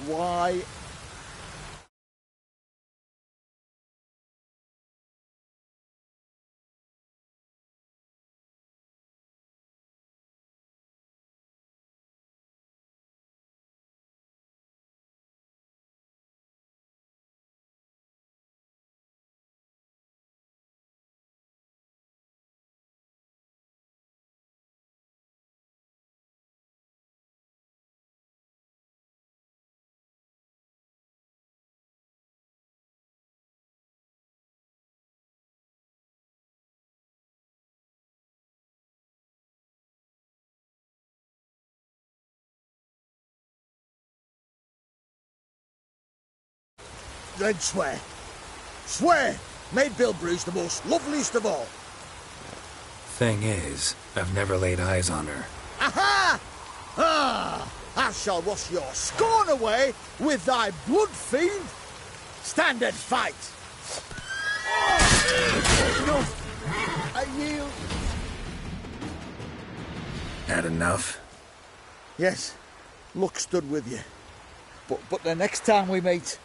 Why... Then swear. Swear! Made Bill Bruce the most loveliest of all. Thing is, I've never laid eyes on her. Aha! Ah! I shall wash your scorn away with thy blood fiend. Stand and fight! No! I yield. Had enough? Yes, luck stood with you. But the next time we meet...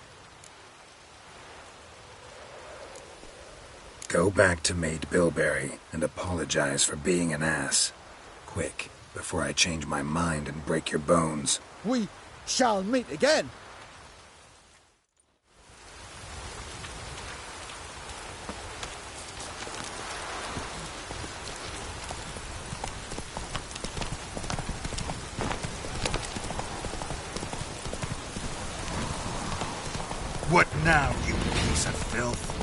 Go back to Maid Bilberry and apologize for being an ass. Quick, before I change my mind and break your bones. We shall meet again. What now, you piece of filth?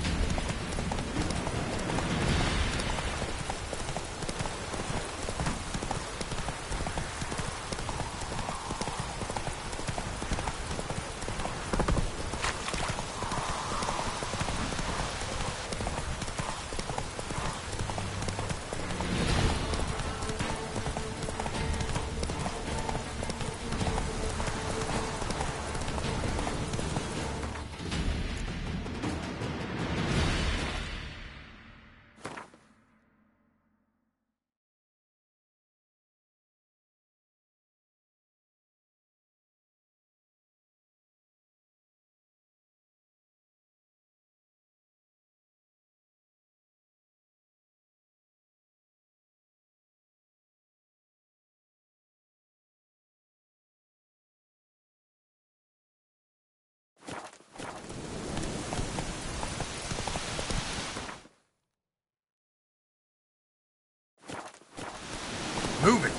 Move it!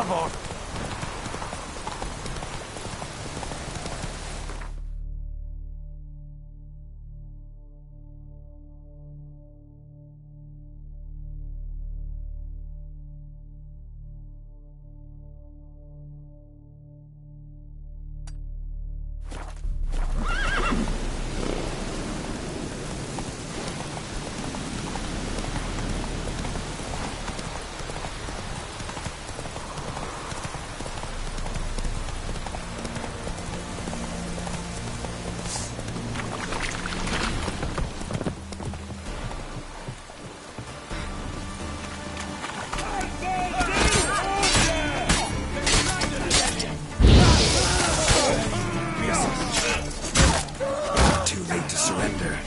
Come on. Too late to surrender.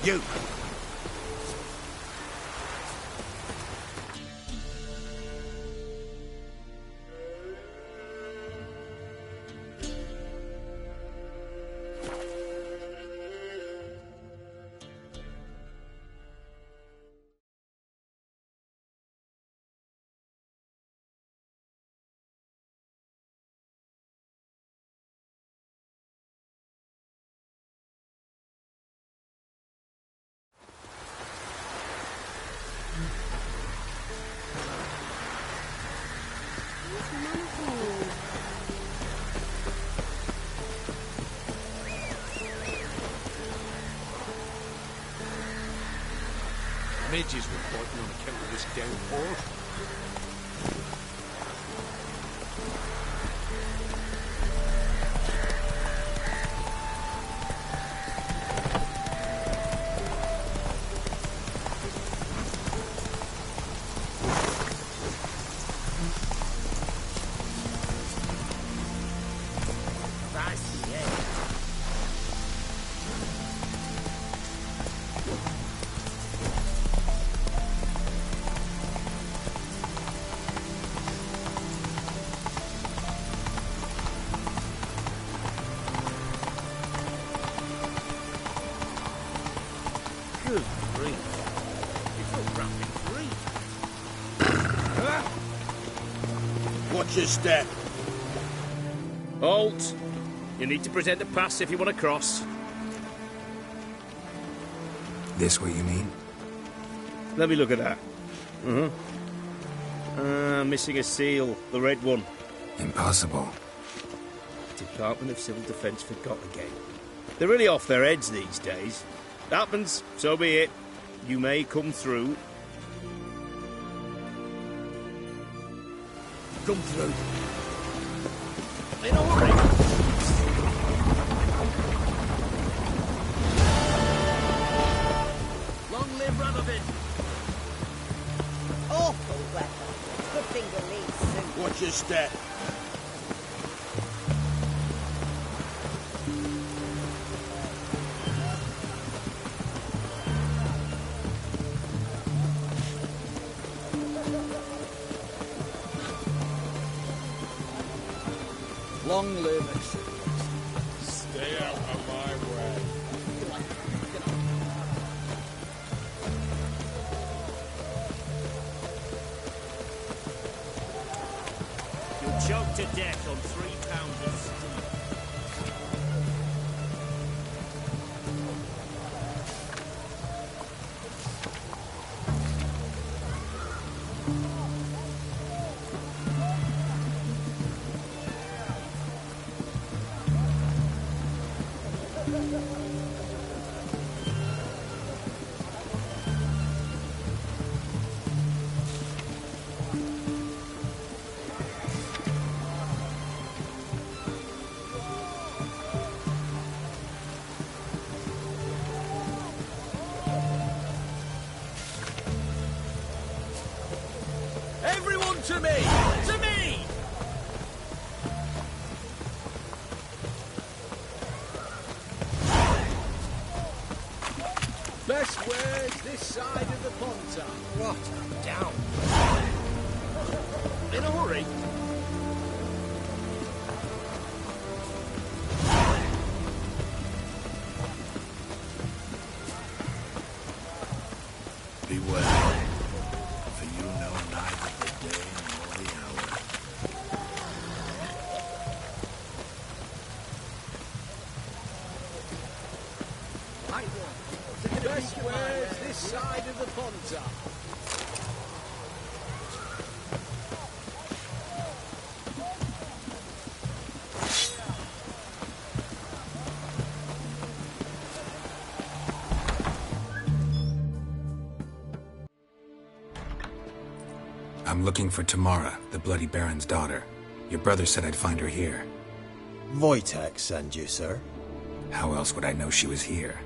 You! Midges were fighting on account of this downpour. Good grief. It's all wrapped in grief. Watch your step. Halt! You need to present a pass if you want to cross. This what you mean? Let me look at that. Missing a seal, the red one. Impossible. Department of Civil Defence forgot again. They're really off their heads these days. Happens, so be it. You may come through. Come through. In a hurry. Long live Radovid! Awful weather. Good thing you leave soon. Watch your step. Long live it. Stay out of my way. You'll choke to death on 3 pounds of steel. Everyone to me! To me! Best wares this side of the Pontar. What? Down. In a hurry. Beware, for you know neither the day nor the hour. Best wares this side of the Pontar. I'm looking for Tamara, the Bloody Baron's daughter. Your brother said I'd find her here. Wojtek send you, sir. How else would I know she was here?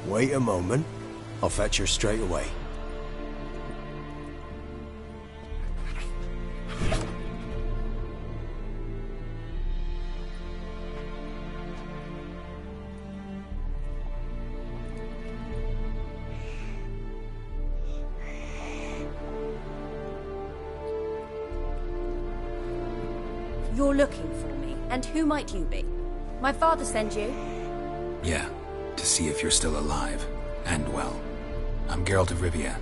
Wait a moment. I'll fetch her straight away. You're looking for me, and who might you be? My father sent you? Yeah, to see if you're still alive. And well. I'm Geralt of Rivia.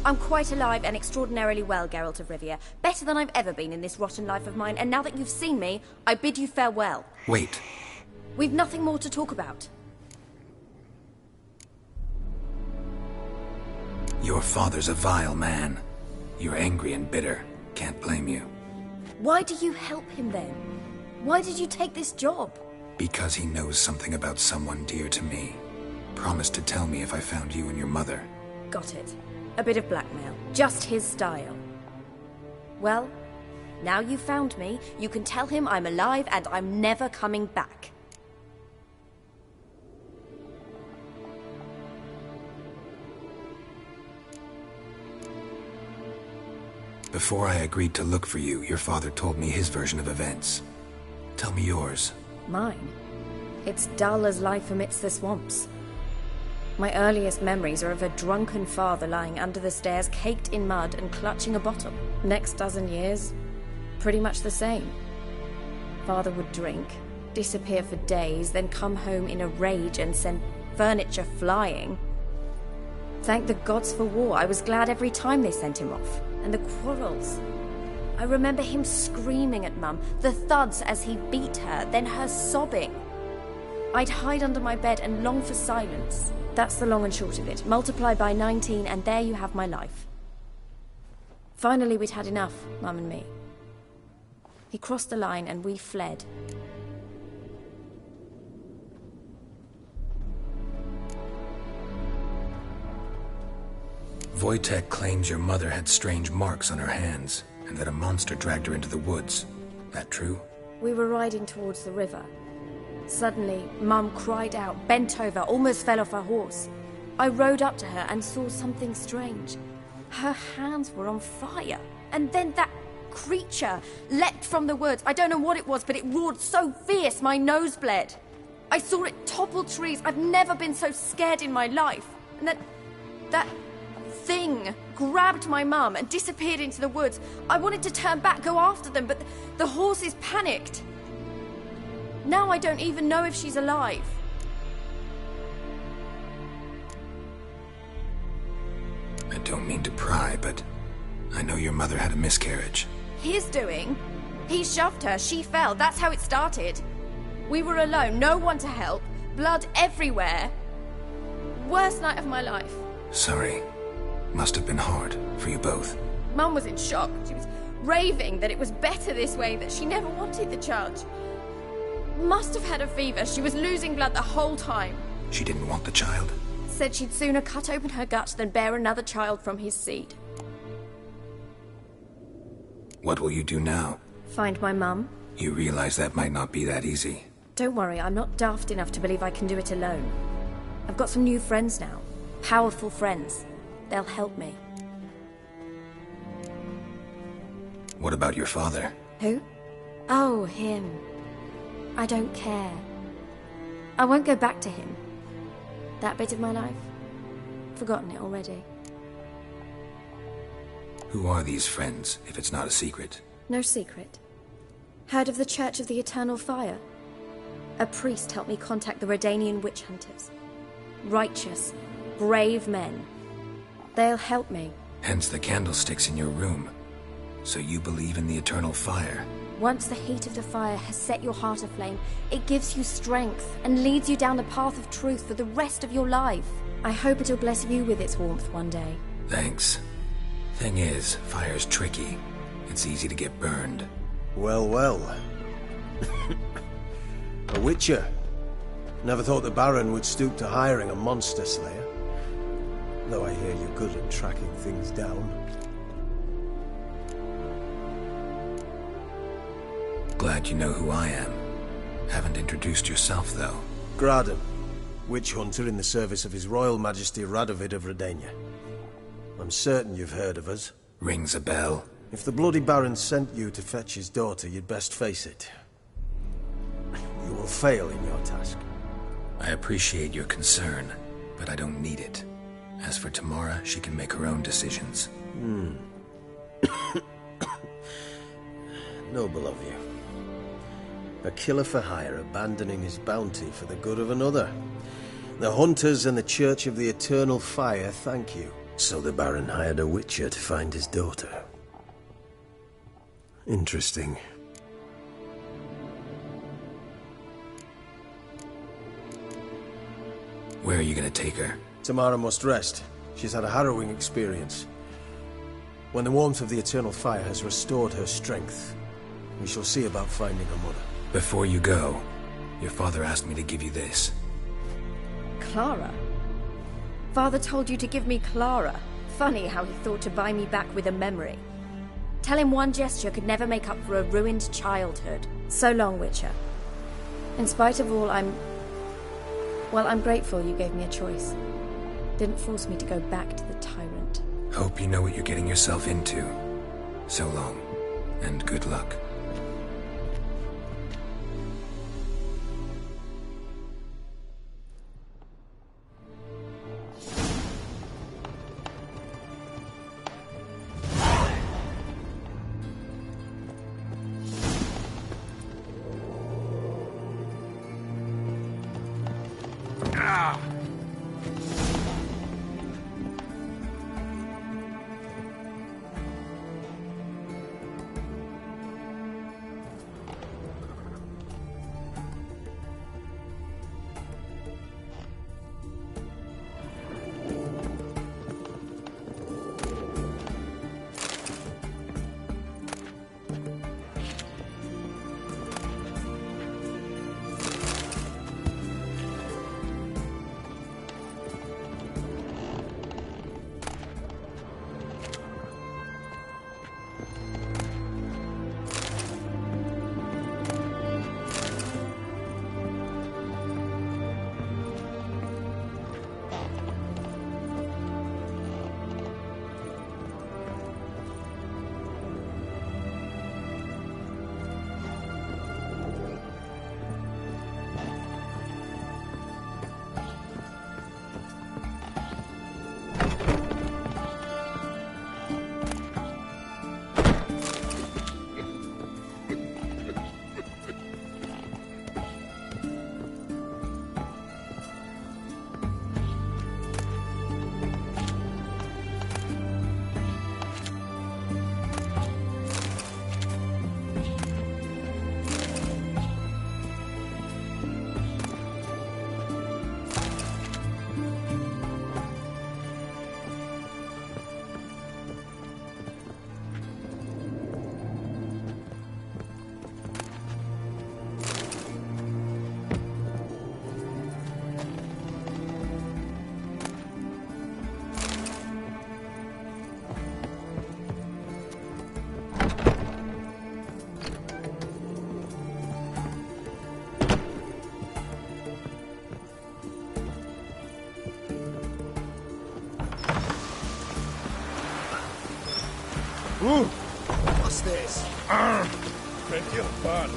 I'm quite alive and extraordinarily well, Geralt of Rivia. Better than I've ever been in this rotten life of mine, and now that you've seen me, I bid you farewell. Wait. We've nothing more to talk about. Your father's a vile man. You're angry and bitter. Can't blame you. Why do you help him then? Why did you take this job? Because he knows something about someone dear to me. Promised to tell me if I found you and your mother. Got it. A bit of blackmail. Just his style. Well, now you've found me, you can tell him I'm alive and I'm never coming back. Before I agreed to look for you, your father told me his version of events. Tell me yours. Mine? It's dull as life amidst the swamps. My earliest memories are of a drunken father lying under the stairs, caked in mud and clutching a bottle. Next dozen years, pretty much the same. Father would drink, disappear for days, then come home in a rage and send furniture flying. Thank the gods for war. I was glad every time they sent him off. And the quarrels. I remember him screaming at Mum, the thuds as he beat her, then her sobbing. I'd hide under my bed and long for silence. That's the long and short of it. Multiply by 19 and there you have my life. Finally we'd had enough, Mum and me. He crossed the line and we fled. Wojtek claims your mother had strange marks on her hands, and that a monster dragged her into the woods. That true? We were riding towards the river. Suddenly, Mum cried out, bent over, almost fell off her horse. I rode up to her and saw something strange. Her hands were on fire. And then that creature leapt from the woods. I don't know what it was, but it roared so fierce my nose bled. I saw it topple trees. I've never been so scared in my life. And that thing grabbed my mum and disappeared into the woods. I wanted to turn back, go after them, but the horses panicked. Now I don't even know if she's alive. I don't mean to pry, but I know your mother had a miscarriage. His doing? He shoved her, she fell, that's how it started. We were alone, no one to help, blood everywhere. Worst night of my life. Sorry. Must have been hard for you both. Mum was in shock. She was raving that it was better this way, that she never wanted the child. Must have had a fever. She was losing blood the whole time. She didn't want the child? Said she'd sooner cut open her gut than bear another child from his seed. What will you do now? Find my mum. You realize that might not be that easy. Don't worry, I'm not daft enough to believe I can do it alone. I've got some new friends now. Powerful friends. They'll help me. What about your father? Who? Oh, him. I don't care. I won't go back to him. That bit of my life? Forgotten it already. Who are these friends, if it's not a secret? No secret. Heard of the Church of the Eternal Fire? A priest helped me contact the Redanian witch hunters. Righteous, brave men. They'll help me. Hence the candlesticks in your room. So you believe in the eternal fire? Once the heat of the fire has set your heart aflame, it gives you strength and leads you down the path of truth for the rest of your life. I hope it'll bless you with its warmth one day. Thanks. Thing is, fire's tricky. It's easy to get burned. Well, well. A witcher. Never thought the Baron would stoop to hiring a monster slayer. Though I hear you're good at tracking things down. Glad you know who I am. Haven't introduced yourself, though. Graden, witch hunter in the service of His Royal Majesty Radovid of Redania. I'm certain you've heard of us. Rings a bell. If the Bloody Baron sent you to fetch his daughter, you'd best face it. You will fail in your task. I appreciate your concern, but I don't need it. As for Tamara, she can make her own decisions. Noble of you. A killer for hire abandoning his bounty for the good of another. The hunters and the Church of the Eternal Fire thank you. So the Baron hired a witcher to find his daughter. Interesting. Where are you gonna take her? Tamara must rest. She's had a harrowing experience. When the warmth of the Eternal Fire has restored her strength, we shall see about finding her mother. Before you go, your father asked me to give you this. Clara? Father told you to give me Clara. Funny how he thought to buy me back with a memory. Tell him one gesture could never make up for a ruined childhood. So long, Witcher. In spite of all, I'm grateful you gave me a choice. Didn't force me to go back to the tyrant. Hope you know what you're getting yourself into. So long, and good luck. What's this? Beg your pardon.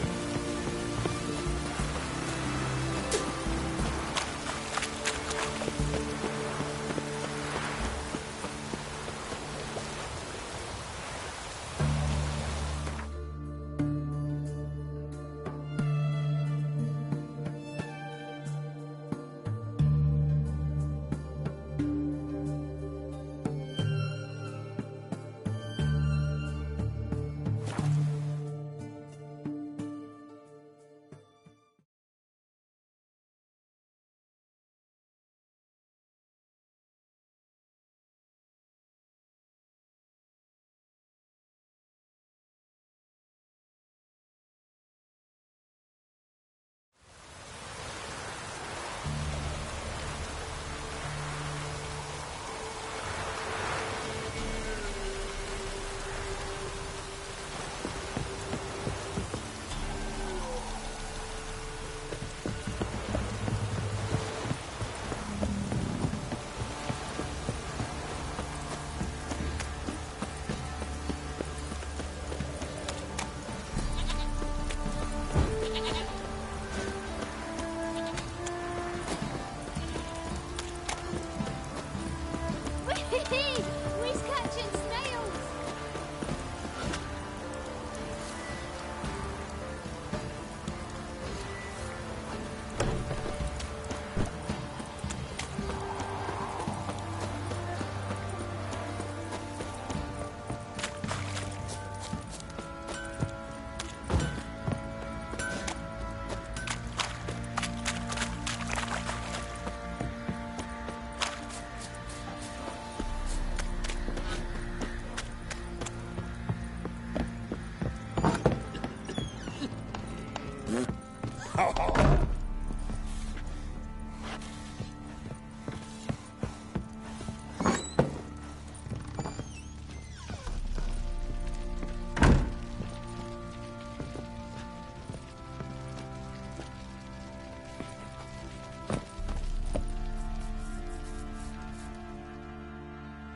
We's catching snails!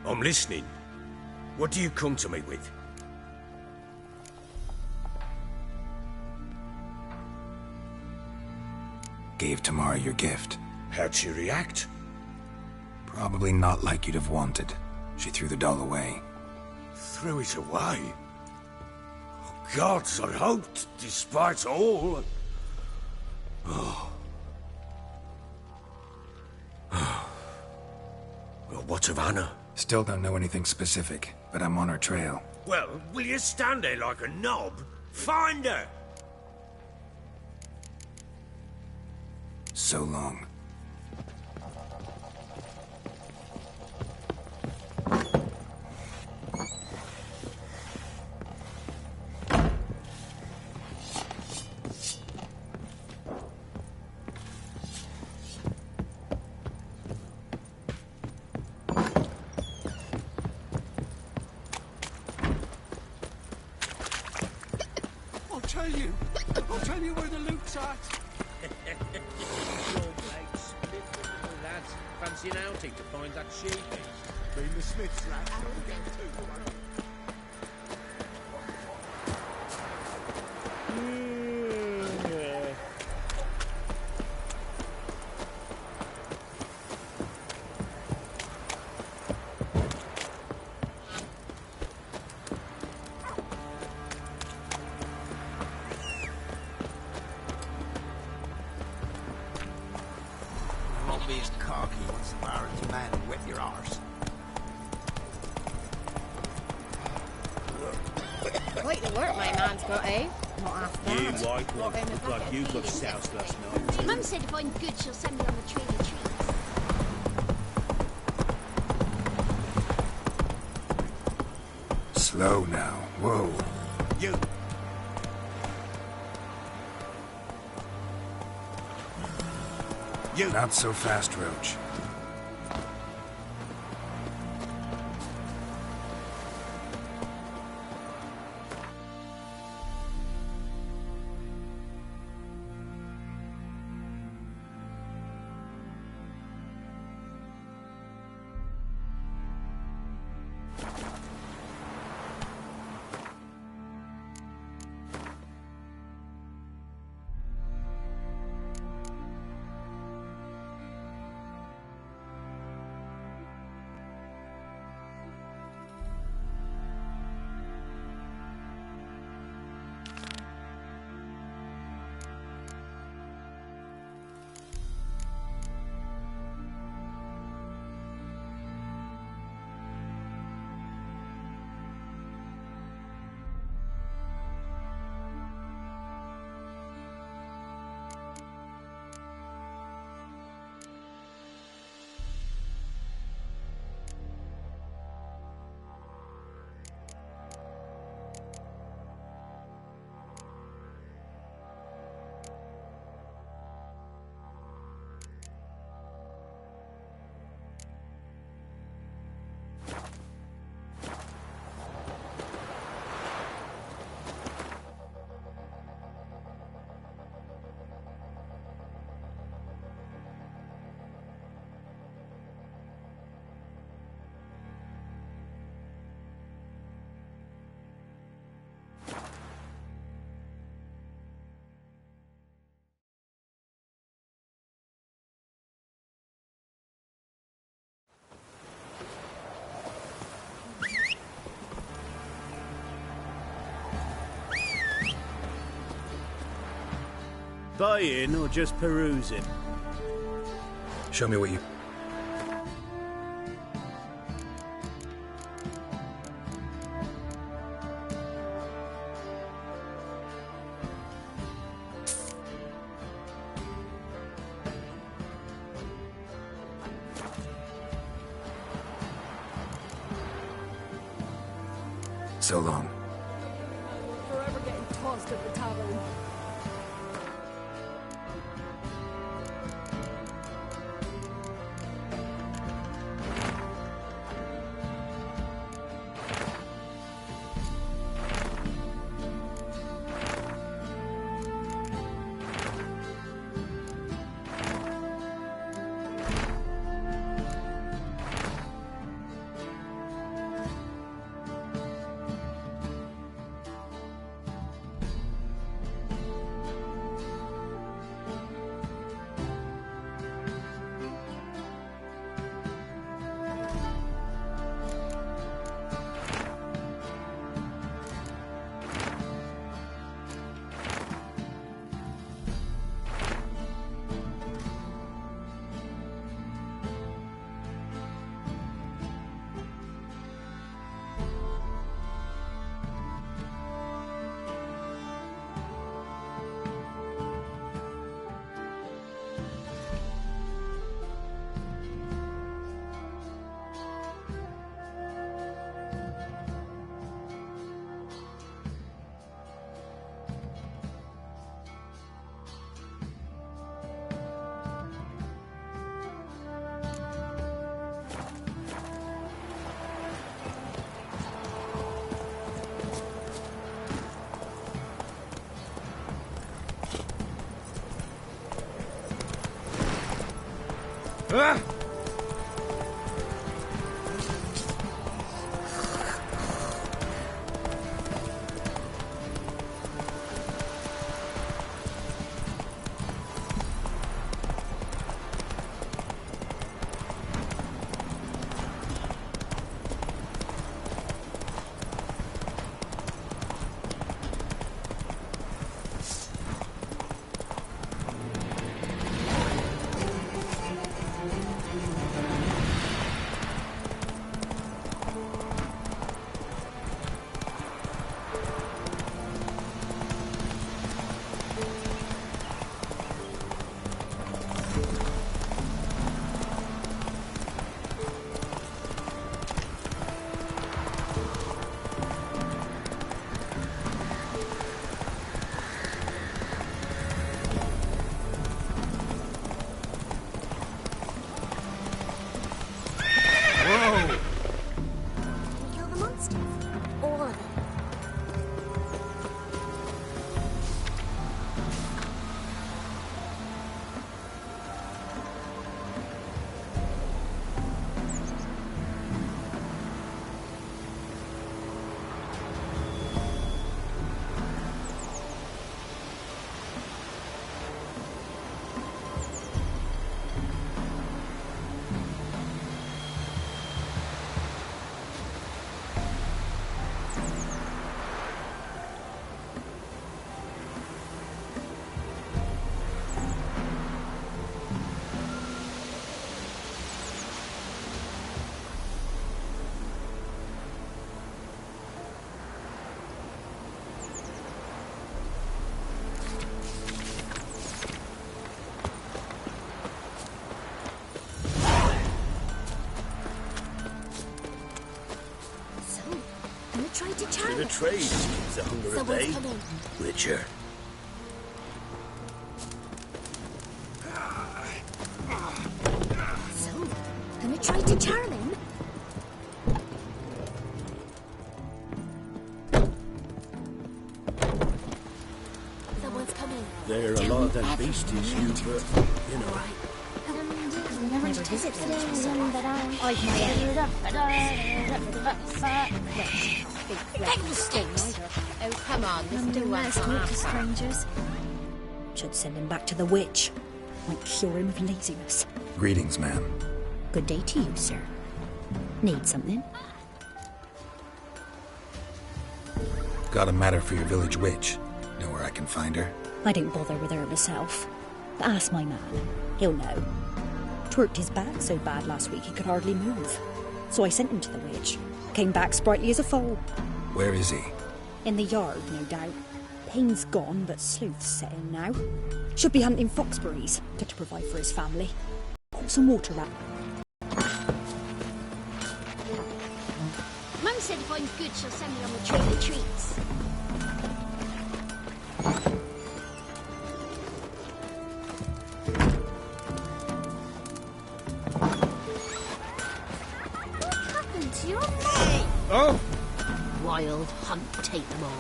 I'm listening. What do you come to me with? Gave Tamara your gift. How'd she react? Probably not like you'd have wanted. She threw the doll away. Threw it away? Oh, gods, I hoped, despite all... Oh. Well, what of Anna? Still don't know anything specific, but I'm on her trail. Well, will you stand there like a knob? Find her! So long. I'll tell you where the loot's at. Lads, fancy an outing to find that sheep? Been the Smiths, lad. Don't get too. Robbie's cocky once the Baron's man and whip your arse. Quite the work my man's got, eh? Not half bad. You white one, look like you got soused last night. Mum said if I'm good, she'll send me on the trail of trees. Slow now. Whoa. You! You! Not so fast, Roach. buying or just perusing? Show me what you... So long. Forever getting tossed at the tavern. Ah! Kill the monsters. All of them. Try to charm The trade keeps the hunger at bay. Someone's coming. Witcher. So, gonna try to charm him? Someone's coming. There are a lot of them beasties, you, but, you know. Never visit them, but I've Big stinks. Oh, come on, this do nice to meet strangers. Should send him back to the witch. Might cure him of laziness. Greetings, ma'am. Good day to you, sir. Need something? Got a matter for your village witch. Know where I can find her? I don't bother with her myself. But ask my man. He'll know. Twerked his back so bad last week he could hardly move. So I sent him to the witch. Came back sprightly as a foal. Where is he? In the yard, no doubt. Pain's gone, but Sleuth's set in now. Should be hunting foxberries to provide for his family. Got some water out. Mum said if I'm good, she'll send me on the trail of treats. What happened to your mate? Oh! Wild hunt, take them all.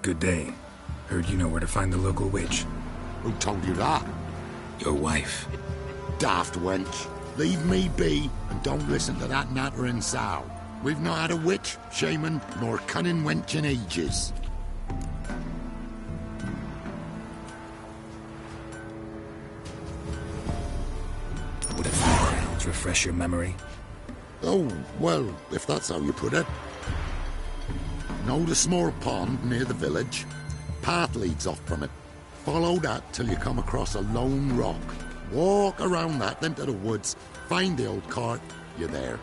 Good day. Heard you know where to find the local witch. Who told you that? Your wife. Daft wench. Leave me be and don't listen to that nattering sow. We've not had a witch, shaman, nor cunning wench in ages. Would a few crowns refresh your memory? Oh, well, if that's how you put it. Know the small pond near the village? Path leads off from it. Follow that till you come across a lone rock. Walk around that, then to the woods. Find the old cart. You're there.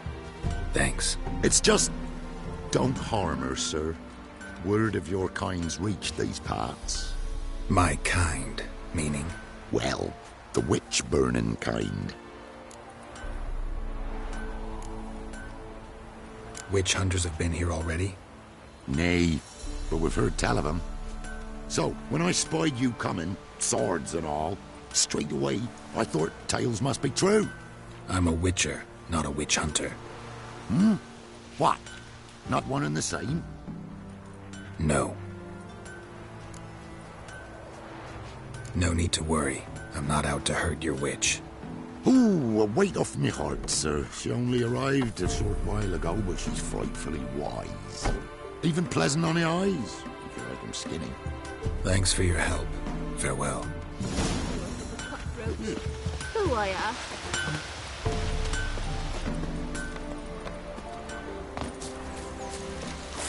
Thanks. It's just... don't harm her, sir. Word of your kind's reached these parts. My kind, meaning? Well, the witch-burning kind. Witch hunters have been here already? Nay, but we've heard tell of them. So, when I spied you coming, swords and all, straight away, I thought tales must be true. I'm a witcher, not a witch hunter. Hmm? What? Not one and the same? No. No need to worry. I'm not out to hurt your witch. Ooh, a weight off me heart, sir. She only arrived a short while ago, but she's frightfully wise. Even pleasant on the eyes, if you like them skinny. Thanks for your help. Farewell. Who are ya?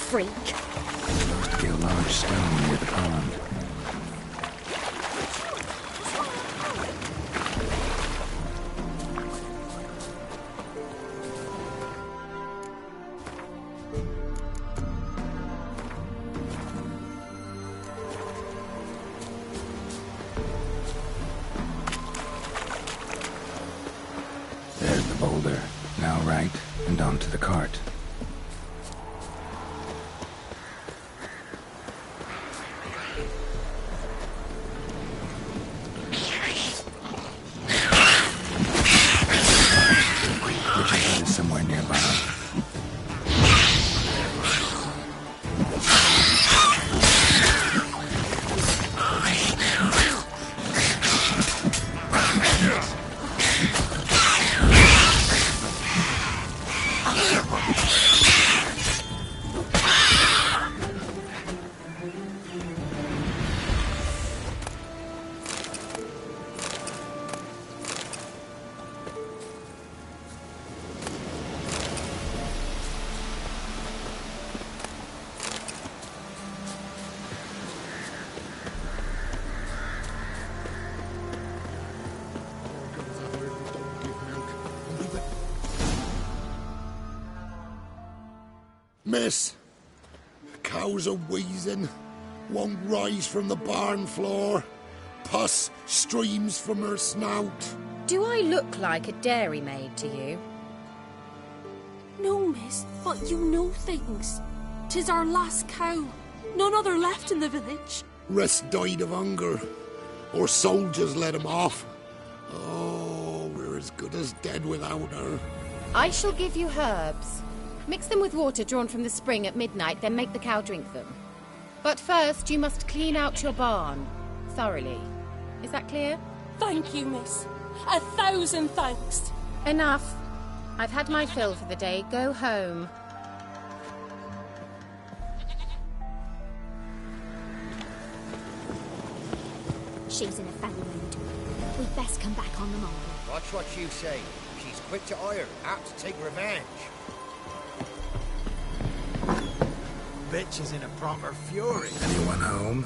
Freak. Supposed to be a large stone near the pond. There's the boulder. Now right, and onto the cart. Somewhere nearby. Miss, cows are wheezing, won't rise from the barn floor. Pus streams from her snout. Do I look like a dairymaid to you? No, miss, but you know things. 'Tis our last cow. None other left in the village. Rest died of hunger, or soldiers let him off. Oh, we're as good as dead without her. I shall give you herbs. Mix them with water drawn from the spring at midnight, then make the cow drink them. But first, you must clean out your barn. Thoroughly. Is that clear? Thank you, miss. 1,000 thanks. Enough. I've had my fill for the day. Go home. She's in a foul mood. We'd best come back on the morrow. Watch what you say. She's quick to ire, apt to take revenge. Bitch is in a proper fury. Anyone home?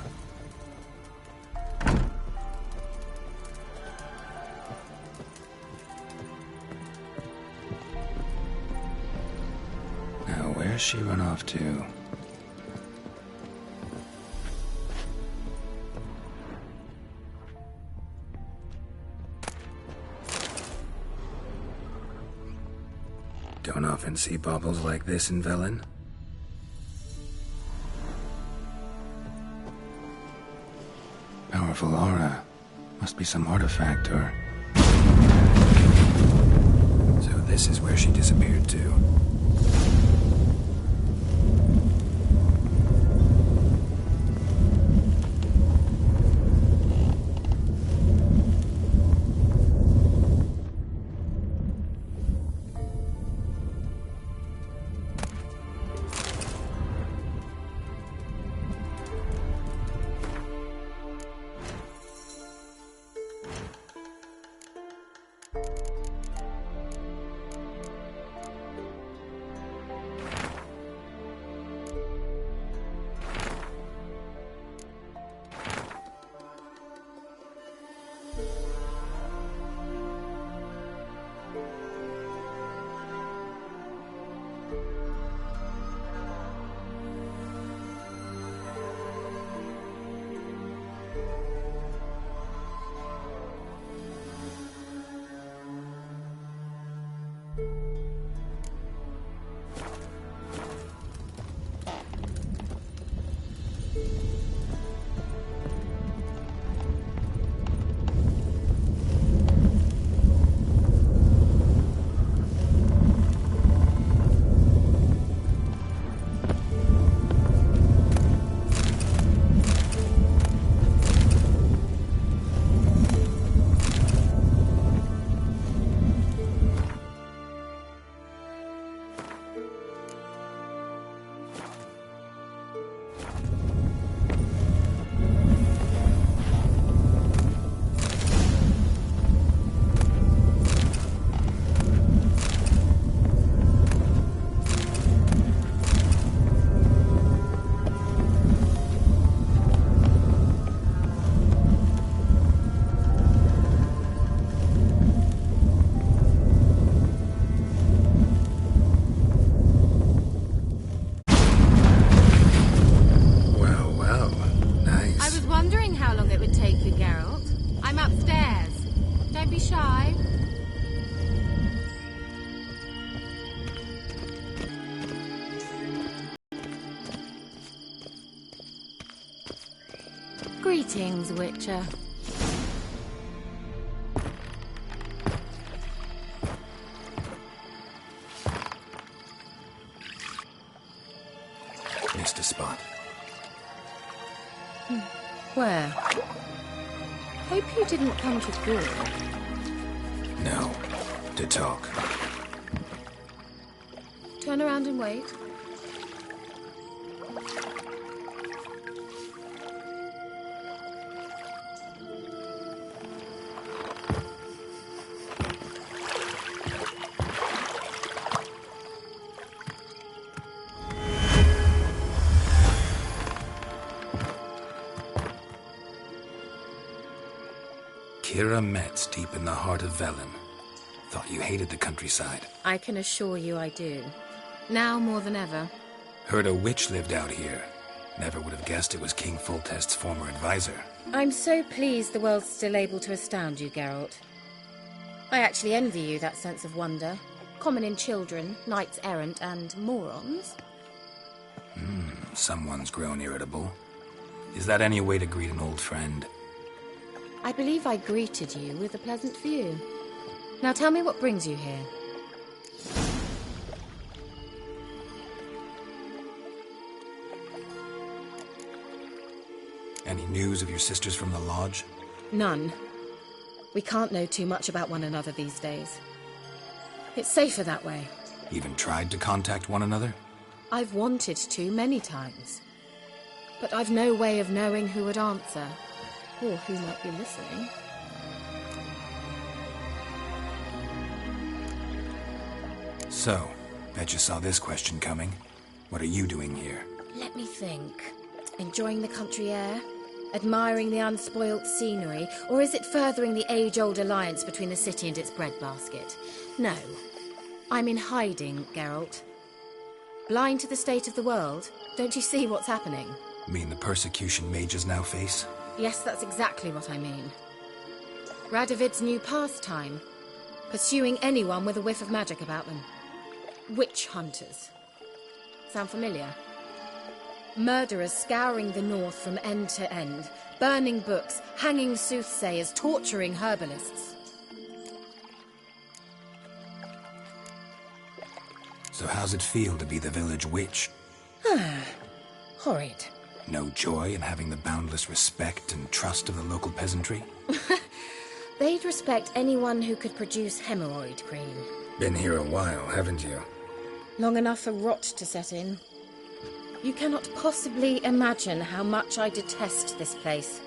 she run off to? Don't often see baubles like this in Velen. Powerful aura. Must be some artifact or... So this is where she disappeared to. Greetings, Witcher. Missed a spot. Where? Hope you didn't come to good. No. To talk. Turn around and wait. Kira Metz, deep in the heart of Velen. Thought you hated the countryside. I can assure you I do. Now more than ever. Heard a witch lived out here. Never would have guessed it was King Foltest's former advisor. I'm so pleased the world's still able to astound you, Geralt. I actually envy you that sense of wonder. Common in children, knights errant, and morons. Someone's grown irritable. Is that any way to greet an old friend? I believe I greeted you with a pleasant view. Now tell me what brings you here. Any news of your sisters from the lodge? None. We can't know too much about one another these days. It's safer that way. Even tried to contact one another? I've wanted to many times. But I've no way of knowing who would answer. Or who might be listening. So, bet you saw this question coming. What are you doing here? Let me think. Enjoying the country air? Admiring the unspoilt scenery? Or is it furthering the age-old alliance between the city and its breadbasket? No. I'm in hiding, Geralt. Blind to the state of the world? Don't you see what's happening? Mean the persecution mages now face? Yes, that's exactly what I mean. Radovid's new pastime. Pursuing anyone with a whiff of magic about them. Witch hunters. Sound familiar? Murderers scouring the north from end to end, burning books, hanging soothsayers, torturing herbalists. So how's it feel to be the village witch? Horrid. No joy in having the boundless respect and trust of the local peasantry? They'd respect anyone who could produce hemorrhoid cream. Been here a while, haven't you? Long enough for rot to set in. You cannot possibly imagine how much I detest this place.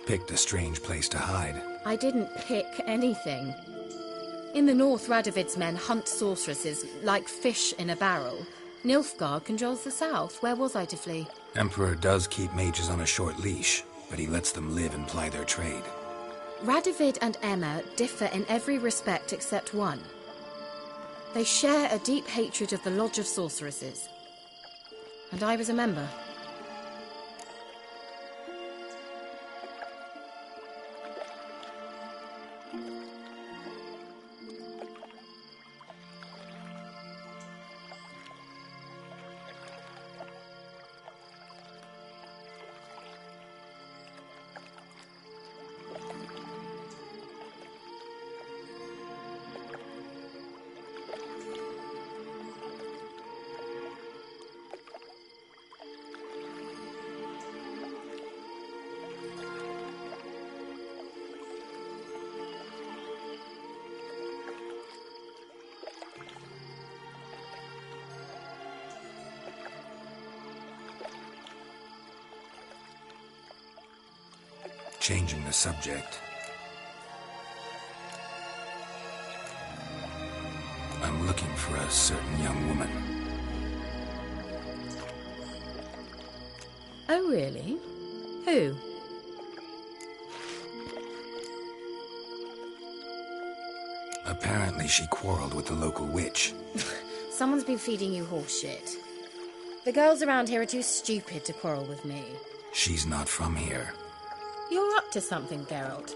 Picked a strange place to hide. I didn't pick anything. In the north, Radovid's men hunt sorceresses like fish in a barrel. Nilfgaard controls the south. Where was I to flee? Emperor does keep mages on a short leash, but he lets them live and ply their trade. Radovid and Emma differ in every respect except one. They share a deep hatred of the Lodge of Sorceresses. And I was a member. Changing the subject. I'm looking for a certain young woman. Oh, really? Who? Apparently she quarreled with the local witch. Someone's been feeding you horse shit. The girls around here are too stupid to quarrel with me. She's not from here. You're up to something, Geralt.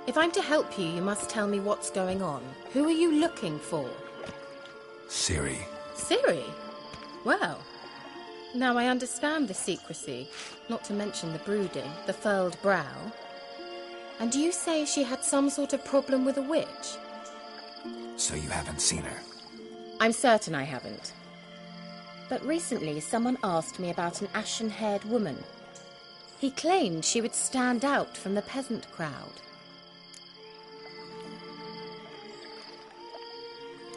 If I'm to help you, you must tell me what's going on. Who are you looking for? Ciri. Ciri? Well, now I understand the secrecy, not to mention the brooding, the furled brow. And you say she had some sort of problem with a witch? So you haven't seen her? I'm certain I haven't. But recently someone asked me about an ashen-haired woman. He claimed she would stand out from the peasant crowd.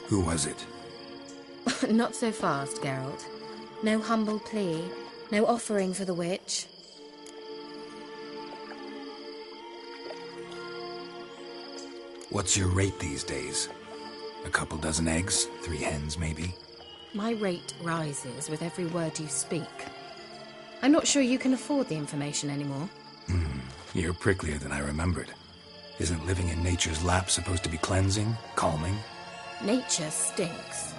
Who was it? Not so fast, Geralt. No humble plea, no offering for the witch. What's your rate these days? A couple dozen eggs? 3 hens, maybe? My rate rises with every word you speak. I'm not sure you can afford the information anymore. You're pricklier than I remembered. Isn't living in nature's lap supposed to be cleansing, calming? Nature stinks.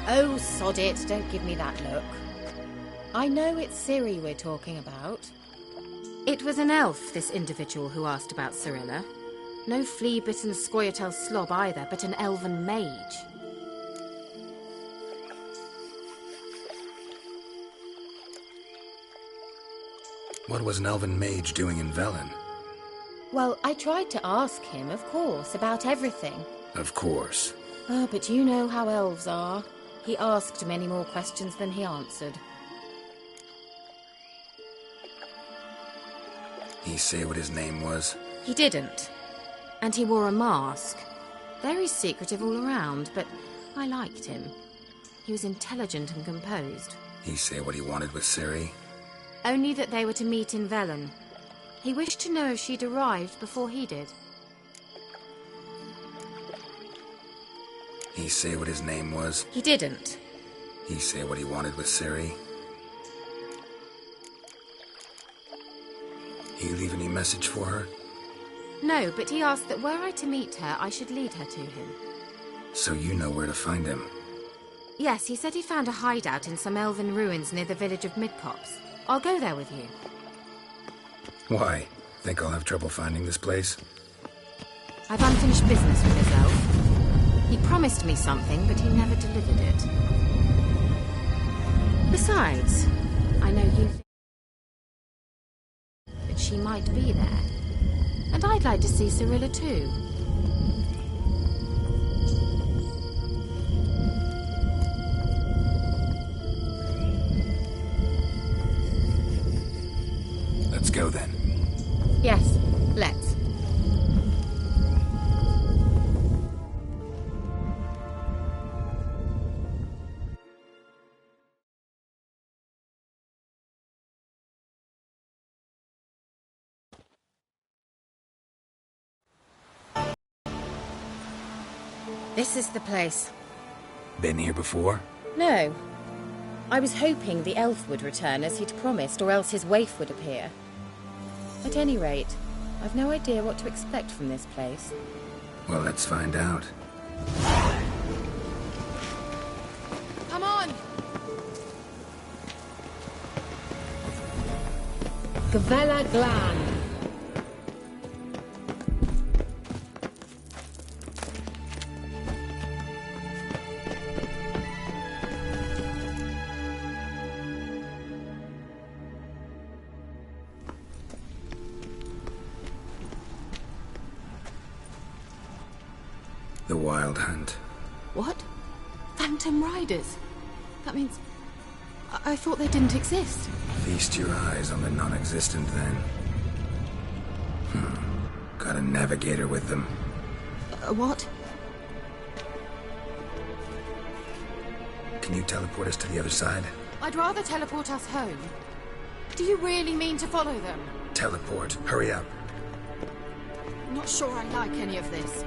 Oh, sod it, don't give me that look. I know it's Ciri we're talking about. It was an elf, this individual who asked about Cirilla. No flea-bitten Scoia'tael slob either, but an elven mage. What was an elven mage doing in Velen? Well, I tried to ask him, of course, about everything. Of course. Oh, but you know how elves are. He asked many more questions than he answered. He say what his name was? He didn't. And he wore a mask. Very secretive all around, but I liked him. He was intelligent and composed. He say what he wanted with Ciri? Only that they were to meet in Velen. He wished to know if she'd arrived before he did. He say what his name was? He didn't. He say what he wanted with Ciri? He leave any message for her? No, but he asked that were I to meet her, I should lead her to him. So you know where to find him? Yes, he said he found a hideout in some elven ruins near the village of Midcopse. I'll go there with you. Why? Think I'll have trouble finding this place? I've unfinished business with his elf. He promised me something, but he never delivered it. Besides, I know you think that she might be there. And I'd like to see Cirilla too. Let's go then. Yes, let's. This is the place. Been here before? No. I was hoping the elf would return as he'd promised, or else his waif would appear. At any rate, I've no idea what to expect from this place. Well, let's find out. Come on! Gavella Glan. The Wild Hunt. What? Phantom Riders? That means... I thought they didn't exist. Feast your eyes on the non-existent, then. Got a navigator with them. What? Can you teleport us to the other side? I'd rather teleport us home. Do you really mean to follow them? Teleport. Hurry up. I'm not sure I like any of this.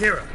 Kira.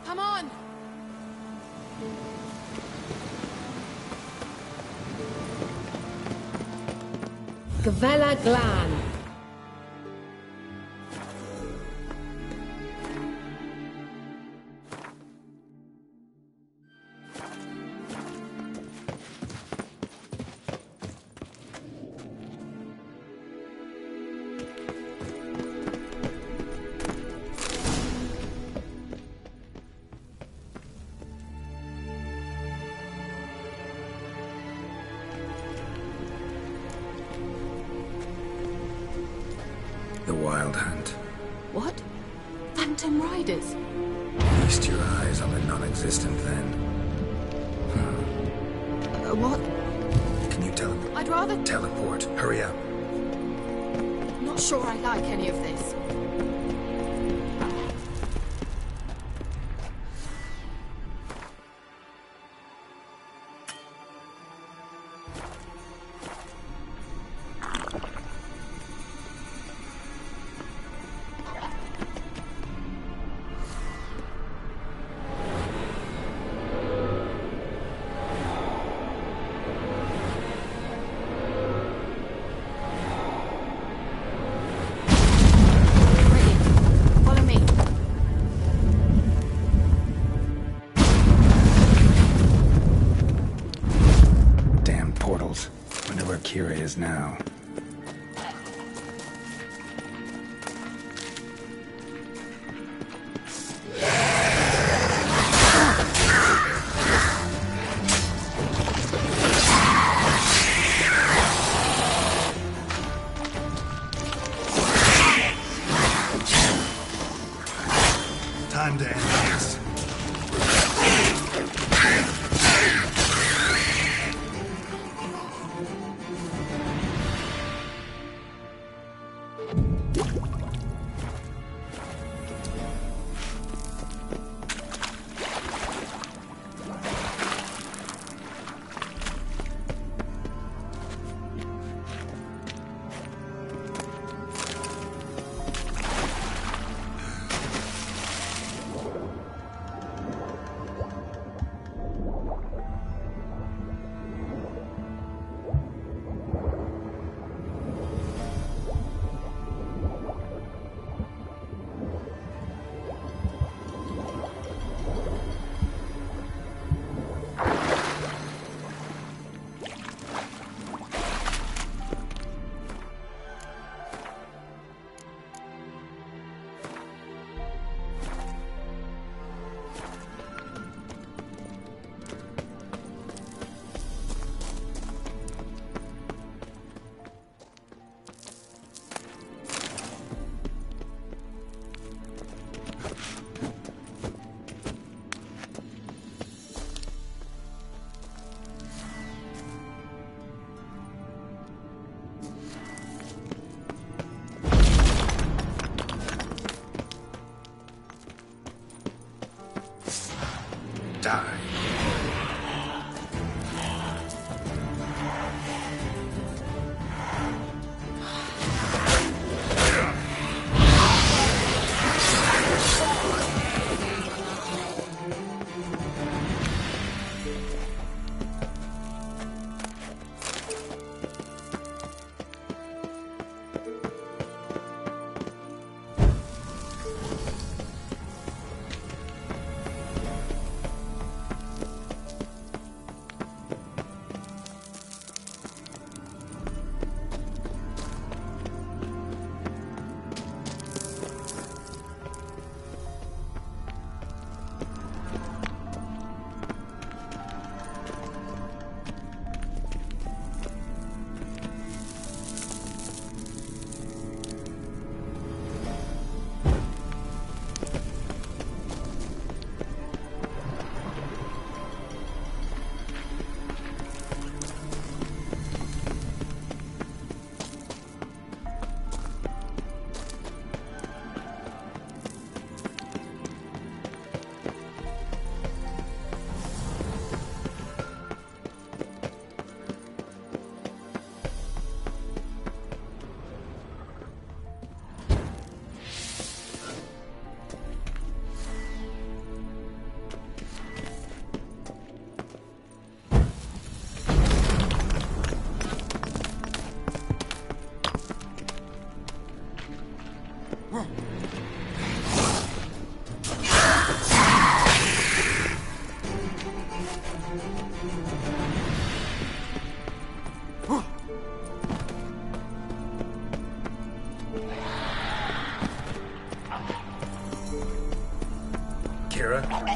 Come on! Gavella Glan. The Wild Hunt. What? Phantom Riders? Feast your eyes on the non-existent then. What? Can you I'd rather... teleport? Hurry up. Not sure I like any of this. Kira is now. Time to end this. Kira.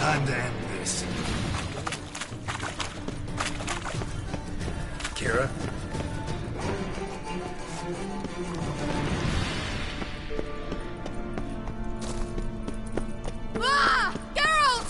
Time to end this. Kira? Ah! Geralt!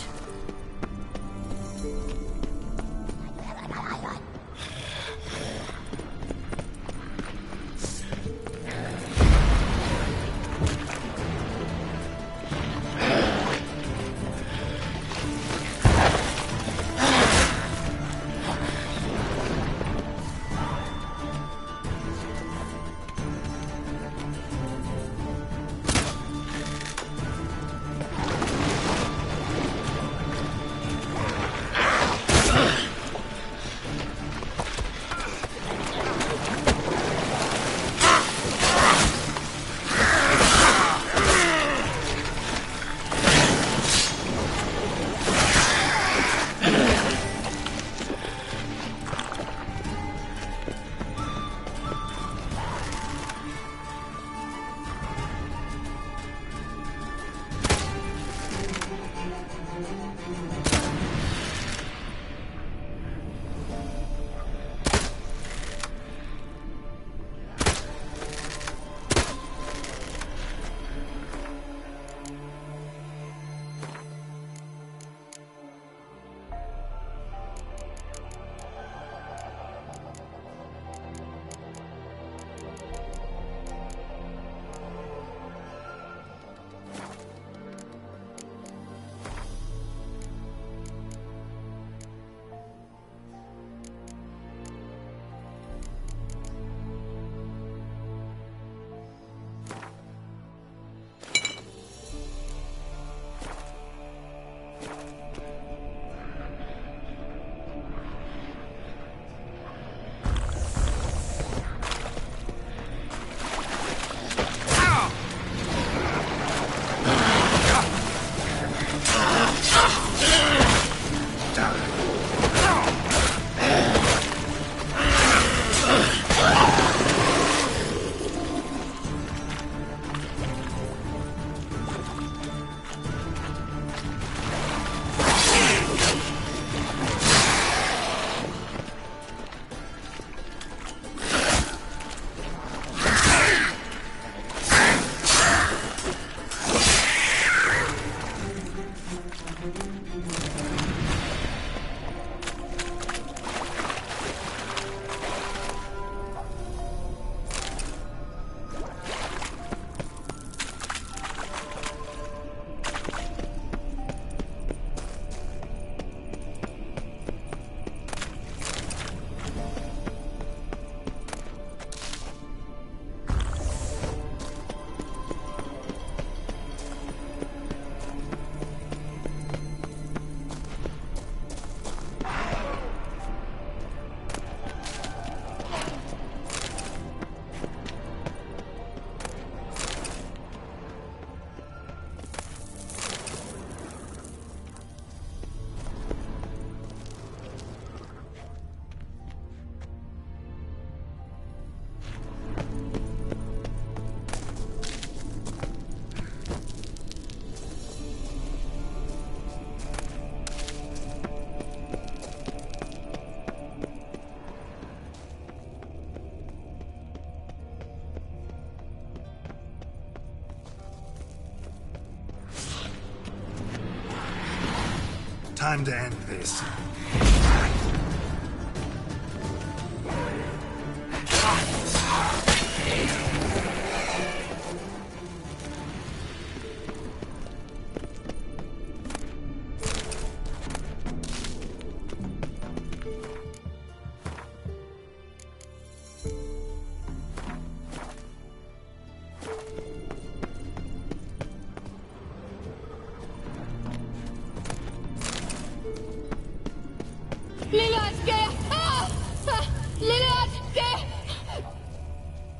Time to end this.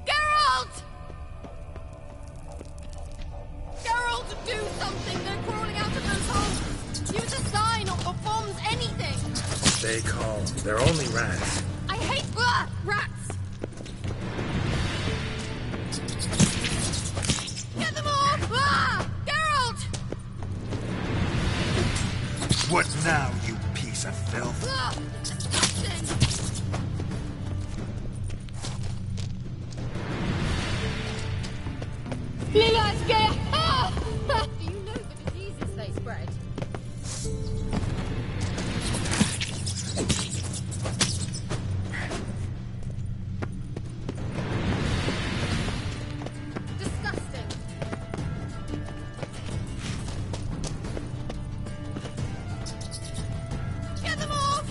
Geralt! Geralt, do something! They're crawling out of those holes! Use a sign or bombs, anything! Stay calm. They're only rats. I hate rats! Get them off! Geralt! What now, you piece of filth? Disgusting! Do you know the diseases they spread? Disgusting. Get them off!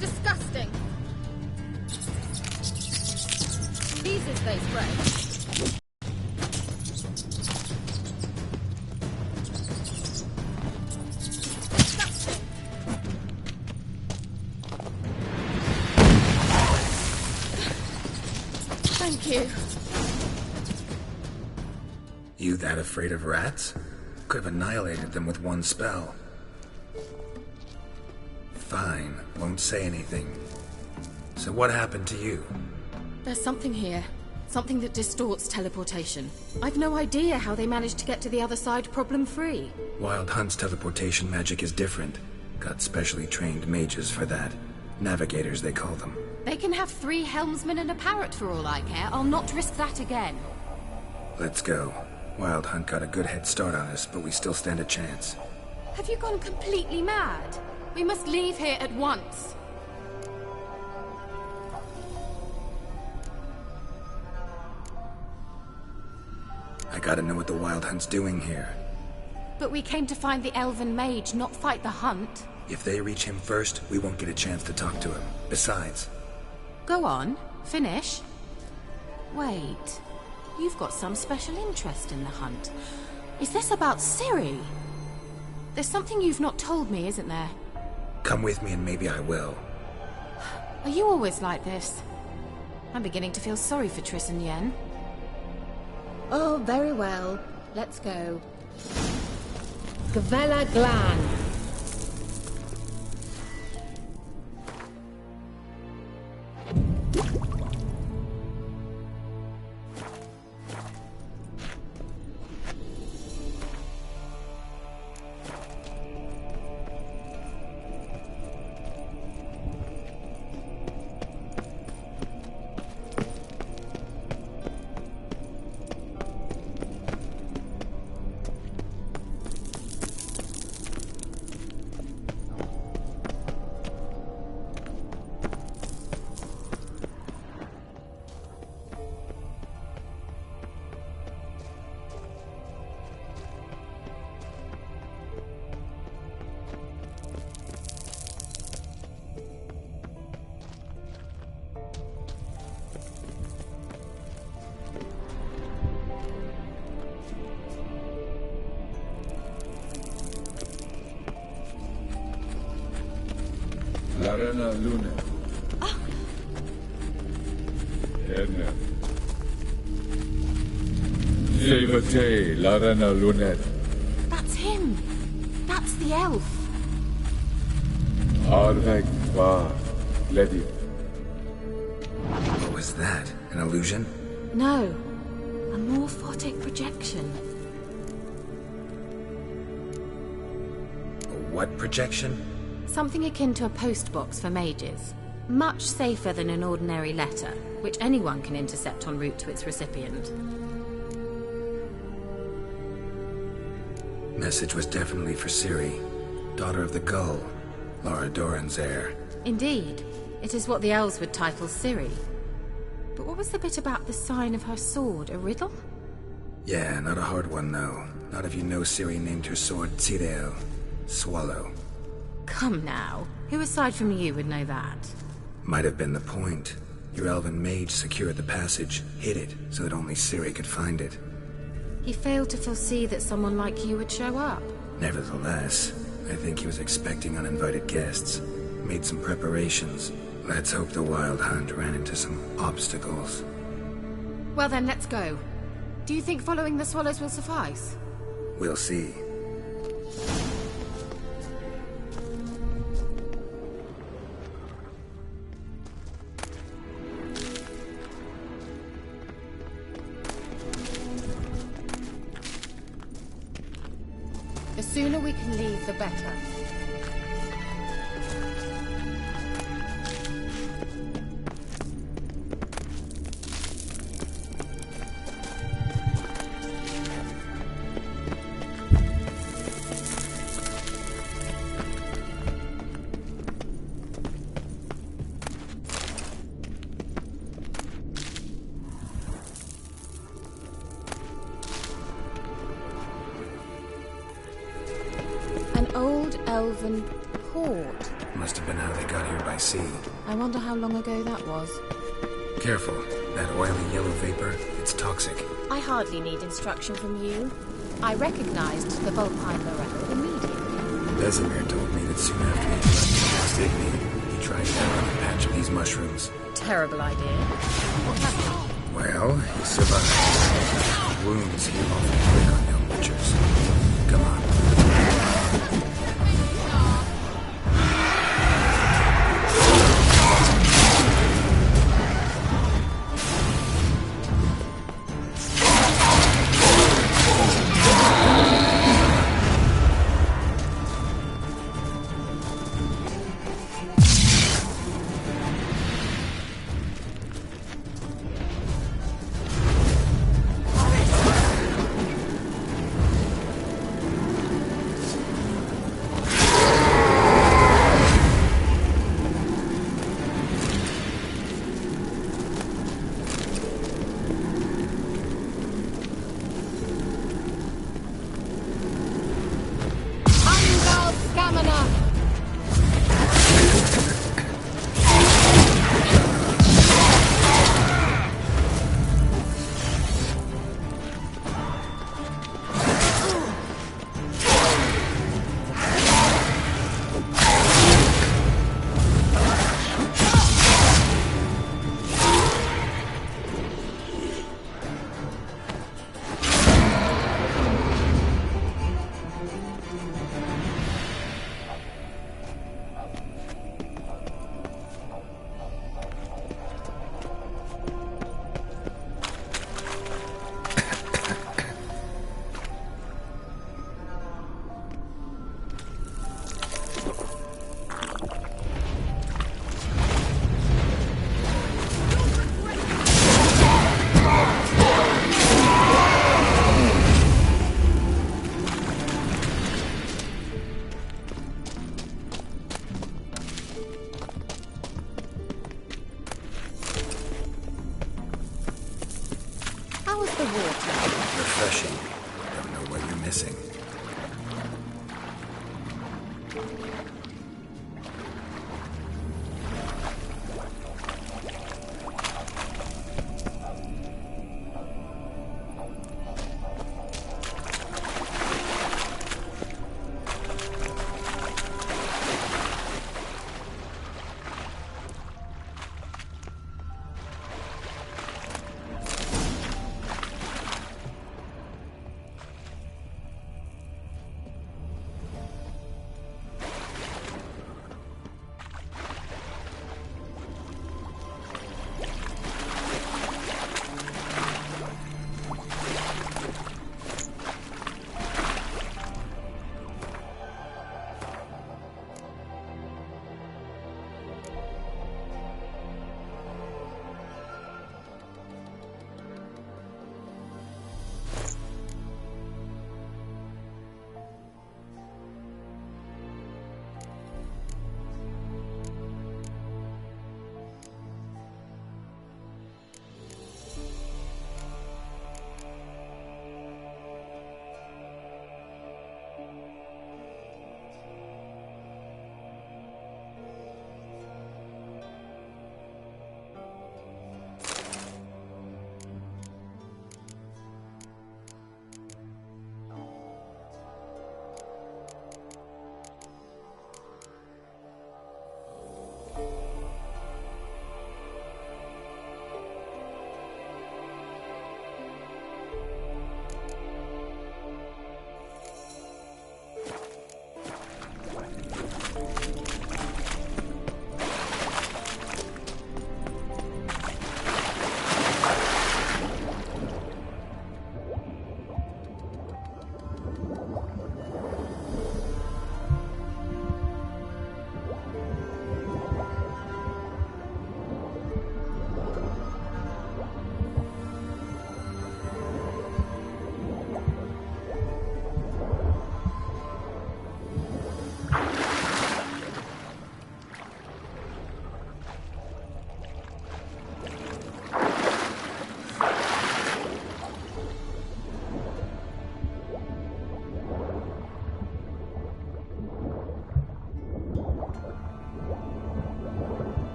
Disgusting. Diseases they spread. Disgusting. Thank you. You that afraid of rats? Could have annihilated them with one spell. Fine, won't say anything. So what happened to you? There's something here. Something that distorts teleportation. I've no idea how they managed to get to the other side problem-free. Wild Hunt's teleportation magic is different. Got specially trained mages for that. Navigators, they call them. They can have 3 helmsmen and a parrot for all I care. I'll not risk that again. Let's go. Wild Hunt got a good head start on us, but we still stand a chance. Have you gone completely mad? We must leave here at once. I gotta know what the Wild Hunt's doing here. But we came to find the Elven Mage, not fight the hunt. If they reach him first, we won't get a chance to talk to him. Besides... Go on. Finish. Wait. You've got some special interest in the hunt. Is this about Ciri? There's something you've not told me, isn't there? Come with me and maybe I will. Are you always like this? I'm beginning to feel sorry for Triss and Yen. Oh, very well. Let's go. Gavella Glan. Larena Luna. Edna. Silvate, Larena Lunet. That's him. That's the elf. Arvek Var, Ledi. What was that? An illusion? No. A morphotic projection. A what projection? Something akin to a postbox for mages. Much safer than an ordinary letter, which anyone can intercept en route to its recipient. Message was definitely for Ciri, daughter of the Gull, Lara Doran's heir. Indeed. It is what the elves would title Ciri. But what was the bit about the sign of her sword? A riddle? Yeah, not a hard one, though. Not if you know Ciri named her sword Tirael, Swallow. Come now. Who aside from you would know that? Might have been the point. Your elven mage secured the passage, hid it, so that only Ciri could find it. He failed to foresee that someone like you would show up. Nevertheless, I think he was expecting uninvited guests. Made some preparations. Let's hope the Wild Hunt ran into some obstacles. Well then, let's go. Do you think following the swallows will suffice? We'll see. The sooner we can leave, the better. Elven port. Must have been how they got here by sea. I wonder how long ago that was. Careful. That oily yellow vapor, it's toxic. I hardly need instruction from you. I recognized the Vulpine Morel immediately. Vesemir told me that soon after he left Igni, he tried down a patch of these mushrooms. Terrible idea. What happened? Well, he survived. Wounds heal awfully quick on young witchers. Come on.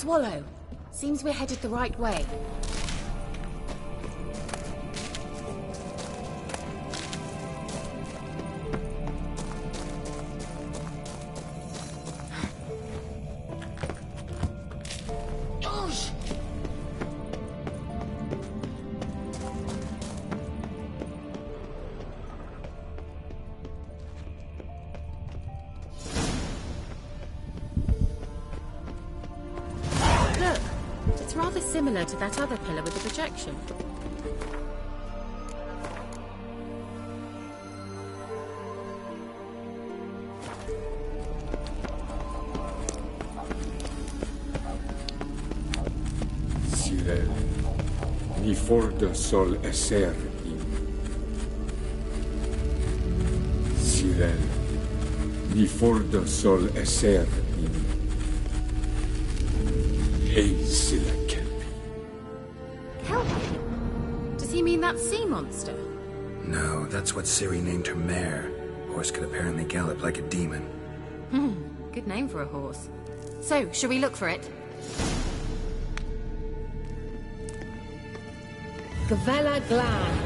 Swallow. Seems we're headed the right way. Similar to that other pillar with the projection. Sirel, ni forda sol esser in. Sirel, ni forda sol esser in. Ei sila. Does he mean that sea monster? No, that's what Ciri named her mare. Horse could apparently gallop like a demon. Good name for a horse. So, shall we look for it? Gavella Glan.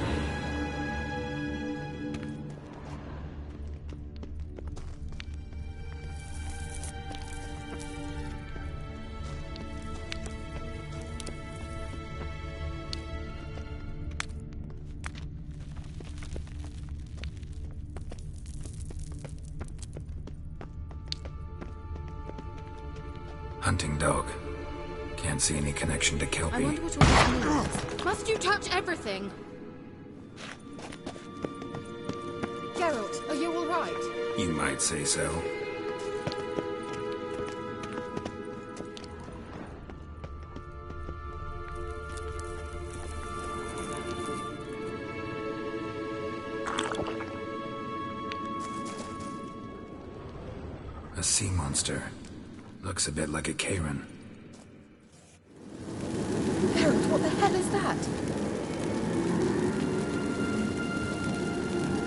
Hunting dog. Can't see any connection to Kelpie. I wonder what all that means. Must you touch everything? Geralt, are you all right? You might say so. A sea monster. Looks a bit like a Karen. Geralt, what the hell is that?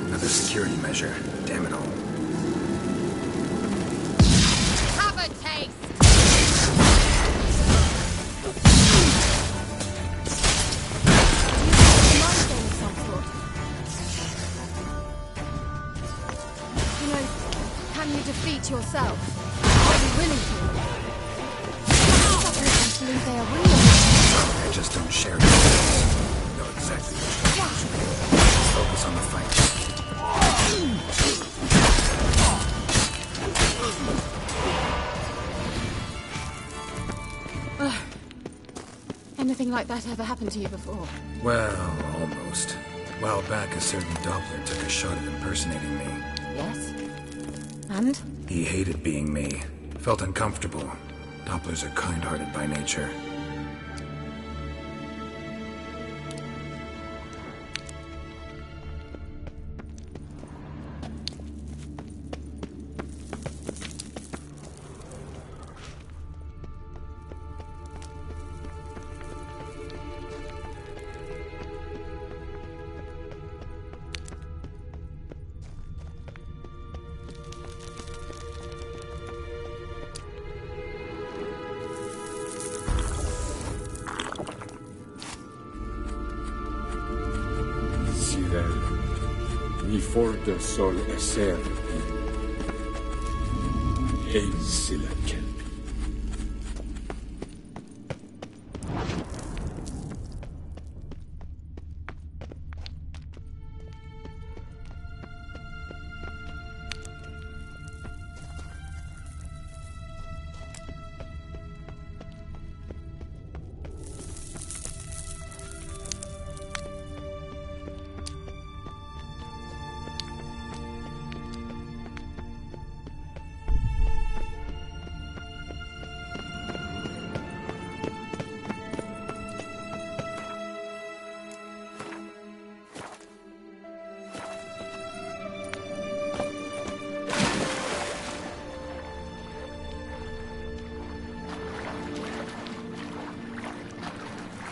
Another security measure. Damn it all. Have a taste! You know, can you defeat yourself? Are you willing to? Believe they are real. I just don't share it. Know exactly what you're doing. Let's focus on the fight. Anything like that ever happened to you before? Well, almost. A while back, a certain Doppler took a shot at impersonating me. Yes. And? He hated being me. Felt uncomfortable. Dopplers are kind-hearted by nature. Ni forda sol esser in. Ein sila Kelpie.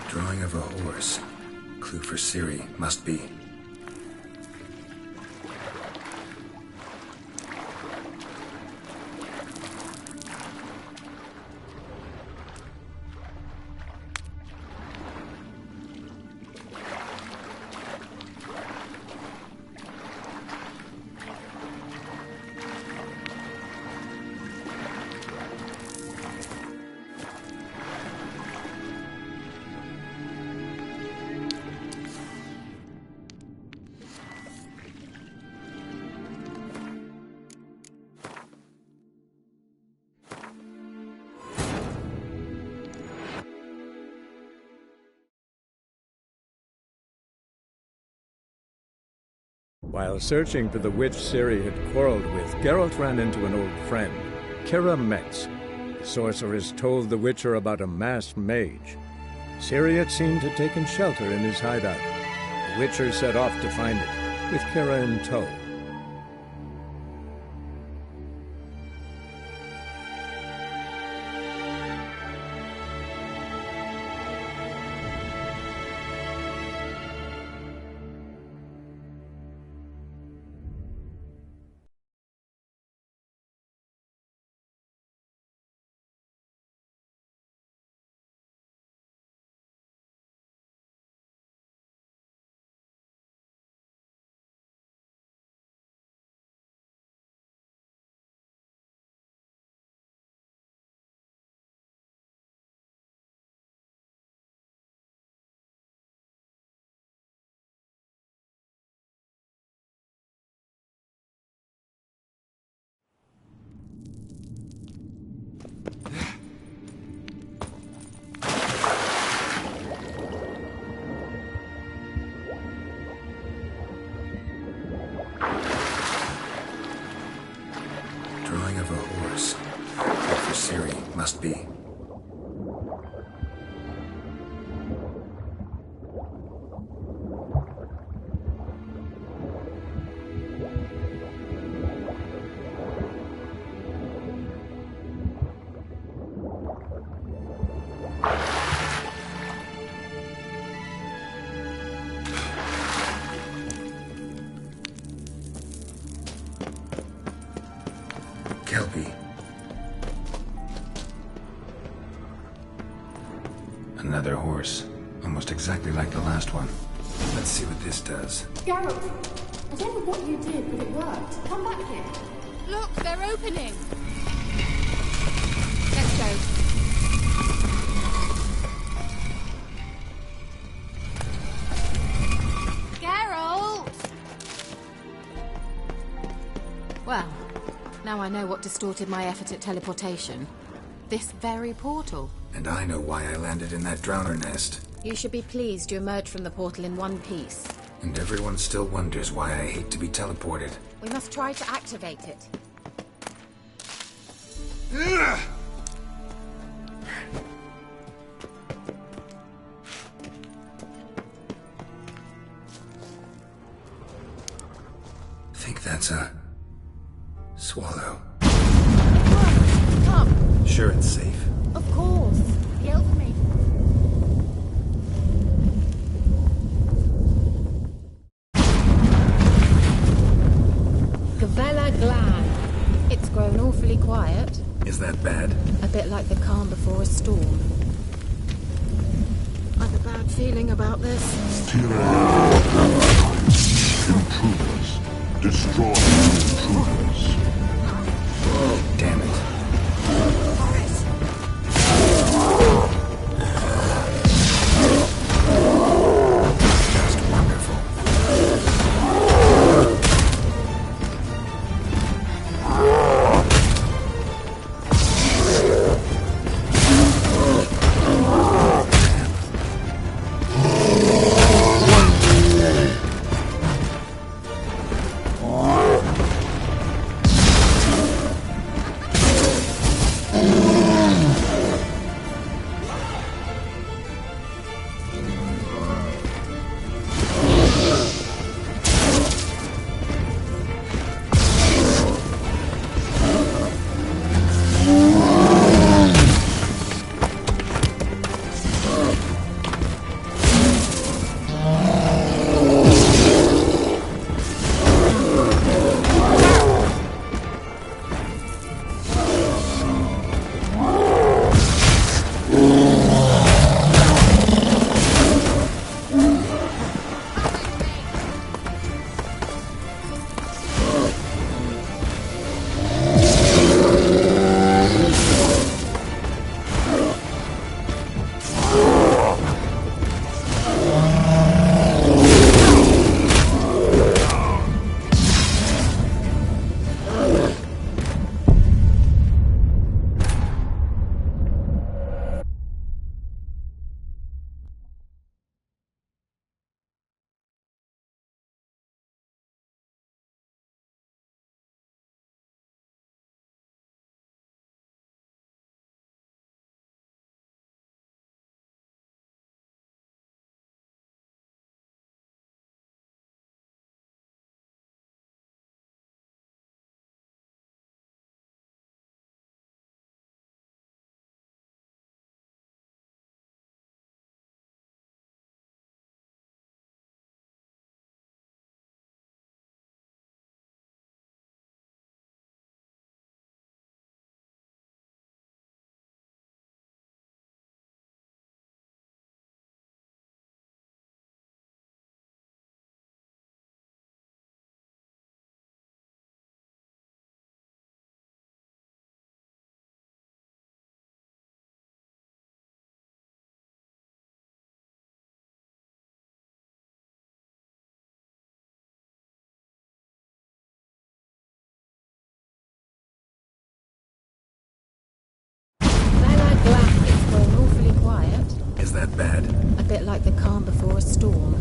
Drawing of a horse. Clue for Ciri, must be. While searching for the witch Ciri had quarreled with, Geralt ran into an old friend, Kira Metz. The sorceress told the Witcher about a masked mage. Ciri had seemed to have taken shelter in his hideout. The Witcher set off to find it, with Kira in tow. Drawing of a horse. Good for Ciri, must be. Kelpie. Another horse. Almost exactly like the last one. Let's see what this does. Geralt, I don't know what you did, but it worked. Come back here. Look, they're opening. Let's go. Geralt! Well, now I know what distorted my effort at teleportation. This very portal. And I know why I landed in that drowner nest. You should be pleased you emerged from the portal in one piece. And everyone still wonders why I hate to be teleported. We must try to activate it. Think that's a swallow. Come. Sure it's safe. Of course. Help me. Gavella Glan. It's grown awfully quiet. Is that bad? A bit like the calm before a storm. I've a bad feeling about this. Intruders. Destroy intruders. Oh, damn it. Just wonderful. that bad? A bit like the calm before a storm.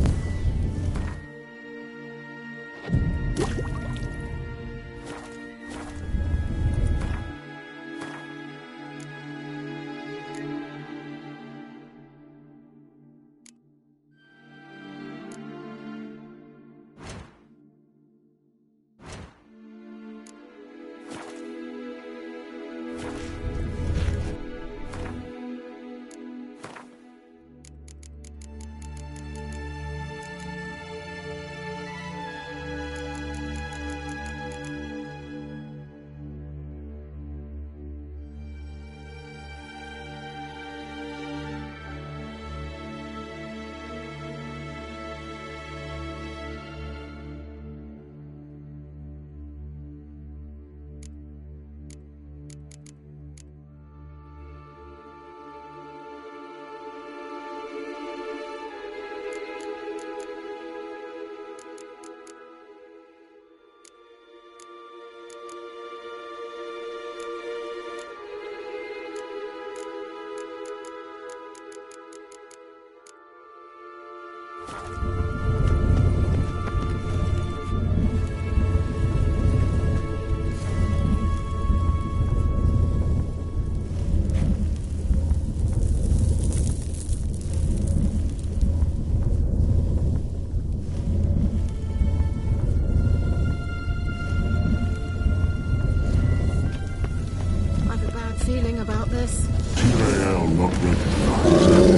Feeling about this. TAL not recognized.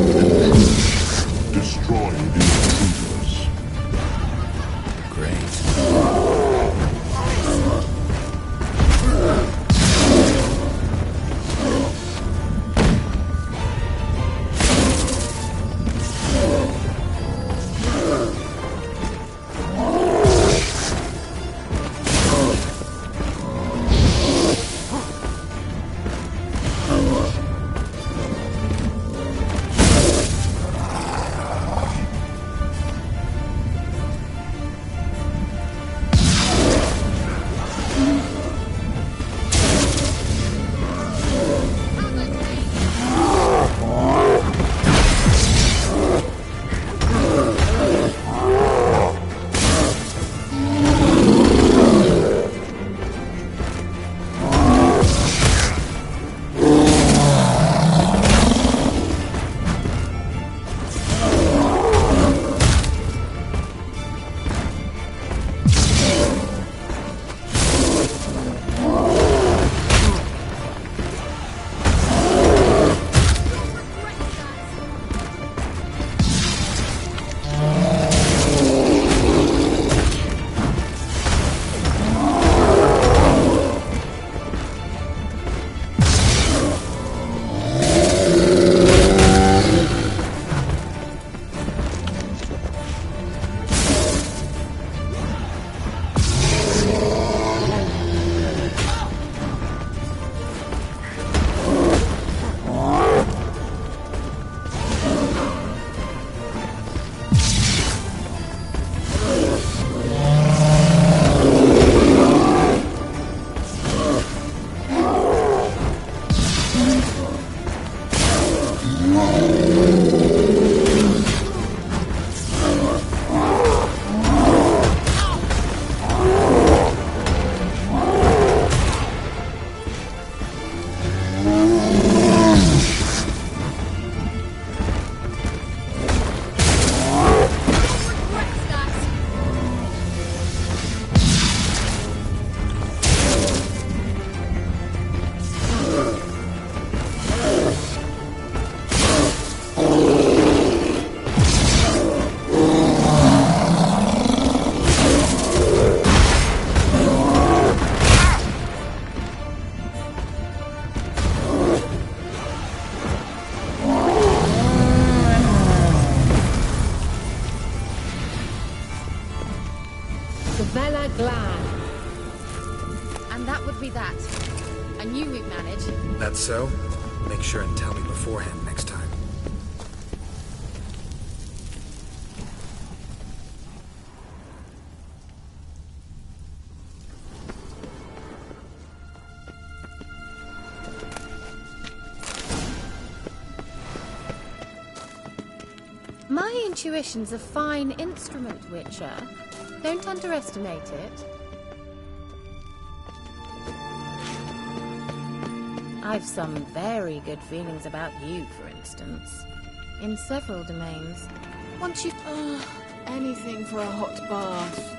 Destroy these intruders. I knew we'd manage. That's so? Make sure and tell me beforehand next time. My intuition's a fine instrument, Witcher. Don't underestimate it. I've some very good feelings about you, for instance. In several domains. Once you... anything for a hot bath.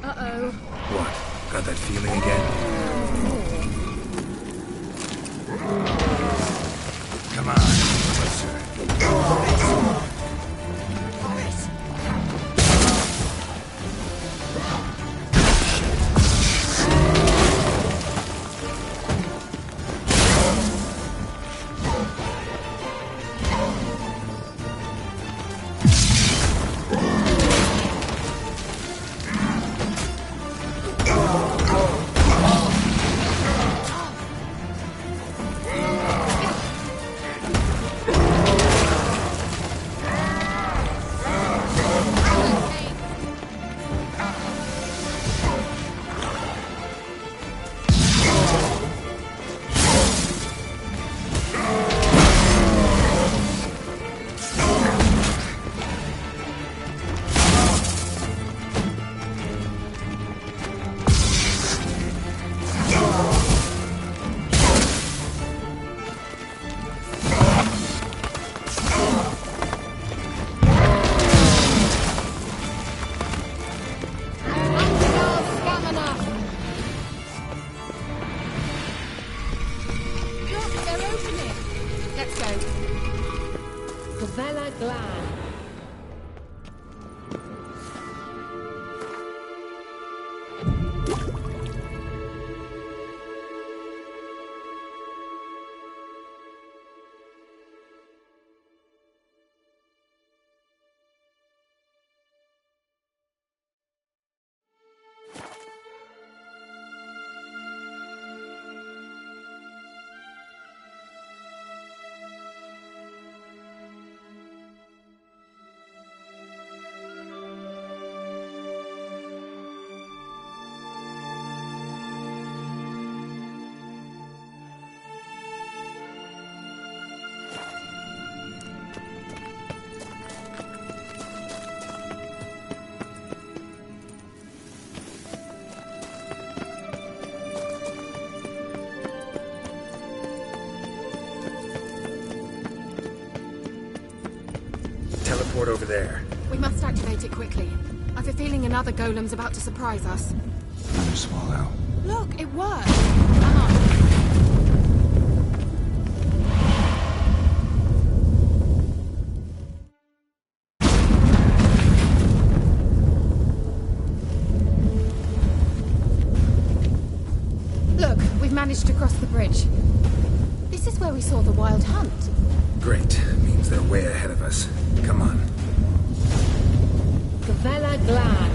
Uh-oh. What? Got that feeling again? Come on, closer. Teleport over there. We must activate it quickly. I've a feeling another golem's about to surprise us. Another swallow. Look, it worked. Come on. Look, we've managed to cross the bridge. This is where we saw the wild hunt. Great. Means they're way ahead of us. Come on. Gavella Glan.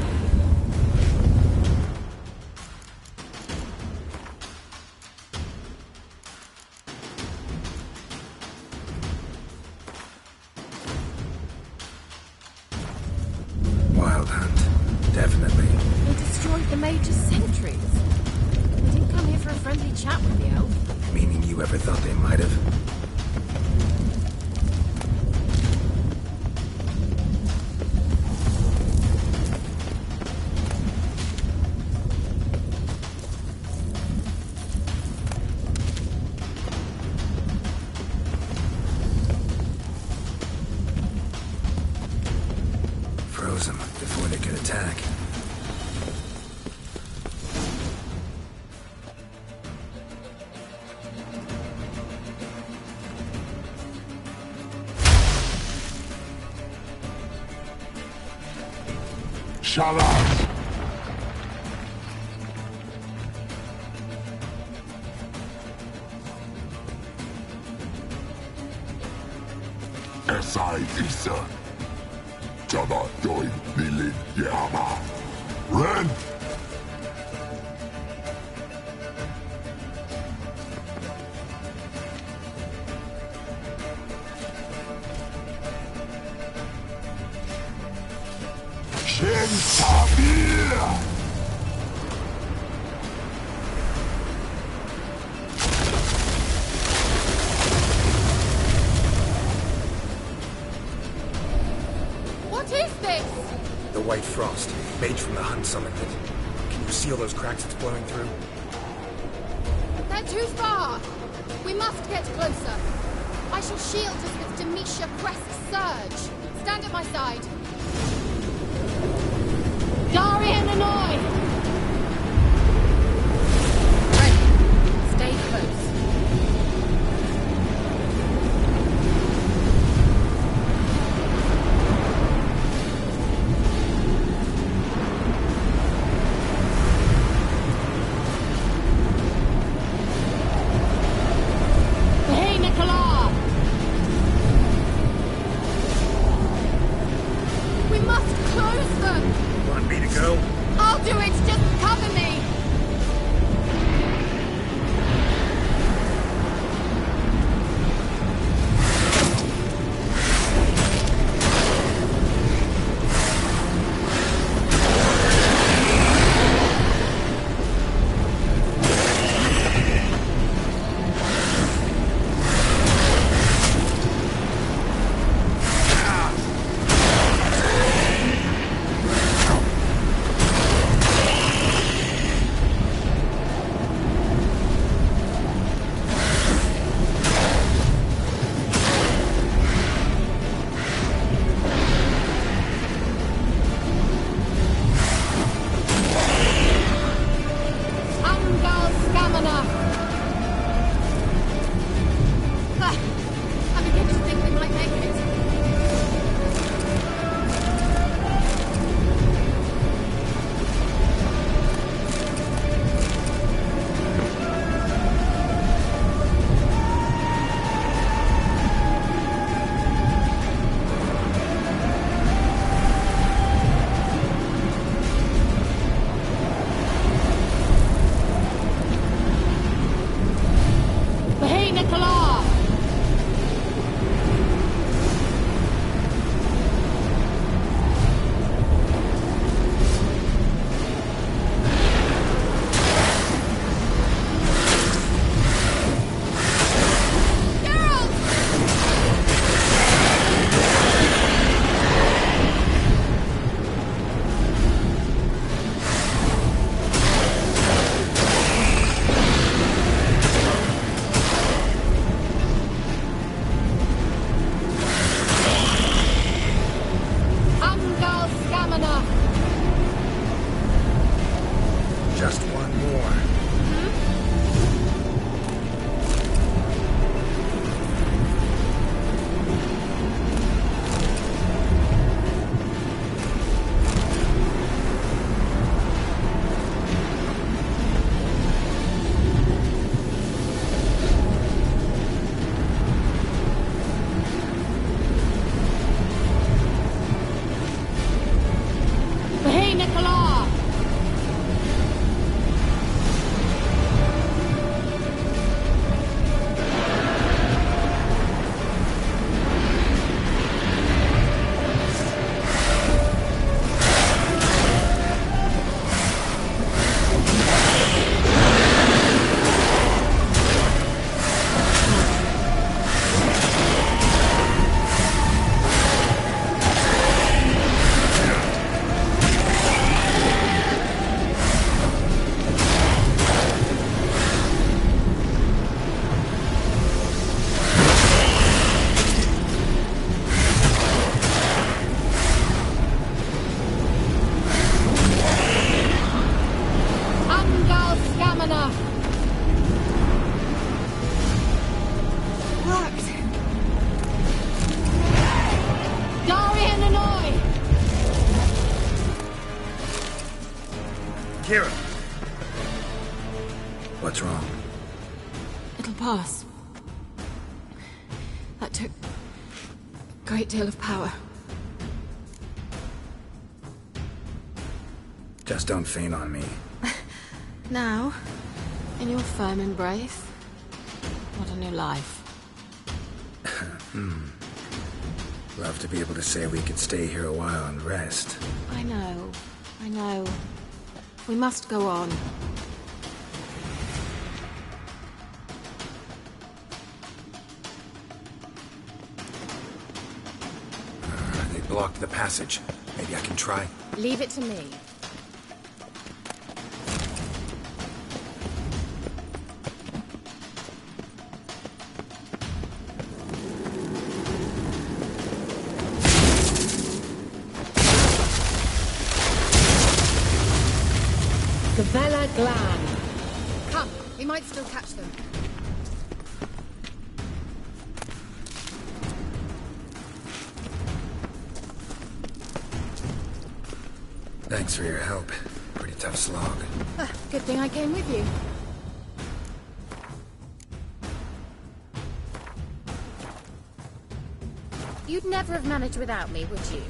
Wild hunt. Definitely. They destroyed the Major's sentries. They didn't come here for a friendly chat with the elf. Meaning you ever thought they might have? Froze them before they could attack. Chalas! Esai Isa. Jada Doin Nilin Yama. Ren! Shin Tabir! The White Frost. Mage from the Hunt summoned it. Can you seal those cracks it's blowing through? They're too far. We must get closer. I shall shield us with Demetia Crest's surge. Stand at my side. Darian Annoy! Ready. Stay close. I'll do it! wrong? It'll pass. That took a great deal of power. Just don't faint on me. Now, in your firm embrace, what a new life. Love to be able to say we could stay here a while and rest. I know. We must go on. They blocked the passage. Maybe I can try. Leave it to me. The Vela Glan. Come, we might still catch them. Thanks for your help. Pretty tough slog. Good thing I came with you. You'd never have managed without me, would you?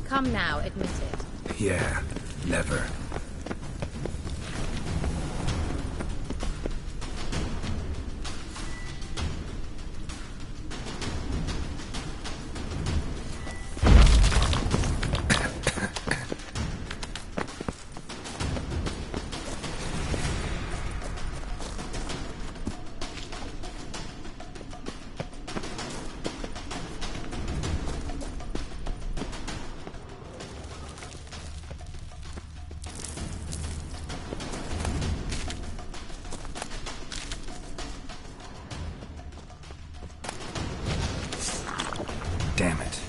Come now, admit it. Yeah, never. Damn it.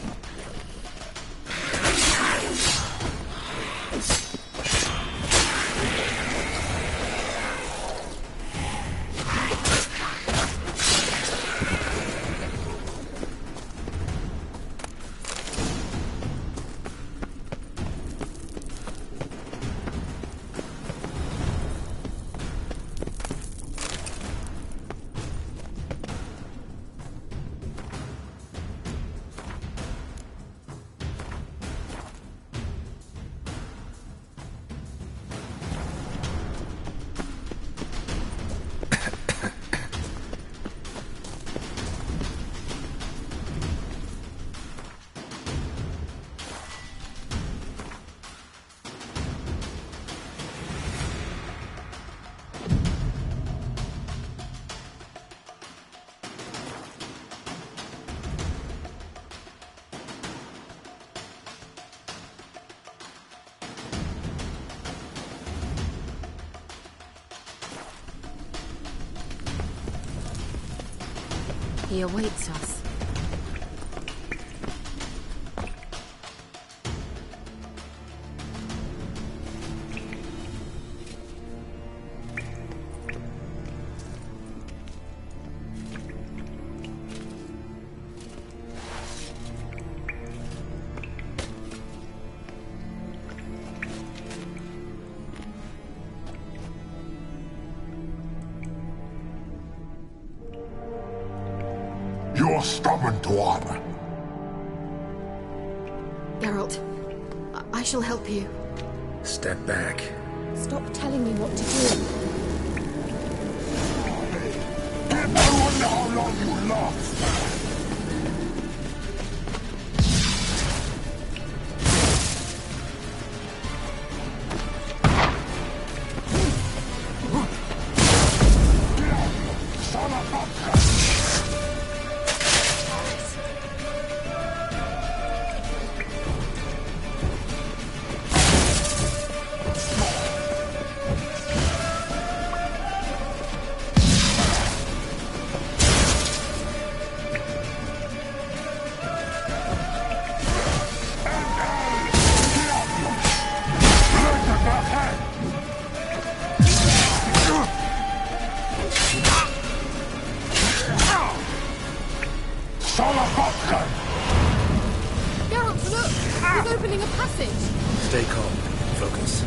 He awaits us. You're stubborn, Tuan. Geralt, I shall help you. Step back. Stop telling me what to do. I wonder how long you last. Geralt, look! He's opening a passage! Stay calm. Focus.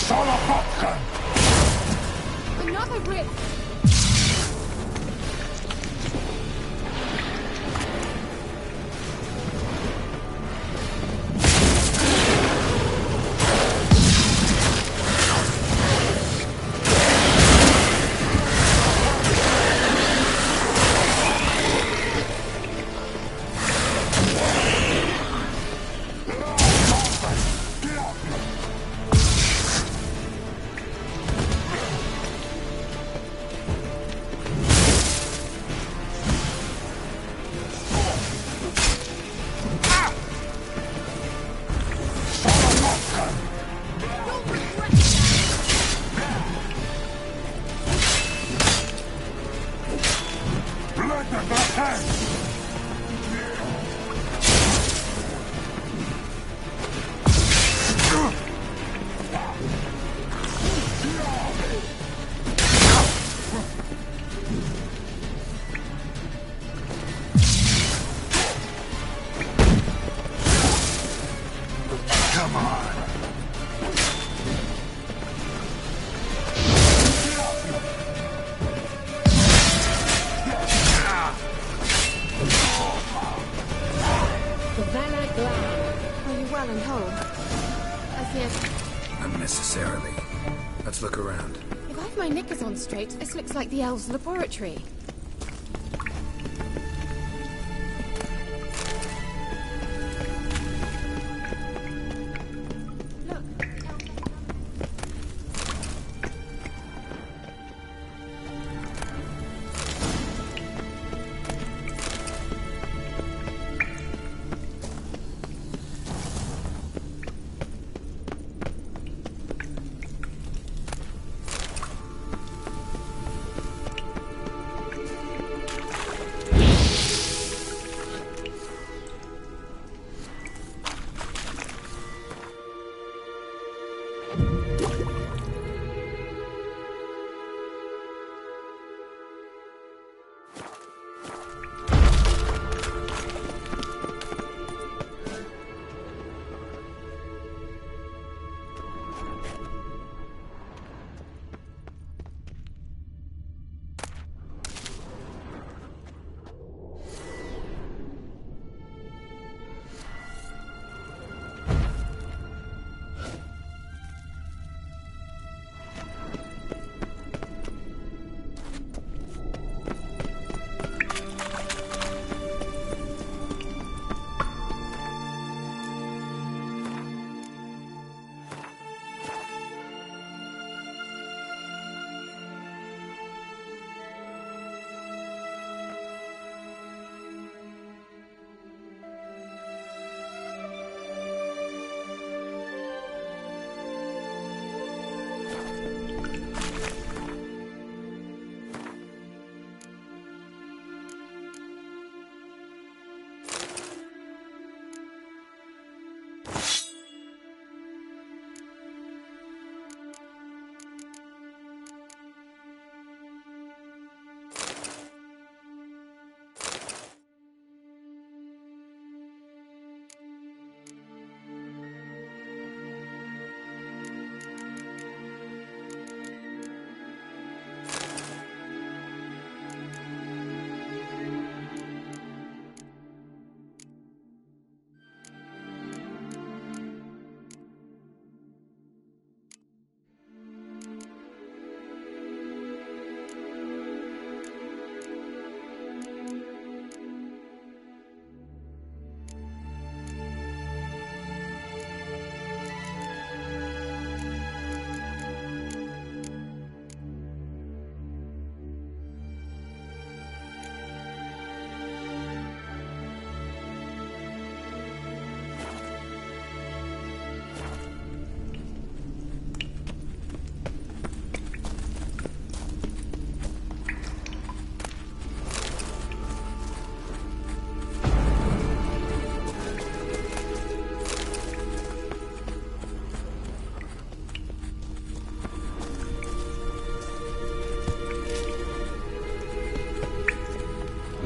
Solopotkan! Another rift! Unnecessarily. Let's look around. If I've my knickers on straight, this looks like the elves' laboratory.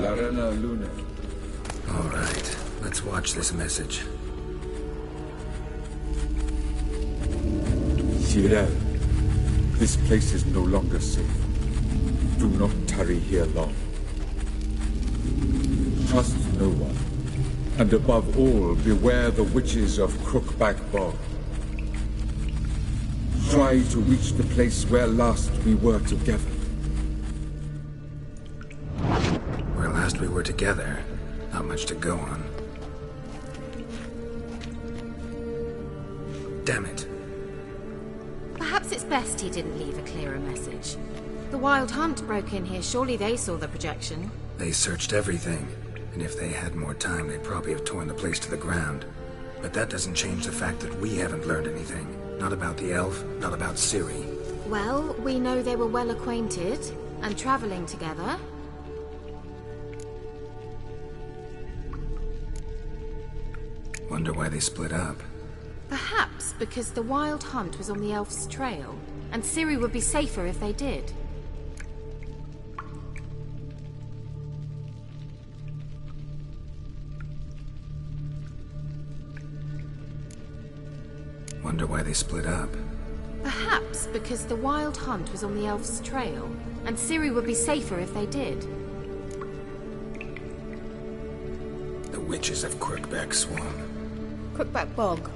Larena Lune. All right, let's watch this message. Tyrell, this place is no longer safe. Do not tarry here long. Trust no one, and above all, beware the witches of Crookback Bog. Try to reach the place where last we were together. Where last we were together, not much to go on. Damn it. Perhaps it's best he didn't leave a clearer message. The Wild Hunt broke in here. Surely they saw the projection. They searched everything, and if they had more time, they'd probably have torn the place to the ground. But that doesn't change the fact that we haven't learned anything. Not about the elf, not about Ciri. Well, we know they were well acquainted and traveling together. Wonder why they split up. Perhaps because the Wild Hunt was on the elf's trail, and Ciri would be safer if they did. Wonder why they split up. Perhaps because the Wild Hunt was on the elf's trail, and Ciri would be safer if they did. The witches of Crookback Swamp. Crookback Bog.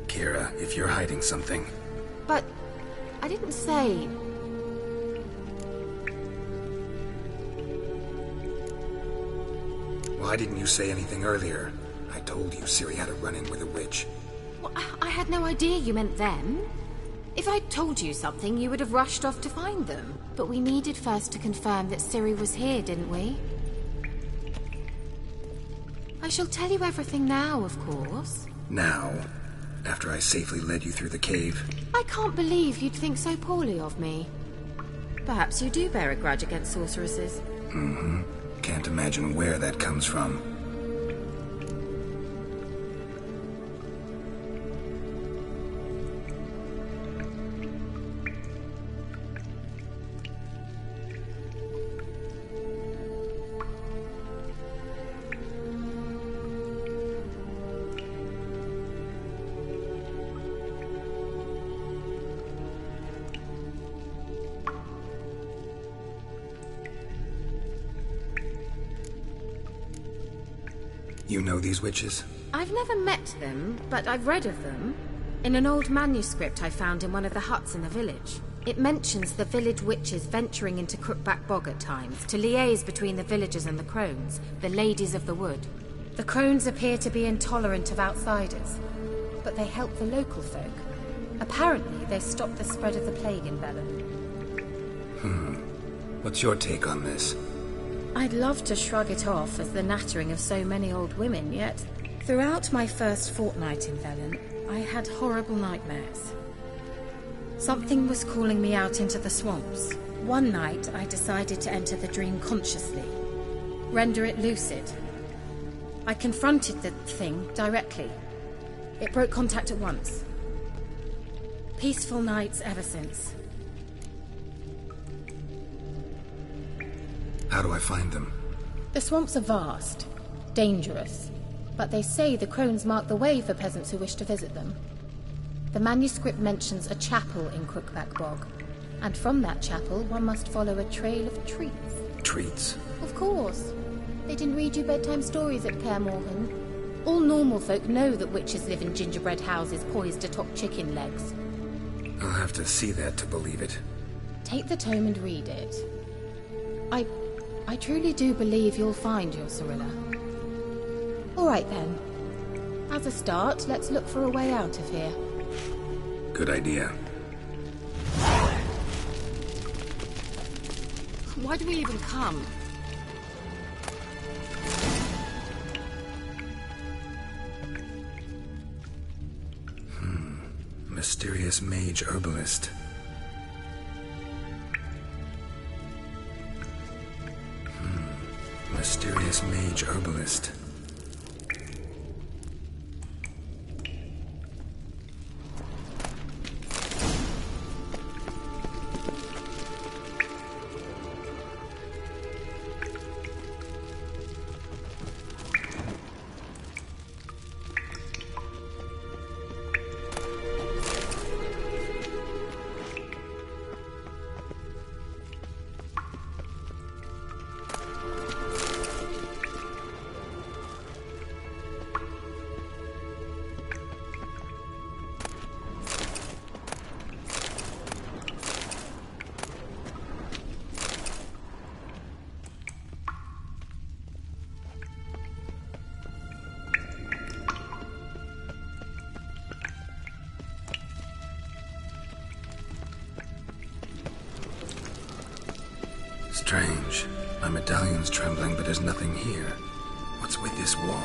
Kira, if you're hiding something... But I didn't say... Why didn't you say anything earlier? I told you Ciri had a run-in with a witch. Well, I had no idea you meant them. If I'd told you something, you would have rushed off to find them. But we needed first to confirm that Ciri was here, didn't we? I shall tell you everything now, of course. Now? After I safely led you through the cave? I can't believe you'd think so poorly of me. Perhaps you do bear a grudge against sorceresses. Mm-hmm. Can't imagine where that comes from. You know these witches? I've never met them, but I've read of them. In an old manuscript I found in one of the huts in the village. It mentions the village witches venturing into Crookback Bog at times to liaise between the villagers and the crones, the ladies of the wood. The crones appear to be intolerant of outsiders, but they help the local folk. Apparently, they stop the spread of the plague in Velen. What's your take on this? I'd love to shrug it off as the nattering of so many old women, yet throughout my first fortnight in Velen, I had horrible nightmares. Something was calling me out into the swamps. One night, I decided to enter the dream consciously, render it lucid. I confronted the thing directly. It broke contact at once. Peaceful nights ever since. How do I find them? The swamps are vast, dangerous, but they say the crones mark the way for peasants who wish to visit them. The manuscript mentions a chapel in Crookback Bog, and from that chapel one must follow a trail of treats. Treats? Of course. They didn't read you bedtime stories at Kaer Morhen. All normal folk know that witches live in gingerbread houses poised atop chicken legs. I'll have to see that to believe it. Take the tome and read it. I truly do believe you'll find your Cirilla. All right then. As a start, let's look for a way out of here. Good idea. Why do we even come? Mysterious mage herbalist. Mysterious mage herbalist. My medallion's trembling, but there's nothing here. What's with this wall?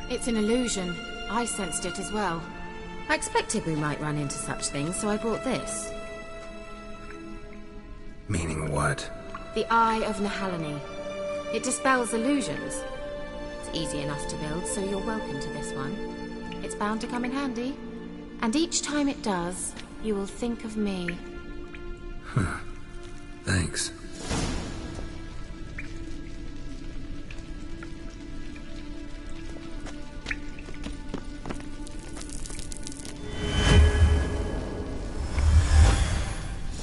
It's an illusion. I sensed it as well. I expected we might run into such things, so I brought this. Meaning what? The Eye of Nehaleni. It dispels illusions. It's easy enough to build, so you're welcome to this one. It's bound to come in handy. And each time it does, you will think of me. Huh. Thanks.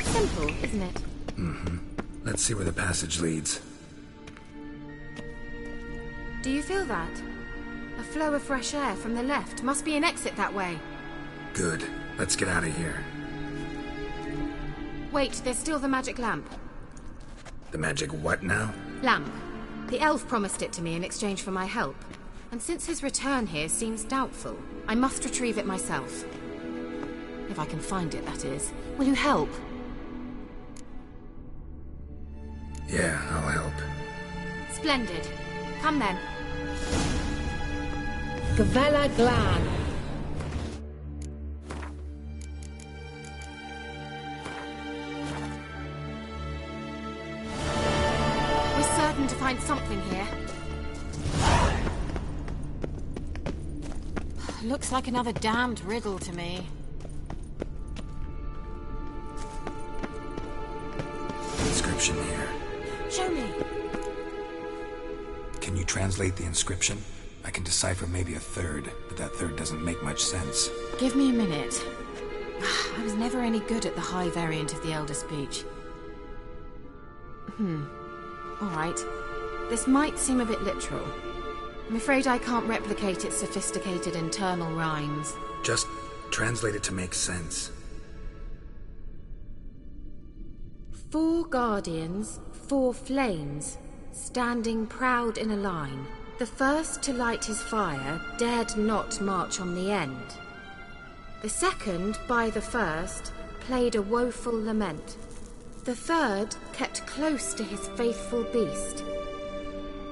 Simple, isn't it? Mm-hmm. Let's see where the passage leads. Do you feel that? A flow of fresh air from the left. Must be an exit that way. Good. Let's get out of here. Wait, there's still the magic lamp. The magic what now? Lamp. The elf promised it to me in exchange for my help. And since his return here seems doubtful, I must retrieve it myself. If I can find it, that is. Will you help? Yeah, I'll help. Splendid. Come then. Gavella Glan. We're certain to find something here. Looks like another damned riddle to me. Inscription here. Show me. Can you translate the inscription? I can decipher maybe a third, but that third doesn't make much sense. Give me a minute. I was never any good at the high variant of the Elder Speech. Alright. This might seem a bit literal. I'm afraid I can't replicate its sophisticated internal rhymes. Just translate it to make sense. 4 guardians, 4 flames, standing proud in a line. The first to light his fire dared not march on the end. The second, by the first, played a woeful lament. The third kept close to his faithful beast.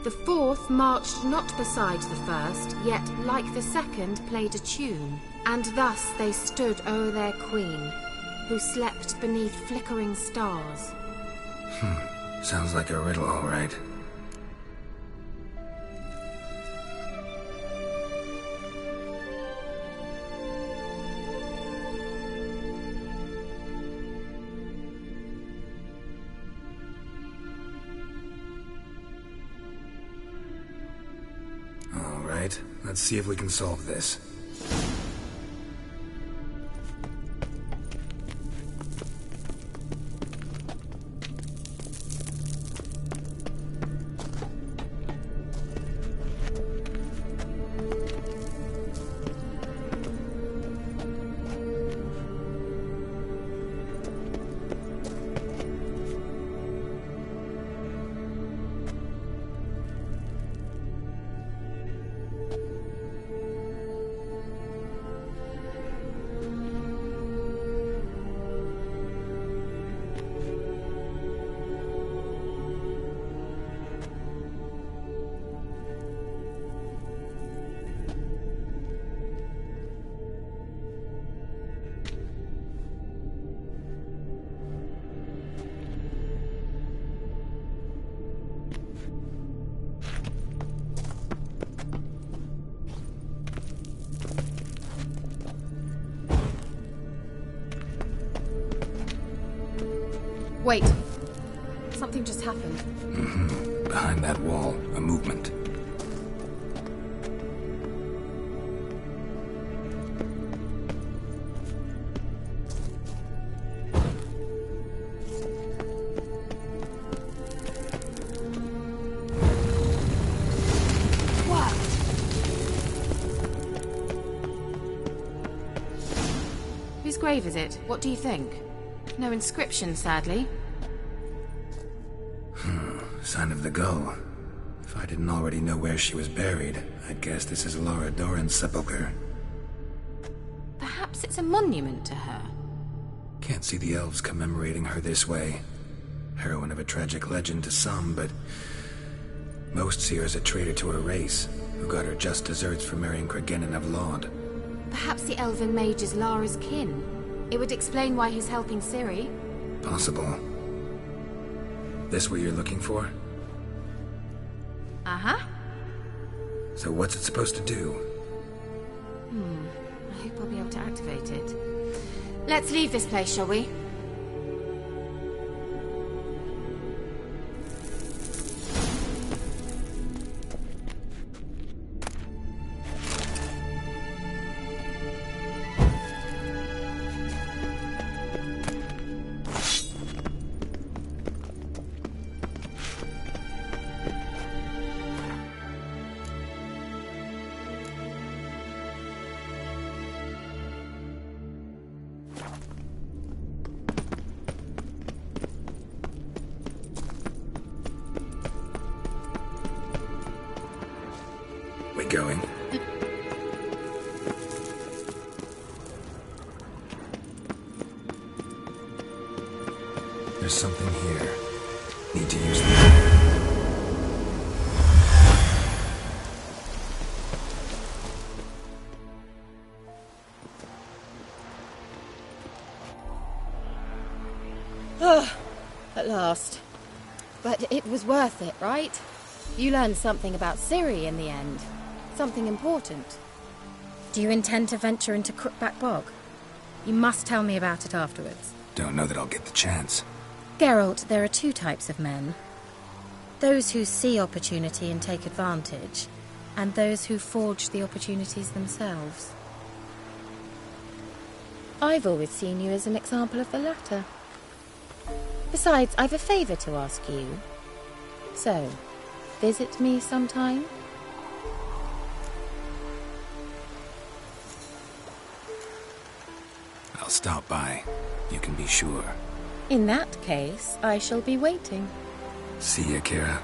The fourth marched not beside the first, yet, like the second, played a tune. And thus they stood o'er their queen, who slept beneath flickering stars. Sounds like a riddle, all right. All right, let's see if we can solve this. Wait. Something just happened. Behind that wall, a movement. What? Whose grave is it? What do you think? No inscription, sadly. Sign of the gull. If I didn't already know where she was buried, I'd guess this is Laura Doran's sepulchre. Perhaps it's a monument to her. Can't see the elves commemorating her this way. Heroine of a tragic legend to some, but most see her as a traitor to her race, who got her just desserts for marrying Cregennan of Laud. Perhaps the elven mage is Lara's kin. It would explain why he's helping Ciri. Possible. This what you're looking for? Uh-huh. So what's it supposed to do? I hope I'll be able to activate it. Let's leave this place, shall we? We going? There's something here. Need to use the... At last. But it was worth it, right? You learned something about Ciri in the end. Something important. Do you intend to venture into Crookback Bog? You must tell me about it afterwards. Don't know that I'll get the chance. Geralt, there are two types of men. Those who see opportunity and take advantage, and those who forge the opportunities themselves. I've always seen you as an example of the latter. Besides, I've a favour to ask you. So, visit me sometime? I'll stop by. You can be sure. In that case, I shall be waiting. See ya, Kira.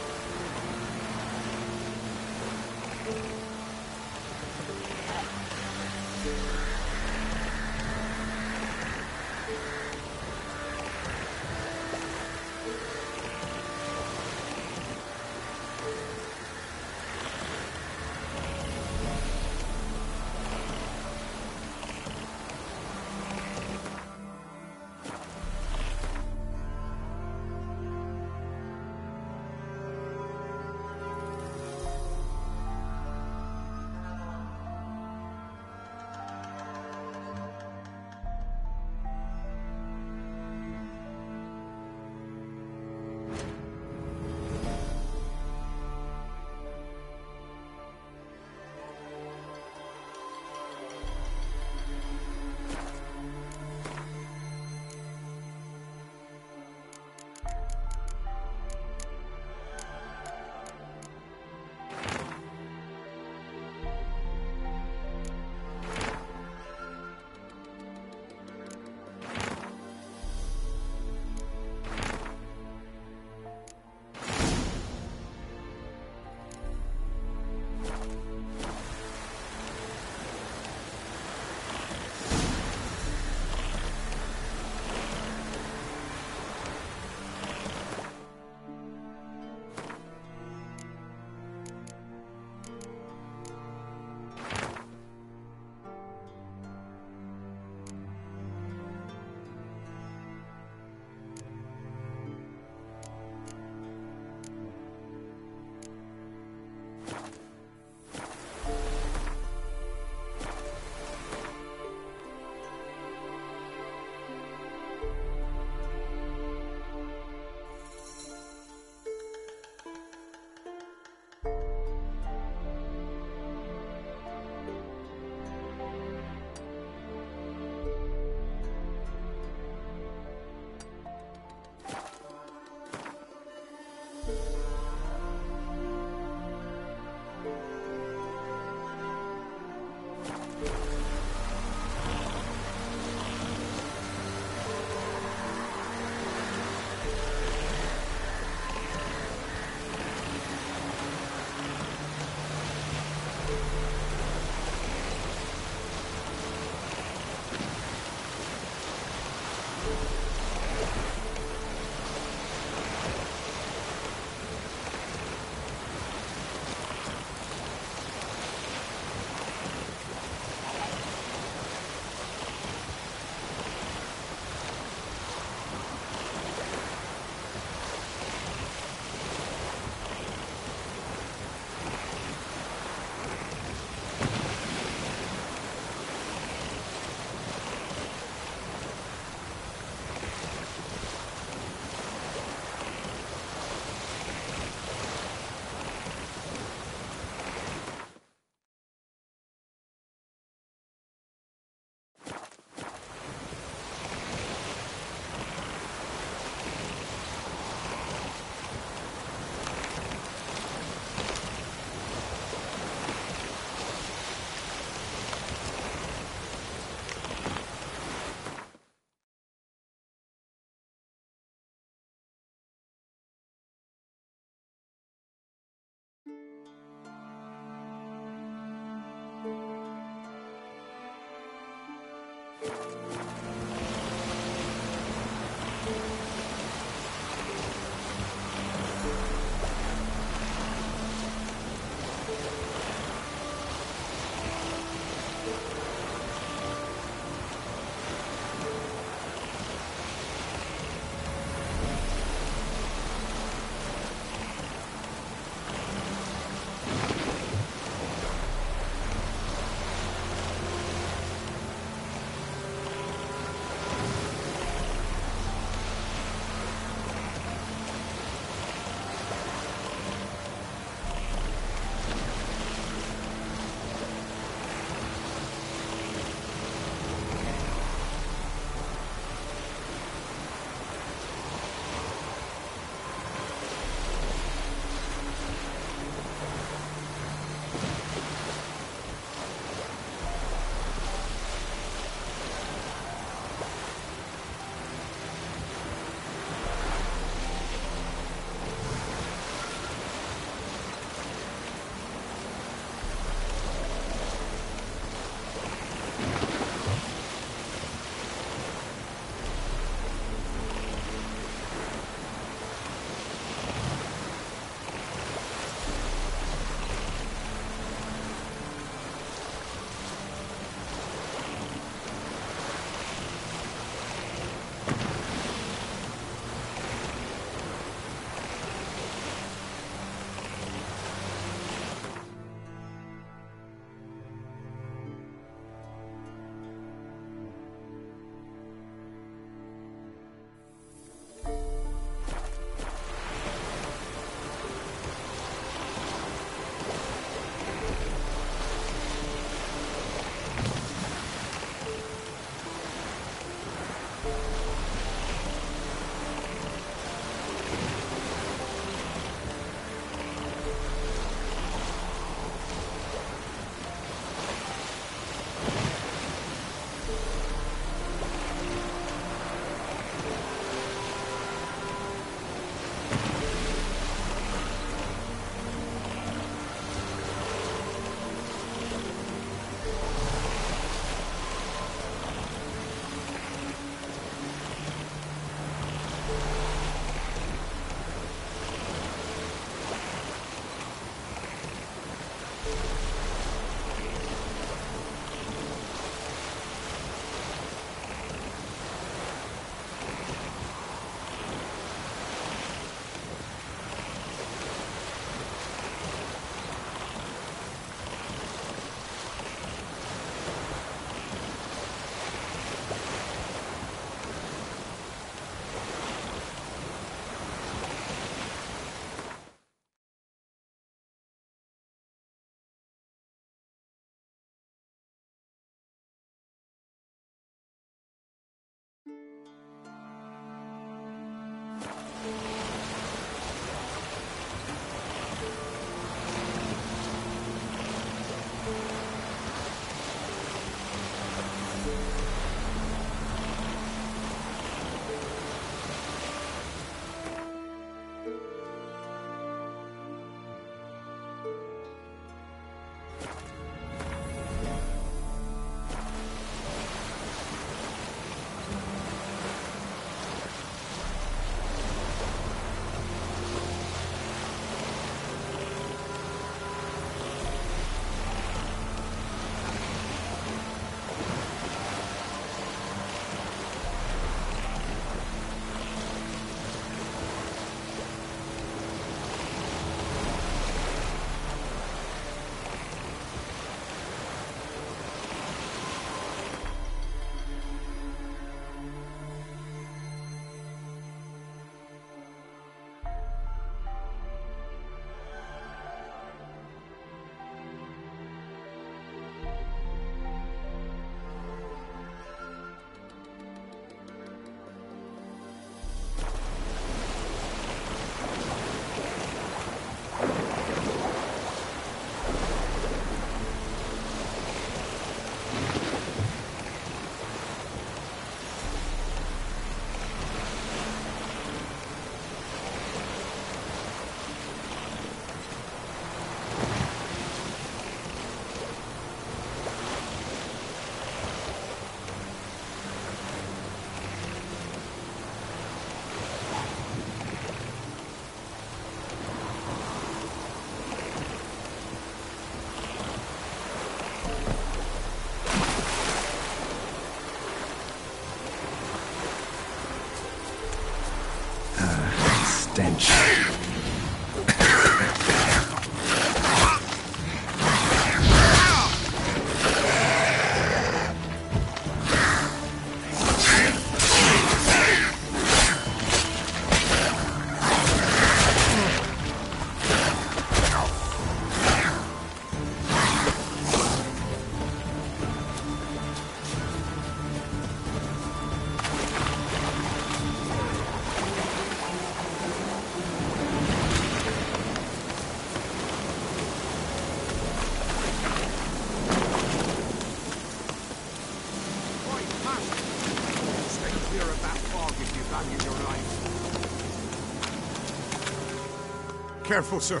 Careful, sir.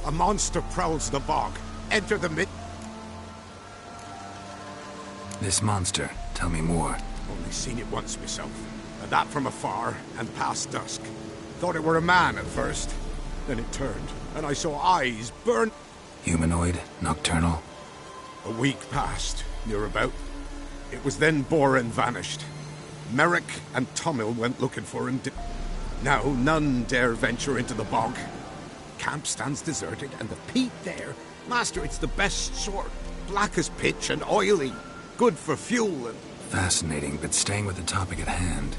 A monster prowls the bog. Enter the mid... This monster, tell me more. Only seen it once myself. And that from afar and past dusk. Thought it were a man at first. Then it turned, and I saw eyes burn... Humanoid? Nocturnal? A week passed, near about. It was then Boren vanished. Merrick and Tomil went looking for him. Now none dare venture into the bog. Camp stands deserted, and the peat there... Master, it's the best sort. Black as pitch and oily. Good for fuel and... Fascinating, but staying with the topic at hand.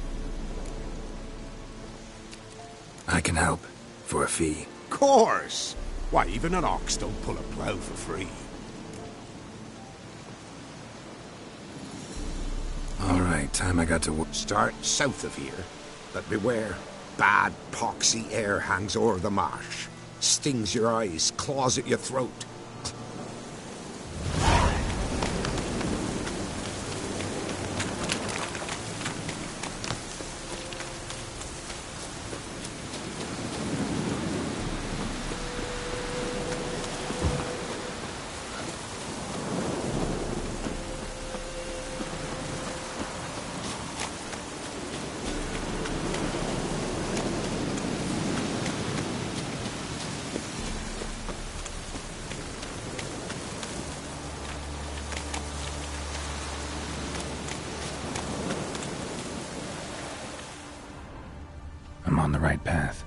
I can help. For a fee. Course! Why, even an ox don't pull a plough for free. Alright, time I got to start south of here. But beware, bad poxy air hangs o'er the marsh. Stings your eyes, claws at your throat. I'm on the right path.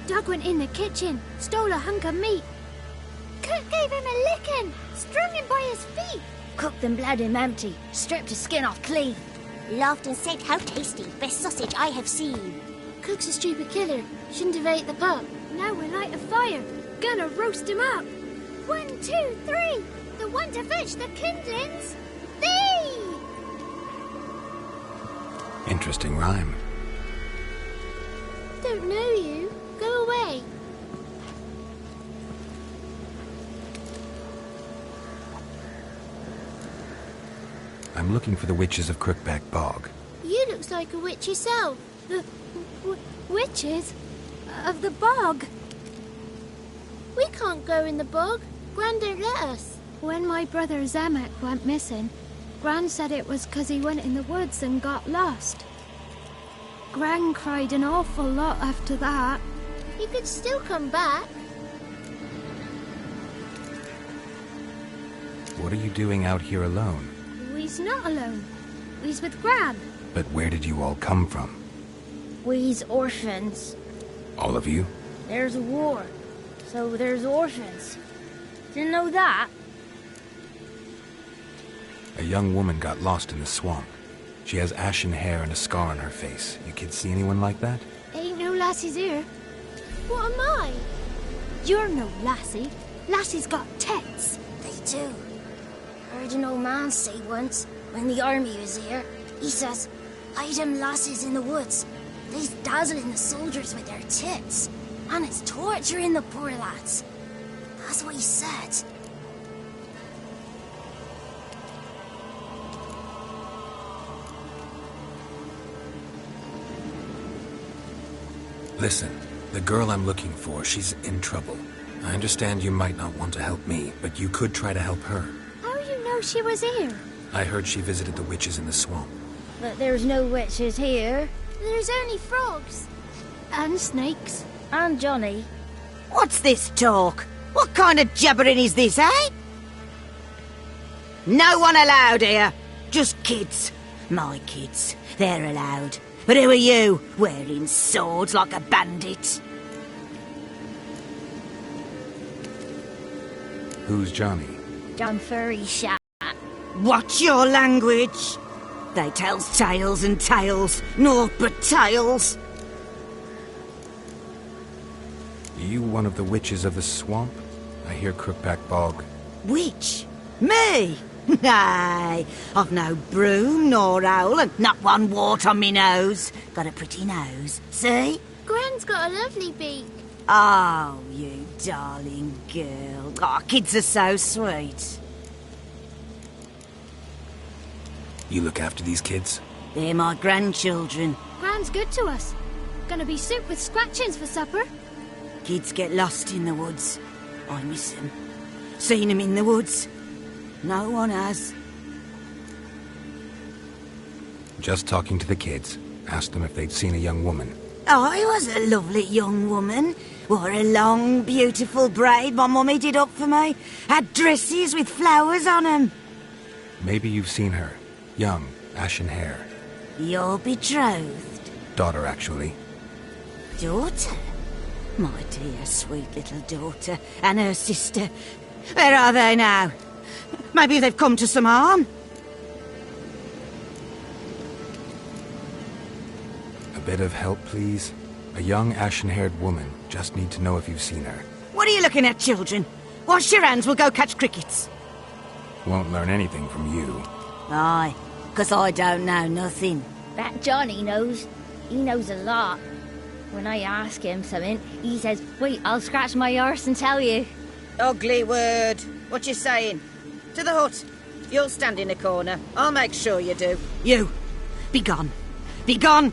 Doug went in the kitchen, stole a hunk of meat. Cook gave him a licking, strung him by his feet. Cooked and bled him empty, stripped his skin off clean. Laughed and said, "How tasty, best sausage I have seen." Cook's a stupid killer, shouldn't have ate the pup. Now we'll light a fire, gonna roast him up. 1, 2, 3, the one to fetch the kindlings. Thee! Interesting rhyme. Don't know you. Go away. I'm looking for the witches of Crookback Bog. You looks like a witch yourself. The witches of the bog. We can't go in the bog. Gran don't let us. When my brother Zemek went missing, Gran said it was 'cause he went in the woods and got lost. Gran cried an awful lot after that. He could still come back. What are you doing out here alone? We's not alone. We's with Gran. But where did you all come from? We's orphans. All of you? There's a war, so there's orphans. Didn't know that? A young woman got lost in the swamp. She has ashen hair and a scar on her face. You kids see anyone like that? Ain't no lassies here. What am I? You're no lassie. Lassies got tits. They do. Heard an old man say once, when the army was here, he says, "Hide them lasses in the woods. They's dazzling the soldiers with their tits. And it's torturing the poor lads." That's what he said. Listen, the girl I'm looking for, she's in trouble. I understand you might not want to help me, but you could try to help her. How you know she was here? I heard she visited the witches in the swamp. But there's no witches here. There's only frogs. And snakes. And Johnny. What's this talk? What kind of jabbering is this, eh? No one allowed here. Just kids. My kids. They're allowed. But who are you, wearing swords like a bandit? Who's Johnny? John Furry Shat. Watch your language. They tells tales and tales, naught but tales. Are you one of the witches of the swamp? I hear Crookback Bog. Witch? Me? Nay, I've no broom nor owl and not one wart on me nose. Got a pretty nose, see? Gran's got a lovely beak. Oh, you darling girl. Oh, kids are so sweet. You look after these kids? They're my grandchildren. Gran's good to us. Gonna be soup with scratchings for supper. Kids get lost in the woods. I miss them. Seen them in the woods. No one has. Just talking to the kids. Asked them if they'd seen a young woman. I was a lovely young woman. Wore a long, beautiful braid my mummy did up for me. Had dresses with flowers on them. Maybe you've seen her. Young, ashen hair. Your betrothed? Daughter, actually. Daughter? My dear, sweet little daughter. And her sister. Where are they now? Maybe they've come to some harm. A bit of help, please? A young, ashen-haired woman. Just need to know if you've seen her. What are you looking at, children? Wash your hands, we'll go catch crickets. Won't learn anything from you. Aye, 'cause I don't know nothing. That Johnny knows. He knows a lot. When I ask him something, he says, "Wait, I'll scratch my arse and tell you." Ugly word. What you saying? To the hut. You'll stand in a corner. I'll make sure you do. You, be gone. Be gone!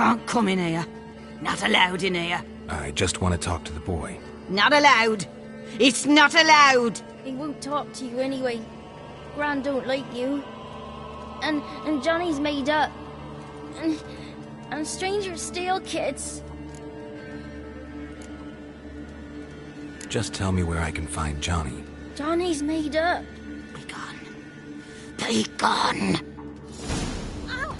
can't come in here. Not allowed in here. I just want to talk to the boy. Not allowed. It's not allowed. He won't talk to you anyway. Gran don't like you. And Johnny's made up. And strangers steal kids. Just tell me where I can find Johnny. Johnny's made up. Be gone. Ow.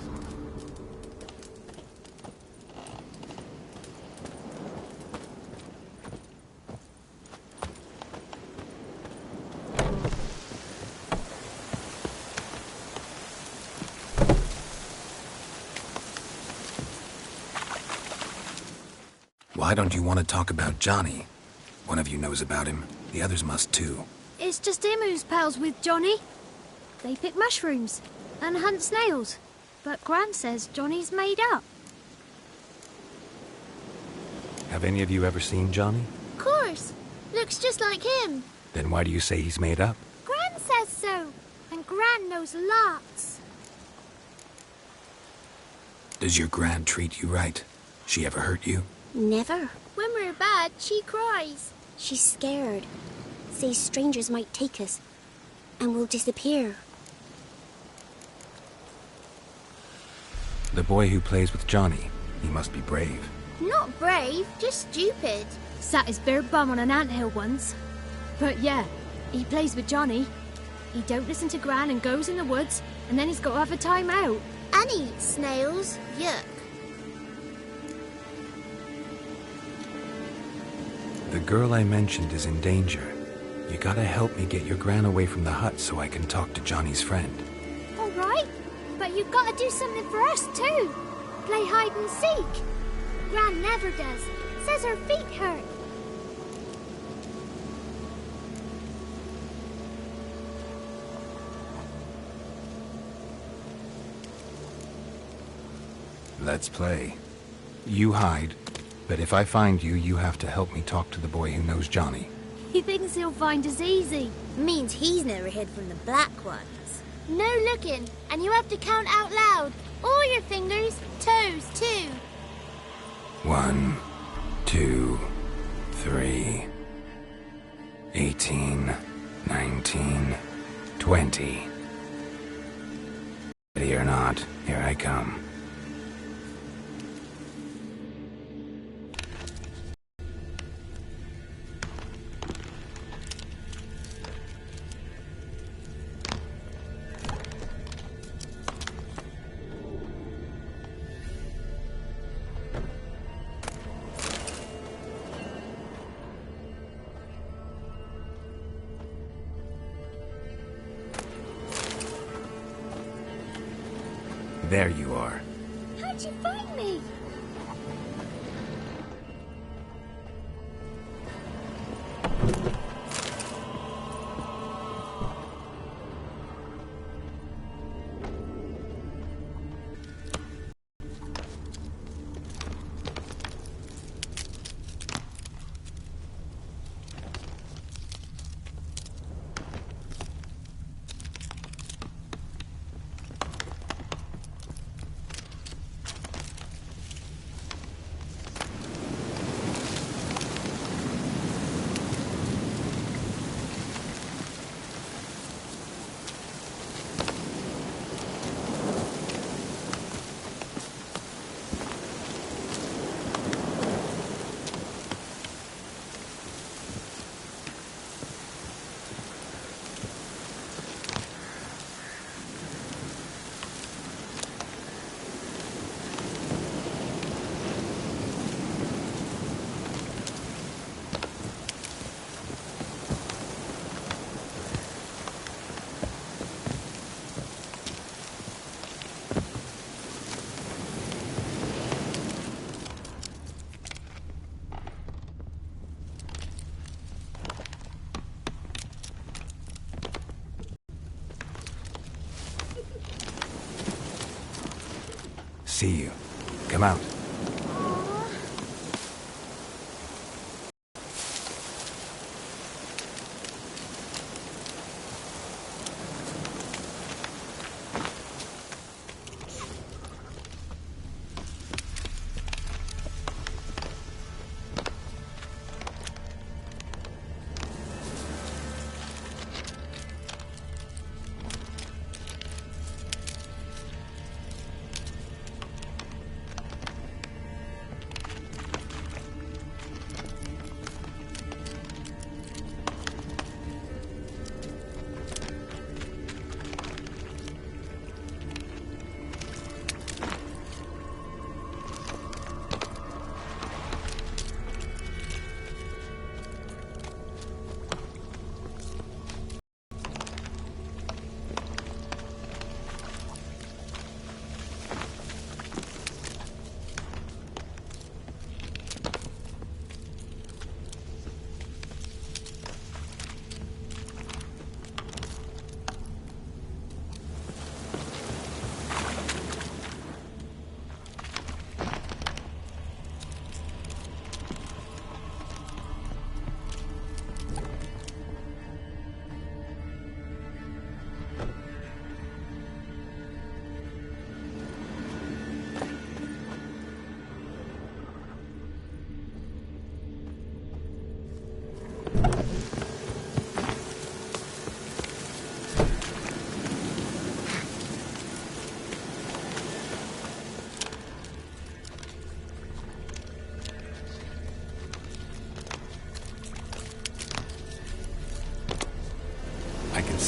Why don't you want to talk about Johnny? One of you knows about him. The others must too. It's just him who's pals with Johnny. They pick mushrooms and hunt snails. But Gran says Johnny's made up. Have any of you ever seen Johnny? Of course. Looks just like him. Then why do you say he's made up? Gran says so. And Gran knows lots. Does your Gran treat you right? She ever hurt you? Never. When we're bad, she cries. She's scared. Says strangers might take us. And we'll disappear. The boy who plays with Johnny, he must be brave. Not brave, just stupid. Sat his bare bum on an anthill once. But yeah, he plays with Johnny. He don't listen to Gran and goes in the woods, and then he's got to have a time out. And he eats snails. Yuck. The girl I mentioned is in danger. You gotta help me get your Gran away from the hut so I can talk to Johnny's friend. All right, but you've got to do something for us too. Play hide and seek. Gran never does. Says her feet hurt. Let's play. You hide, but if I find you, you have to help me talk to the boy who knows Johnny. He thinks he'll find us easy. Means he's never hid from the black ones. No looking, and you have to count out loud. All your fingers, toes too. 1, 2, 3, 18, 19, 20. Ready or not, here I come. There you are. How'd you find me? See you. Come out.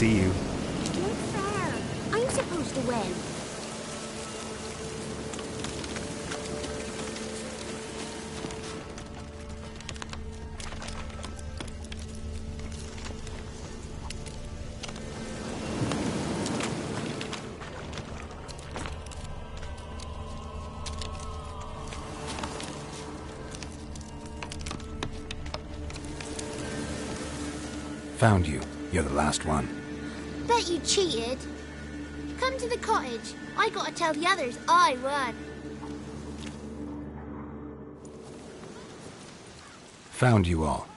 see you. Not fair. I'm supposed to win. Found you. You're the last one. Bet you cheated. Come to the cottage. I gotta tell the others I won. Found you all.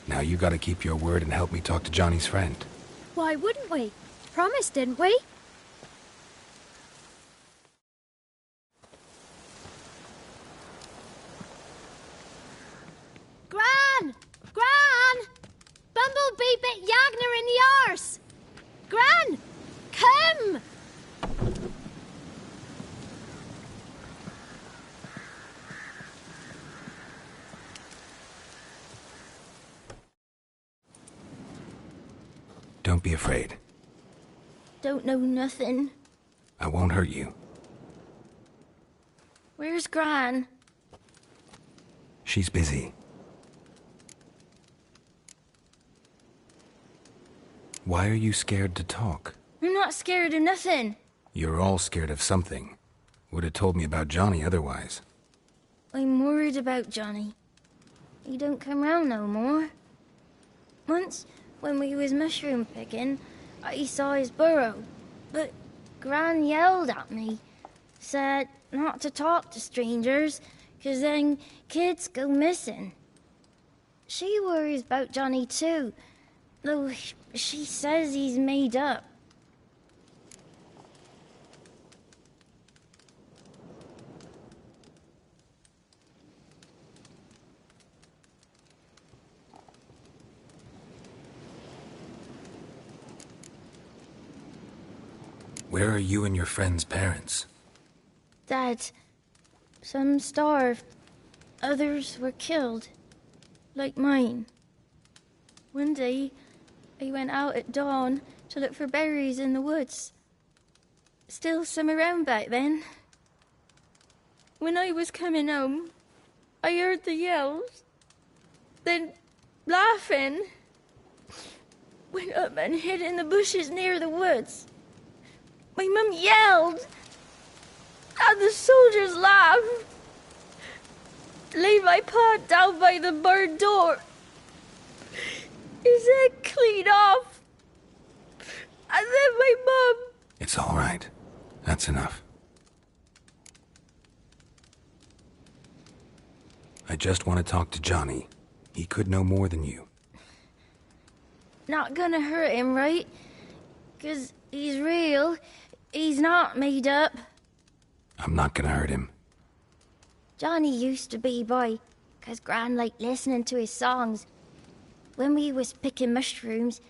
Now you gotta keep your word and help me talk to Johnny's friend. Why wouldn't we? Promised, didn't we? Gran! Gran! Bumblebee bit Yagner in the arse! Gran! Come! Don't be afraid. Don't know nothing. I won't hurt you. Where's Gran? She's busy. Why are you scared to talk? I'm not scared of nothing. You're all scared of something. Would have told me about Johnny otherwise. I'm worried about Johnny. He don't come round no more. Once, when we was mushroom picking, I saw his burrow, but Gran yelled at me, said not to talk to strangers, 'cause then kids go missing. She worries about Johnny too, though she says he's made up. Where are you and your friend's parents? Dad, some starved, others were killed, like mine. One day, I went out at dawn to look for berries in the woods. Still some around back then. When I was coming home, I heard the yells. Then, laughing, went up and hid in the bushes near the woods. My mum yelled, and the soldiers laughed. Laid my pa down by the barn door. His head clean off. And then my mum... It's all right. That's enough. I just want to talk to Johnny. He could know more than you. Not gonna hurt him, right? 'Cause he's real. He's not made up. I'm not gonna hurt him. Johnny used to be boy, 'cause Gran liked listening to his songs. When we was picking mushrooms,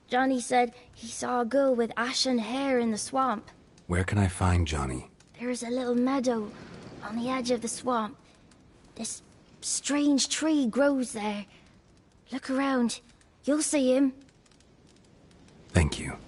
Johnny said he saw a girl with ashen hair in the swamp. Where can I find Johnny? There's a little meadow on the edge of the swamp. This strange tree grows there. Look around. You'll see him. Thank you.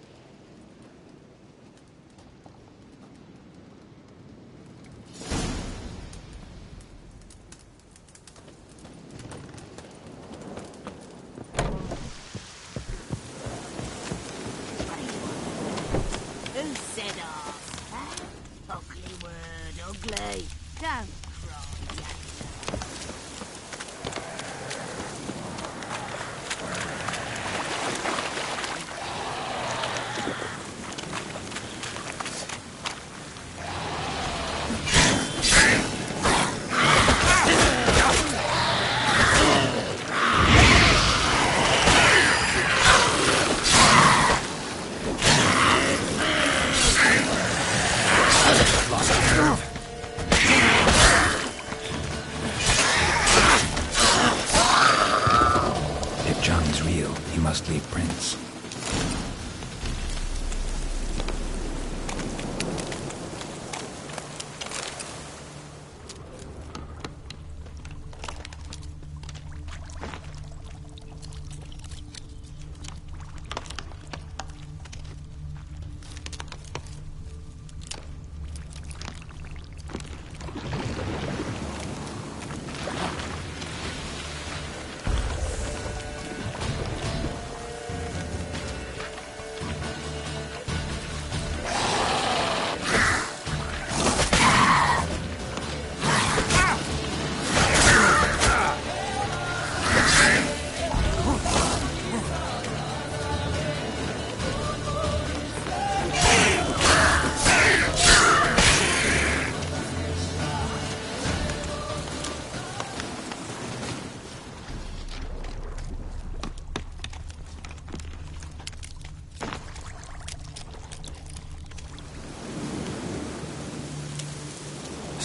Who said arse, huh? Ugly word, ugly. Don't cry, Jack.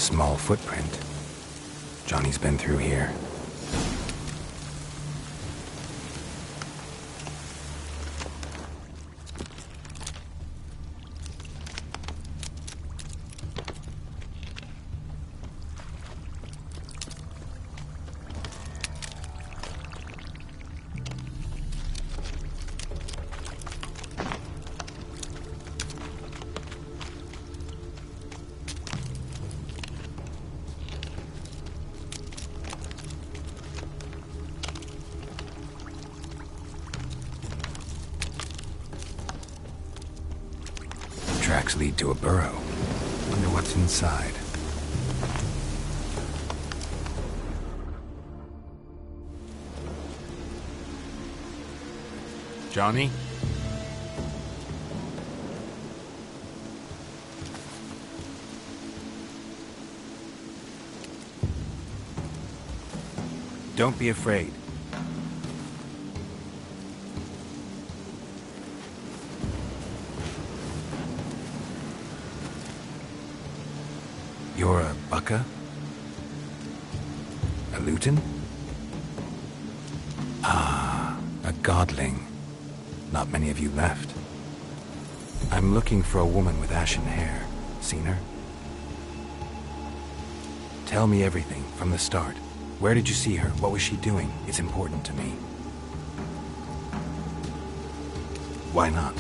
Small footprint. Johnny's been through here. Tracks lead to a burrow. Wonder what's inside. Johnny? Don't be afraid. You're a Bukka? A Luton? Ah, a godling. Not many of you left. I'm looking for a woman with ashen hair. Seen her? Tell me everything, from the start. Where did you see her? What was she doing? It's important to me. Why not?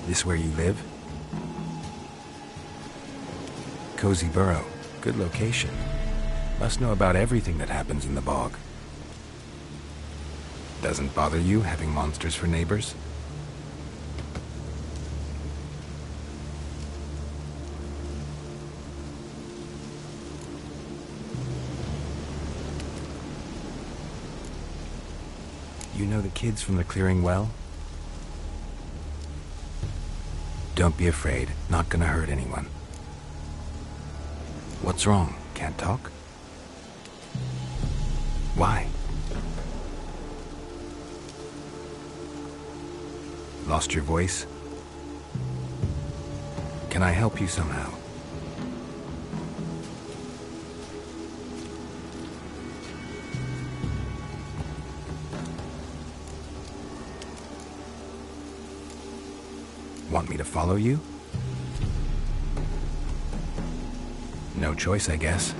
This where you live? Cozy Burrow. Good location. Must know about everything that happens in the bog. Doesn't bother you having monsters for neighbors? You know the kids from the clearing well? Don't be afraid. Not gonna hurt anyone. What's wrong? Can't talk? Why? Lost your voice? Can I help you somehow? Want me to follow you? No choice, I guess.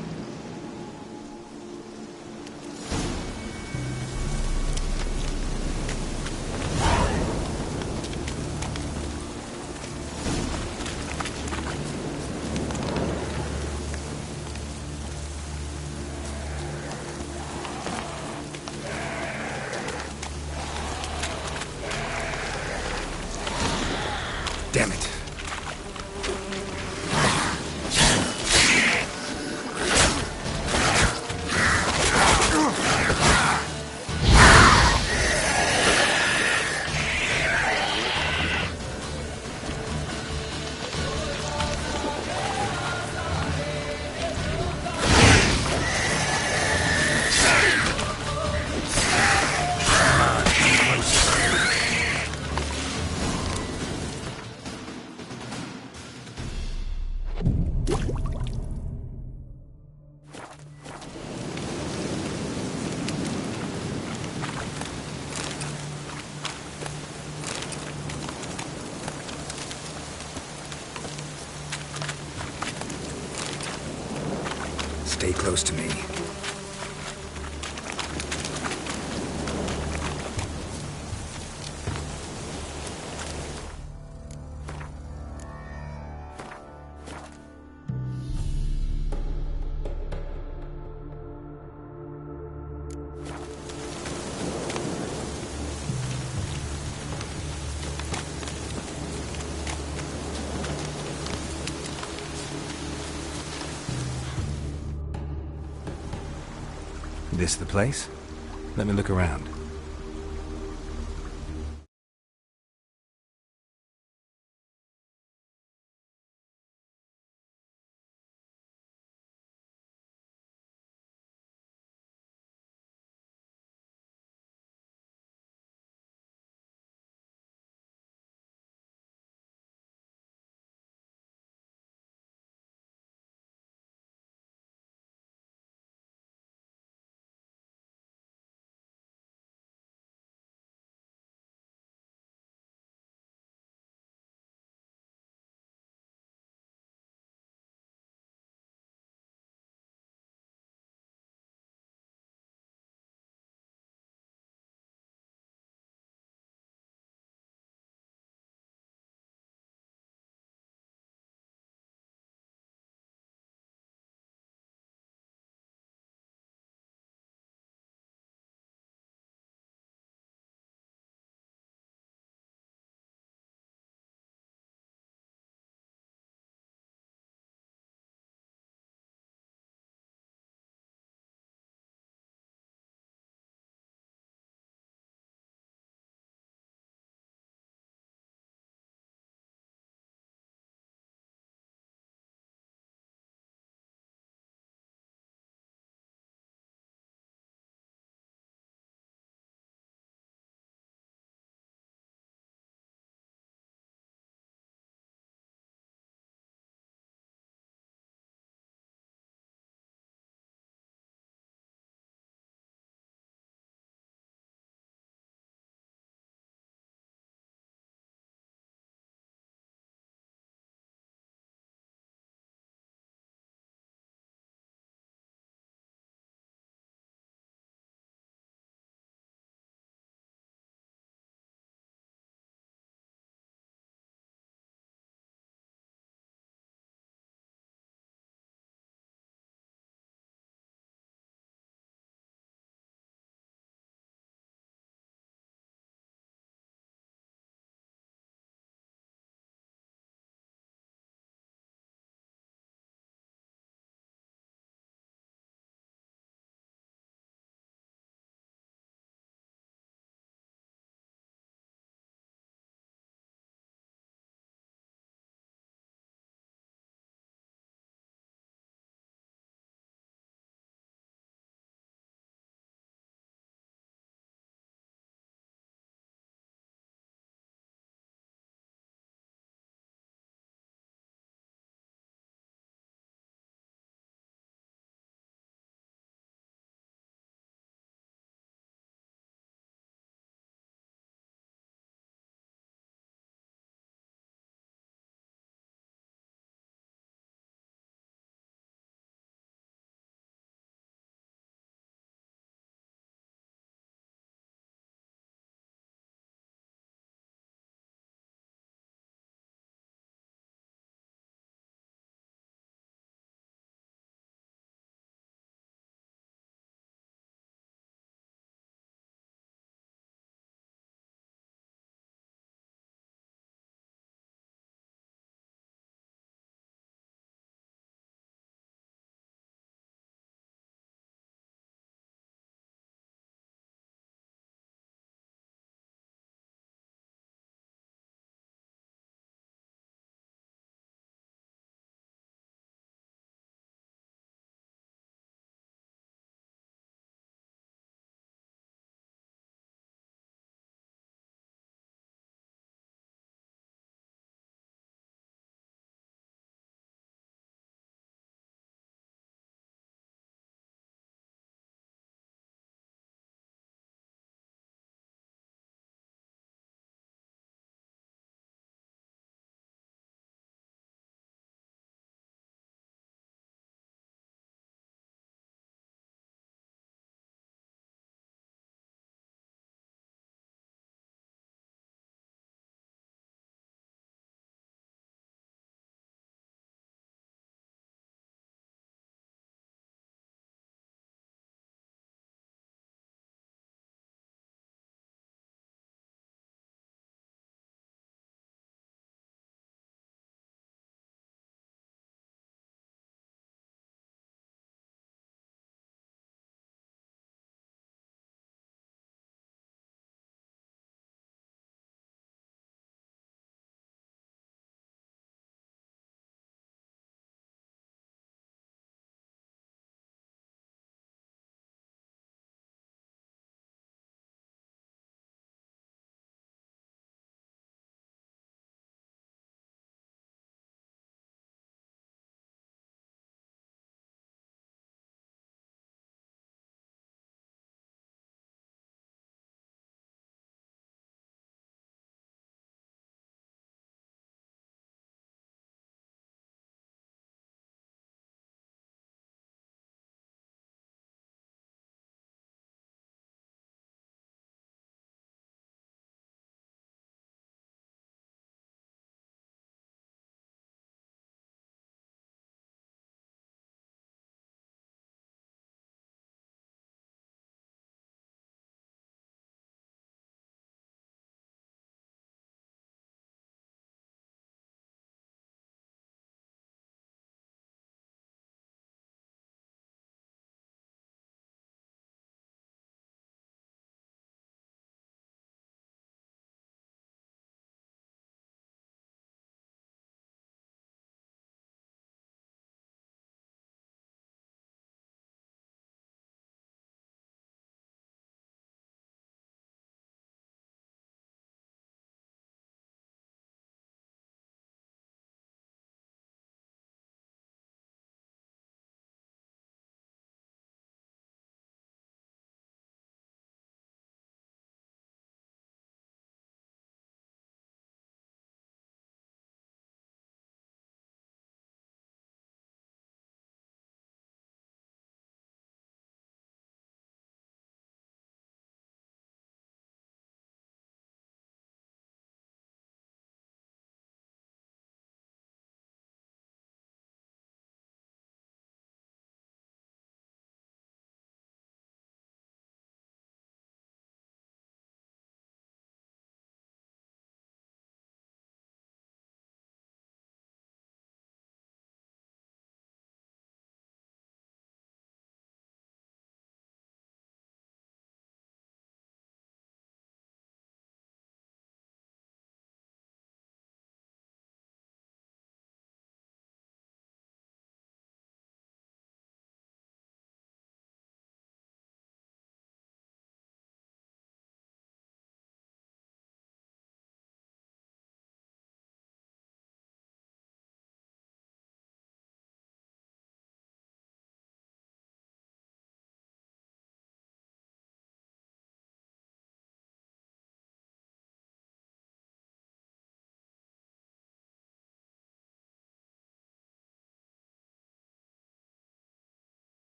Damn it. Stay close to me. This the place? Let me look around.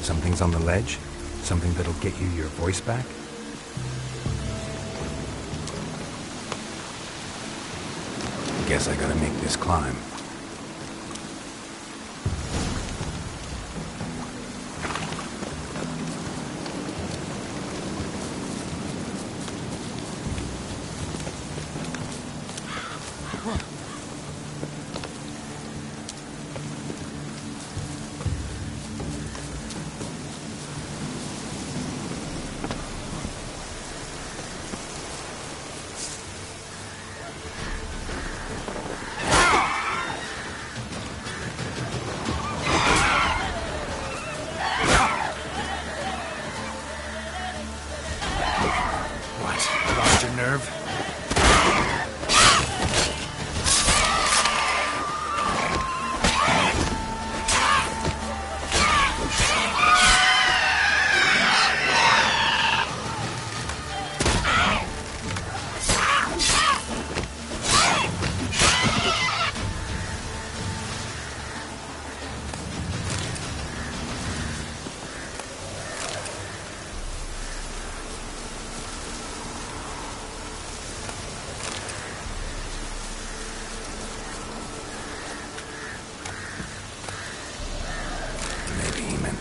Something's on the ledge? Something that'll get you your voice back? Guess I gotta make this climb.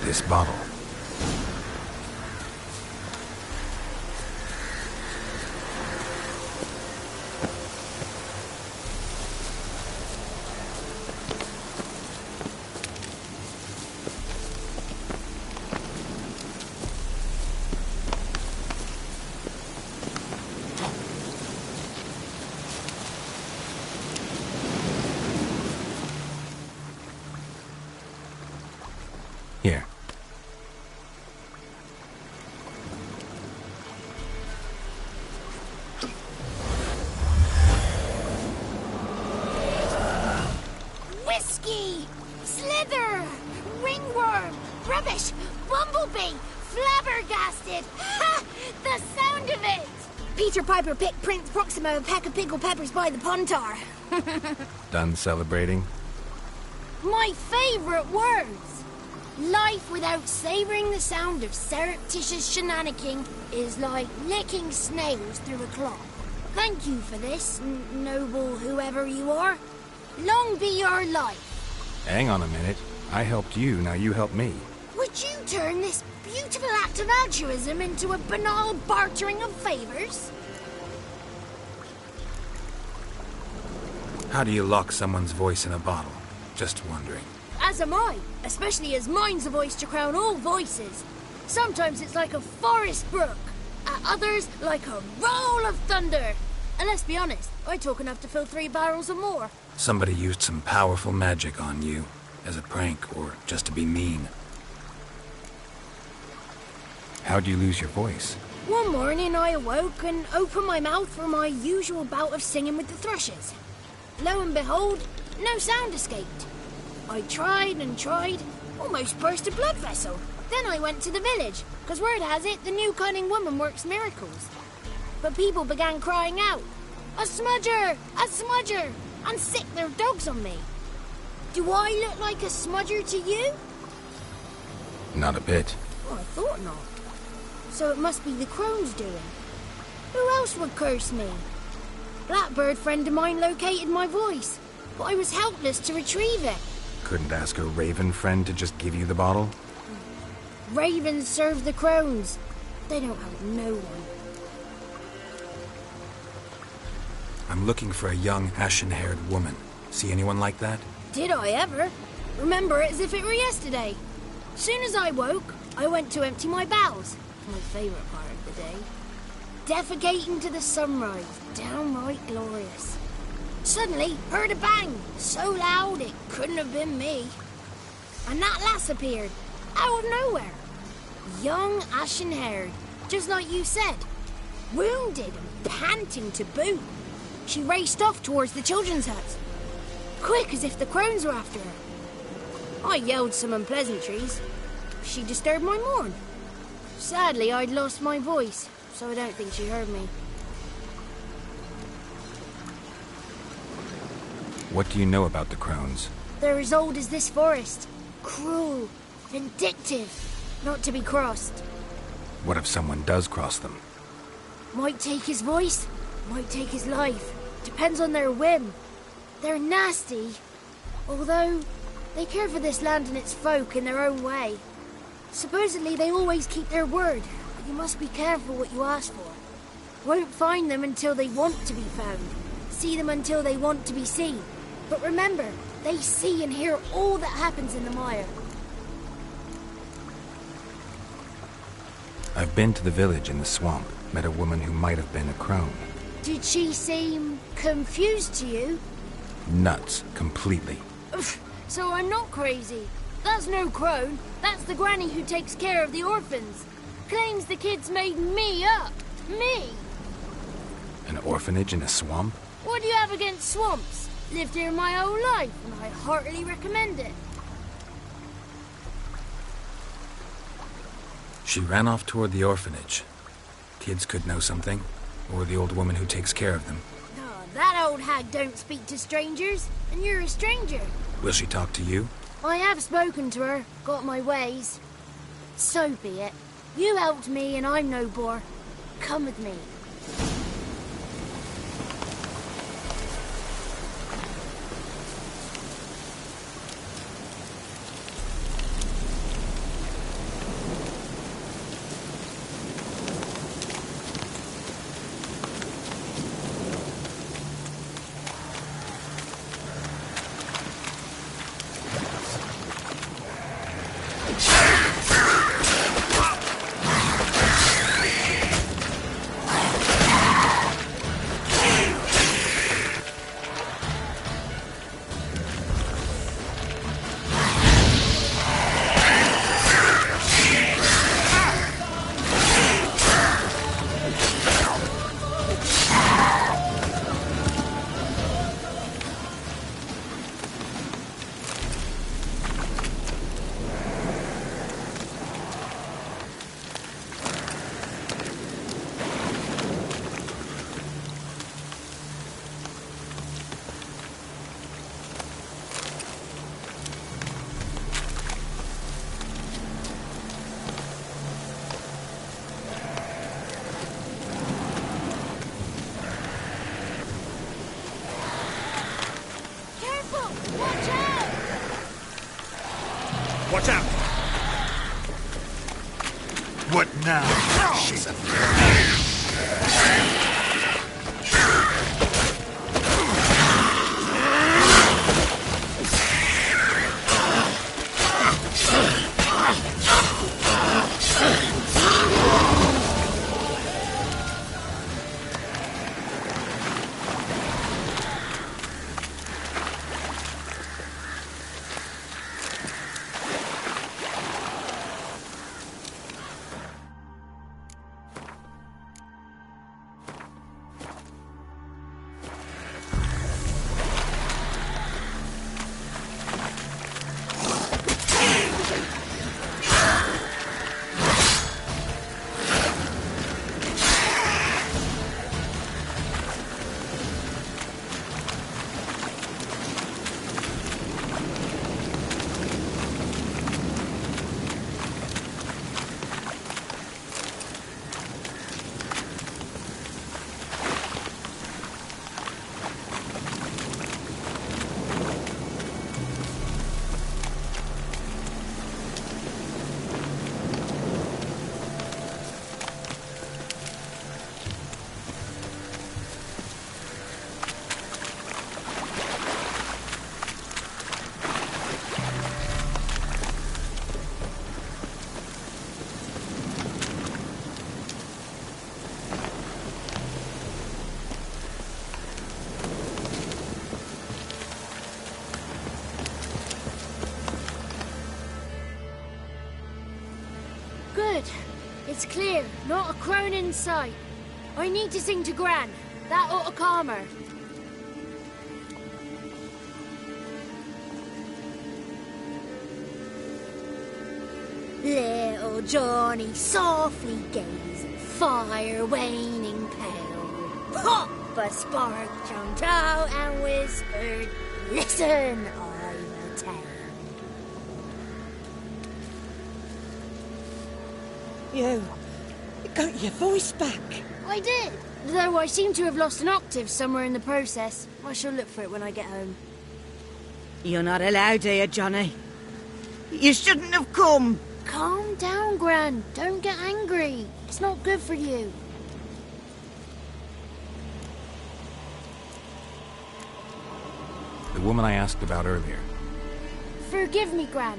This bottle. Here. Whiskey! Slither! Ringworm! Rubbish! Bumblebee! Flabbergasted! Ha! The sound of it! Peter Piper picked Prince Proximo a peck of pickled peppers by the pontar. Done celebrating? My favourite words! Life without savouring the sound of surreptitious shenanigans is like licking snails through a cloth. Thank you for this, noble whoever you are. Long be your life. Hang on a minute. I helped you, now you help me. Would you turn this beautiful act of altruism into a banal bartering of favours? How do you lock someone's voice in a bottle? Just wondering. As am I, especially as mine's a voice to crown all voices. Sometimes it's like a forest brook, at others like a roll of thunder. And let's be honest, I talk enough to fill 3 barrels or more. Somebody used some powerful magic on you, as a prank or just to be mean. How'd you lose your voice? One morning I awoke and opened my mouth for my usual bout of singing with the thrushes. Lo and behold, no sound escaped. I tried and tried, almost burst a blood vessel. Then I went to the village, because word has it the new cunning woman works miracles. But people began crying out, "A smudger! A smudger!" and sick their dogs on me. Do I look like a smudger to you? Not a bit. Well, I thought not. So it must be the crone's doing. Who else would curse me? Blackbird friend of mine located my voice, but I was helpless to retrieve it. Couldn't ask a raven friend to just give you the bottle? Ravens serve the crones. They don't have no one. I'm looking for a young, ashen-haired woman. See anyone like that? Did I ever? Remember it as if it were yesterday. Soon as I woke, I went to empty my bowels. My favourite part of the day. Defecating to the sunrise. Downright glorious. Suddenly, heard a bang, so loud it couldn't have been me. And that lass appeared, out of nowhere. Young, ashen-haired, just like you said. Wounded and panting to boot. She raced off towards the children's hut. Quick as if the crones were after her. I yelled some unpleasantries. She disturbed my morn. Sadly, I'd lost my voice, so I don't think she heard me. What do you know about the crones? They're as old as this forest. Cruel, vindictive, not to be crossed. What if someone does cross them? Might take his voice, might take his life. Depends on their whim. They're nasty, although they care for this land and its folk in their own way. Supposedly they always keep their word, but you must be careful what you ask for. Won't find them until they want to be found. See them until they want to be seen. But remember, they see and hear all that happens in the mire. I've been to the village in the swamp, met a woman who might have been a crone. Did she seem confused to you? Nuts, completely. So I'm not crazy. That's no crone. That's the granny who takes care of the orphans. Claims the kids made me up. Me! An orphanage in a swamp? What do you have against swamps? Lived here my whole life, and I heartily recommend it. She ran off toward the orphanage. Kids could know something, or the old woman who takes care of them. Oh, that old hag don't speak to strangers, and you're a stranger. Will she talk to you? I have spoken to her, got my ways. So be it. You helped me, and I'm no bore. Come with me. Watch out! What now? Good. It's clear. Not a crone in sight. I need to sing to Gran. That ought to calm her. Little Johnny softly gazed at fire waning pale. Pop! A spark jumped out and whispered, "Listen, I will tell." You got your voice back. I did. Though I seem to have lost an octave somewhere in the process. I shall look for it when I get home. You're not allowed here, Johnny. You shouldn't have come. Calm down, Gran. Don't get angry. It's not good for you. The woman I asked about earlier. Forgive me, Gran,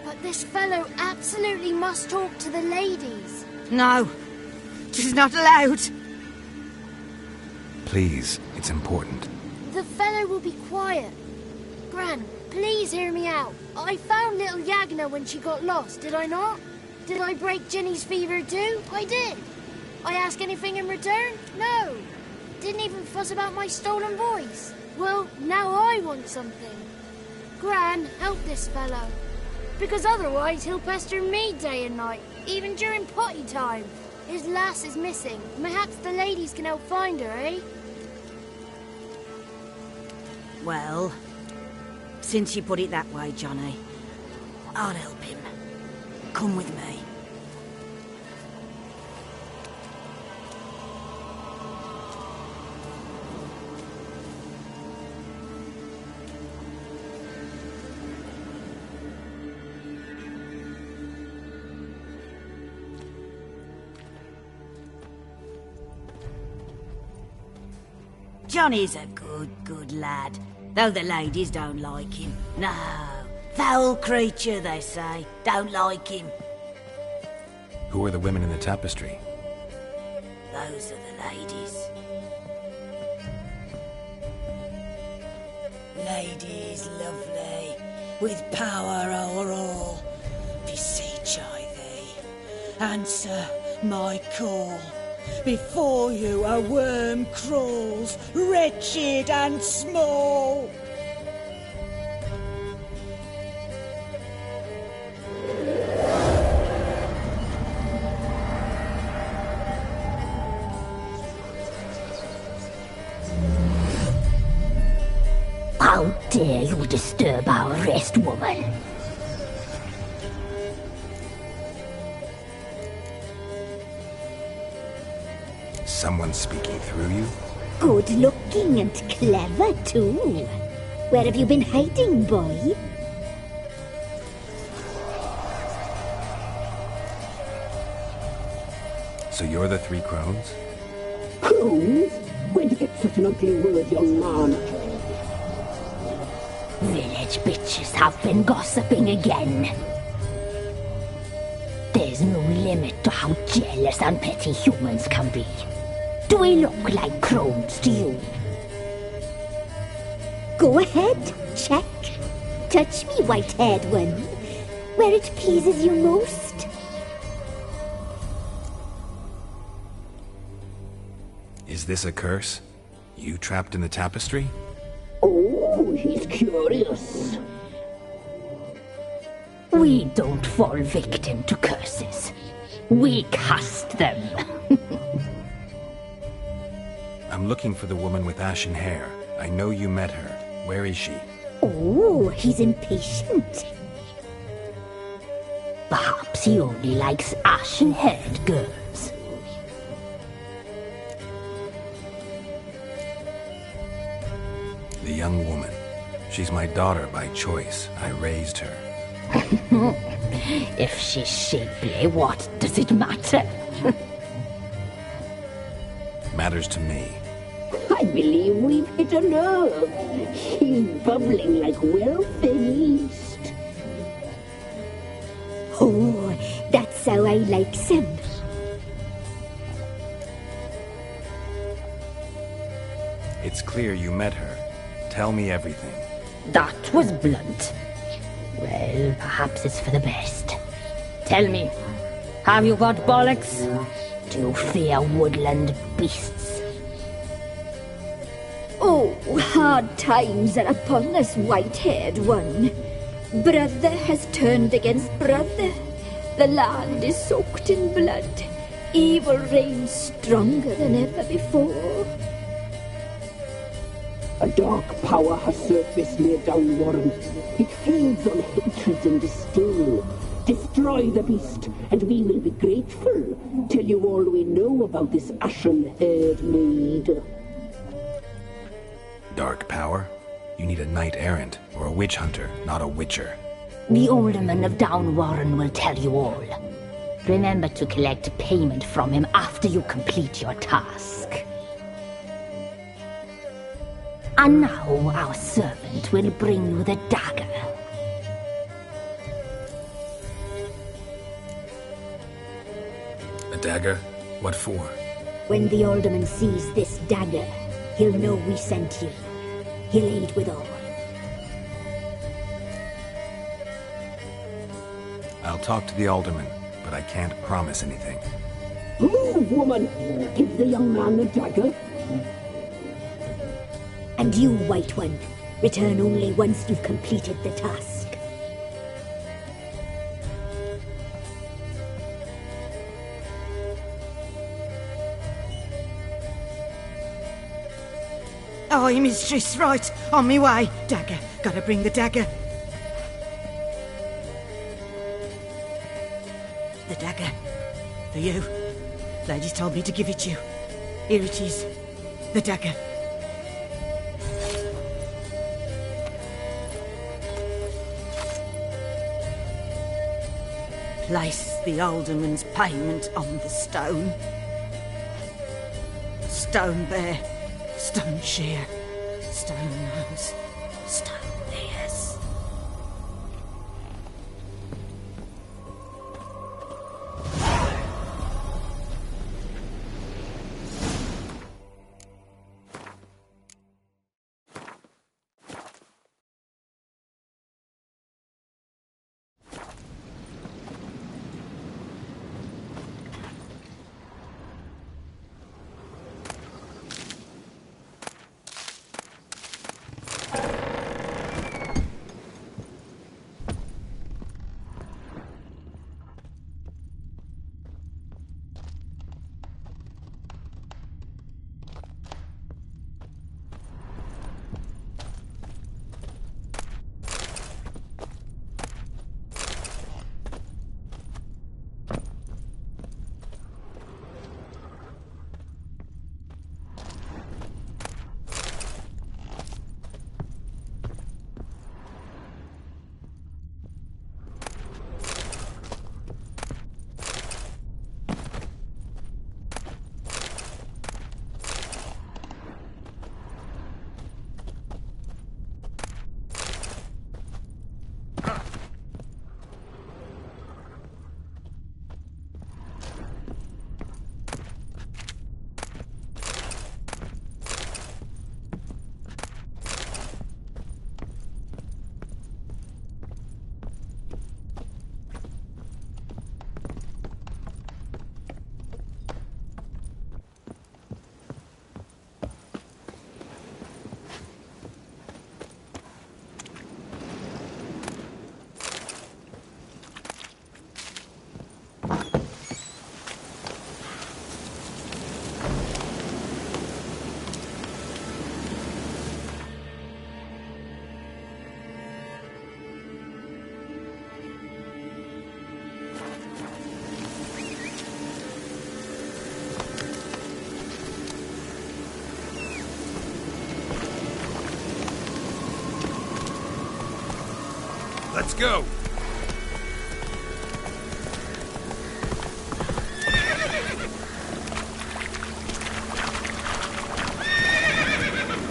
but this fellow absolutely must talk to the ladies. No, she's not allowed. Please, it's important. The fellow will be quiet. Gran, please hear me out. I found little Yagna when she got lost, did I not? Did I break Ginny's fever too? I did. I ask anything in return? No. Didn't even fuss about my stolen voice. Well, now I want something. Gran, help this fellow. Because otherwise he'll pester me day and night, even during potty time. His lass is missing. Perhaps the ladies can help find her, eh? Well, since you put it that way, Johnny, I'll help him. Come with me. Johnny's a good lad, though the ladies don't like him. No, foul creature, they say. Don't like him. Who are the women in the tapestry? Those are the ladies. Ladies lovely, with power o'er all, beseech I thee, answer my call. Before you a worm crawls, wretched and small. How dare you disturb our rest, woman? Someone speaking through you? Good looking and clever, too. Where have you been hiding, boy? So you're the Three Crones? Crones? Where'd you get such an ugly word, young man? Village bitches have been gossiping again. There's no limit to how jealous and petty humans can be. Do we look like crones to you? Go ahead, check. Touch me, white-haired one, where it pleases you most. Is this a curse? You trapped in the tapestry? Oh, he's curious. We don't fall victim to curses. We cast them. I'm looking for the woman with ashen hair. I know you met her. Where is she? Oh, he's impatient. Perhaps he only likes ashen-haired girls. The young woman. She's my daughter by choice. I raised her. If she's shapely, what does it matter? Matters to me. I believe we've hit a nerve. He's bubbling like well-faced. Oh, that's how I like him. It's clear you met her. Tell me everything. That was blunt. Well, perhaps it's for the best. Tell me, have you got bollocks? Do you fear woodland beasts? Oh, hard times are upon us, white-haired one. Brother has turned against brother. The land is soaked in blood. Evil reigns stronger than ever before. A dark power has surfaced near Downwarren. It feeds on hatred and disdain. Destroy the beast, and we will be grateful. Tell you all we know about this ashen-haired maid. Dark power? You need a knight-errant or a witch hunter, not a witcher. The alderman of Downwarren will tell you all. Remember to collect payment from him after you complete your task. And now our servant will bring you the dagger. A dagger? What for? When the alderman sees this dagger, he'll know we sent you. He'll aid with all. I'll talk to the alderman, but I can't promise anything. Move, woman! Give the young man the dagger. And you, White One, return only once you've completed the task. Aye, mistress, right. On me way. Dagger. Gotta bring the dagger. The dagger. For you. Ladies told me to give it you. Here it is. The dagger. Place the alderman's payment on the stone. Stone there. Stone shear, stone nose, stone ears. Let's go!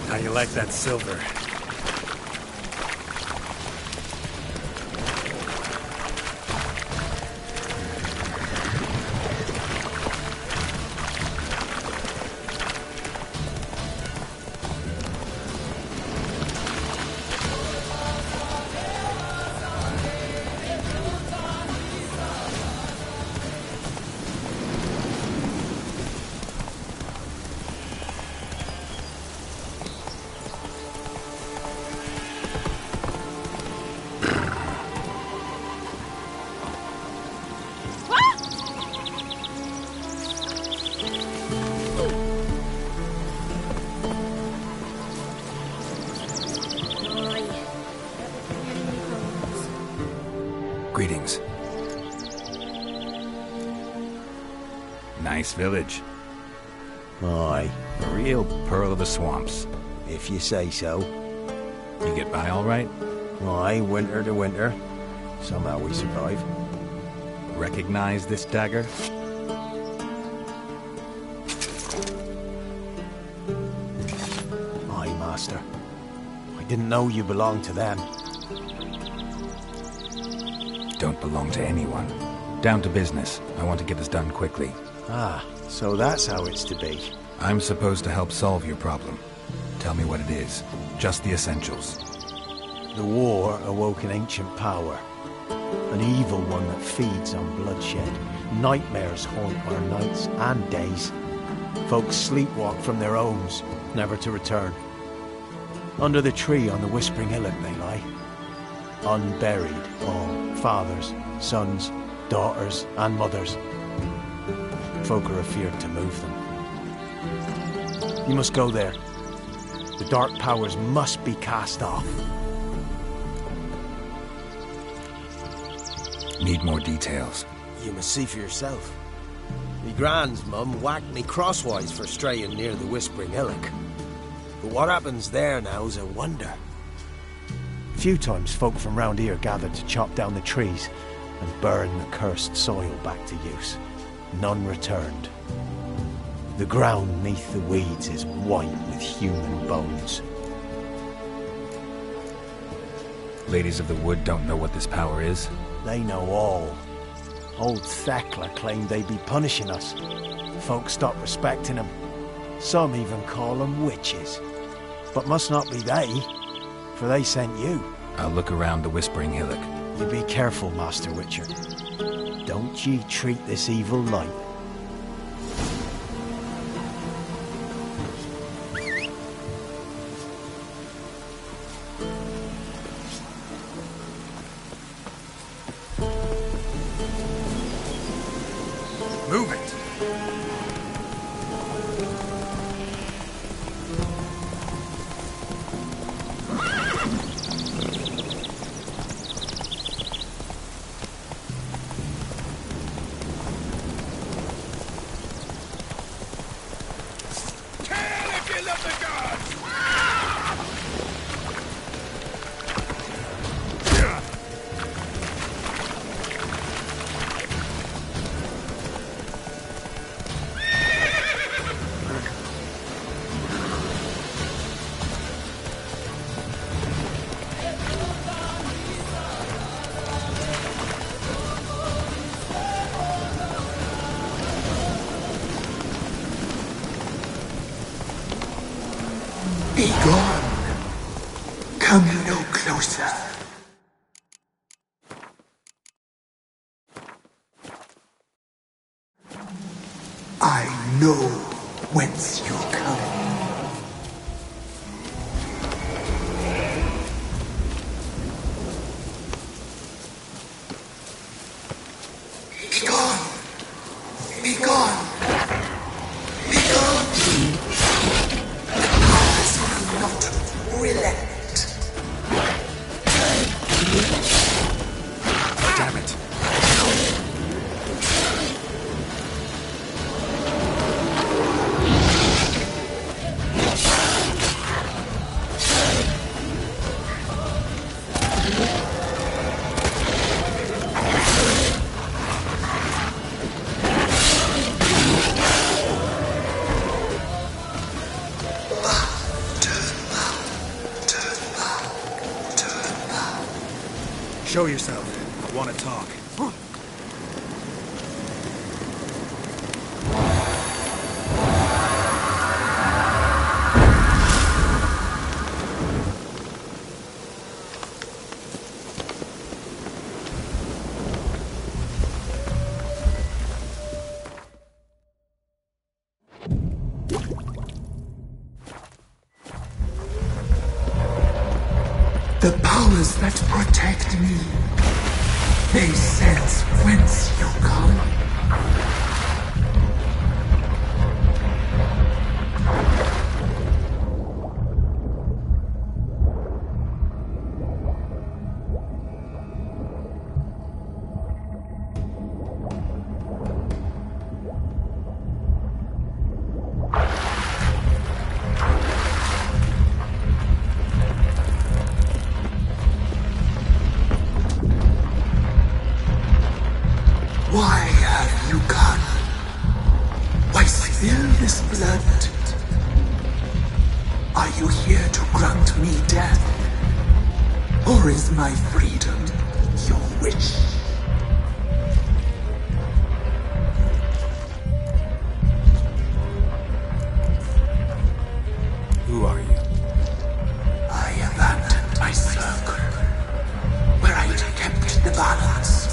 How you like that silver? Nice village. Aye. A real pearl of the swamps. If you say so. You get by all right? Aye, winter to winter. Somehow we survive. Recognize this dagger? Aye, Master. I didn't know you belonged to them. Don't belong to anyone. Down to business. I want to get this done quickly. Ah, so that's how it's to be. I'm supposed to help solve your problem. Tell me what it is. Just the essentials. The war awoke an ancient power. An evil one that feeds on bloodshed. Nightmares haunt our nights and days. Folks sleepwalk from their homes, never to return. Under the tree on the Whispering Hillock they lie. Unburied, all fathers, sons, daughters and mothers. Folk are afeard to move them. You must go there. The dark powers must be cast off. Need more details. You must see for yourself. Me grand's mum whacked me crosswise for straying near the Whispering Hillock. But what happens there now's a wonder. A few times folk from round here gathered to chop down the trees and burn the cursed soil back to use. None returned. The ground neath the weeds is white with human bones. Ladies of the Wood don't know what this power is? They know all. Old Thekla claimed they'd be punishing us. Folk stopped respecting them. Some even call them witches. But must not be they, for they sent you. I'll look around the Whispering Hillock. You be careful, Master Witcher. Don't ye treat this evil light. Move it! Be gone. Come no closer. I know whence you come. Be gone. Be gone. Be gone. Ours will not relent. Damn it. Show yourself. I want to talk. The powers that protect me, they sense whence you come. Why have you come? Why spill this blood? Are you here to grant me death? Or is my freedom your wish? Who are you? I abandoned my circle, where I had kept the balance.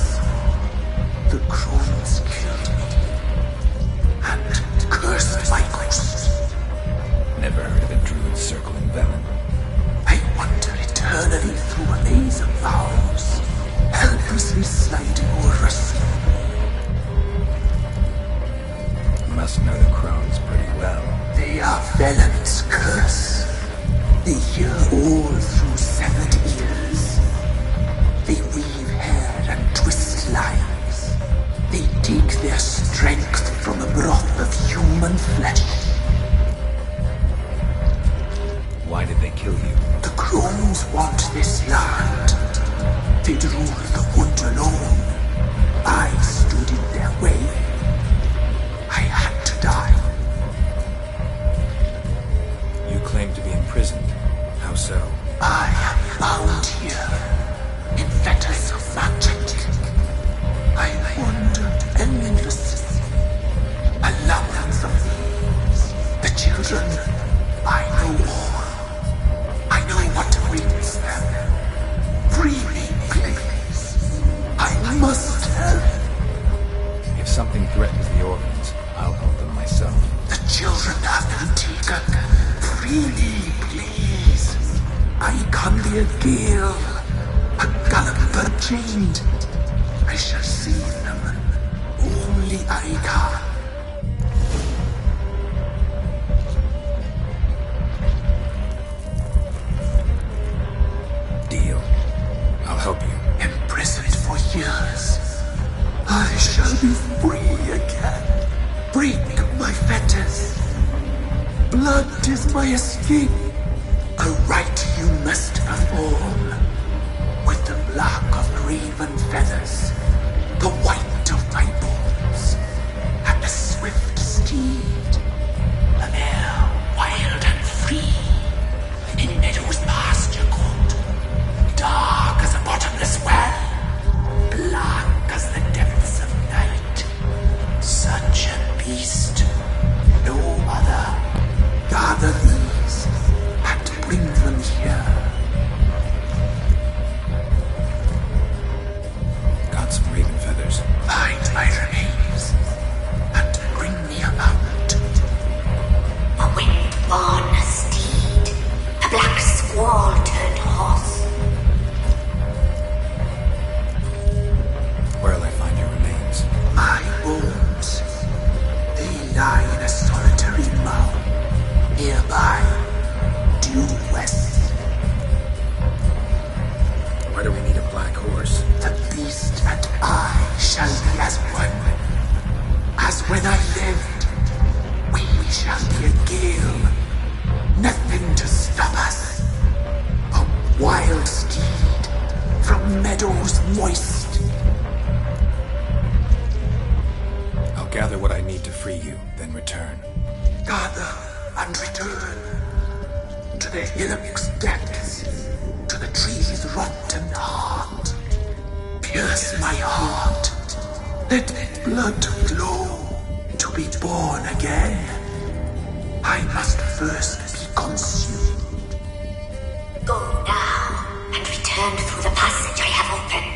The crones killed me, and cursed my ghost. Never heard of a druid circle in Velen. I wander eternally through a maze of vows, helplessly sliding over a sea. You must know the crones pretty well. They are Velen's curse. They hear all through severed ears. They weave hair and twist lives. They take their strength from the broth of human flesh. Why did they kill you? The crones want this land. They'd rule the wood alone. I stood in their way. I had to die. You claim to be imprisoned. How so? I am bound here, in fetters of magic. I wandered endlessly, a labyrinth of thieves. The children, I know all. I know what awaits them. Free me, please. I must help. If something threatens the orphans, I'll help them myself. The children have been taken. Free me, please. I can be a gale, a galloper chained. I shall save them. Only I can. Deal. I'll help you. Imprisoned for years, I shall be free again. Break my fetters. Blood is my escape. A rite you must perform. With the black of raven feathers, the white of my bones, and a swift steed. A mare wild and free, in meadows pasture cold, dark as a bottomless well, black as the depths of night. Such a beast, no other. Gather these and bring them here. Got some raven feathers. Find my remains and bring me a mount. A wind-born steed, a black squall turned horse. Where'll I find your remains? My bones, they lie in a solitary mound. Nearby, due west. Why do we need a black horse? The beast and I shall be as one. As when I lived, we shall be a gale. Nothing to stop us. A wild steed from meadows moist. I'll gather what I need to free you, then return. Gather and return to the hillock's depths, to the tree's rotten heart. Pierce my heart, let blood flow to be born again. I must first be consumed. Go now and return through the passage I have opened.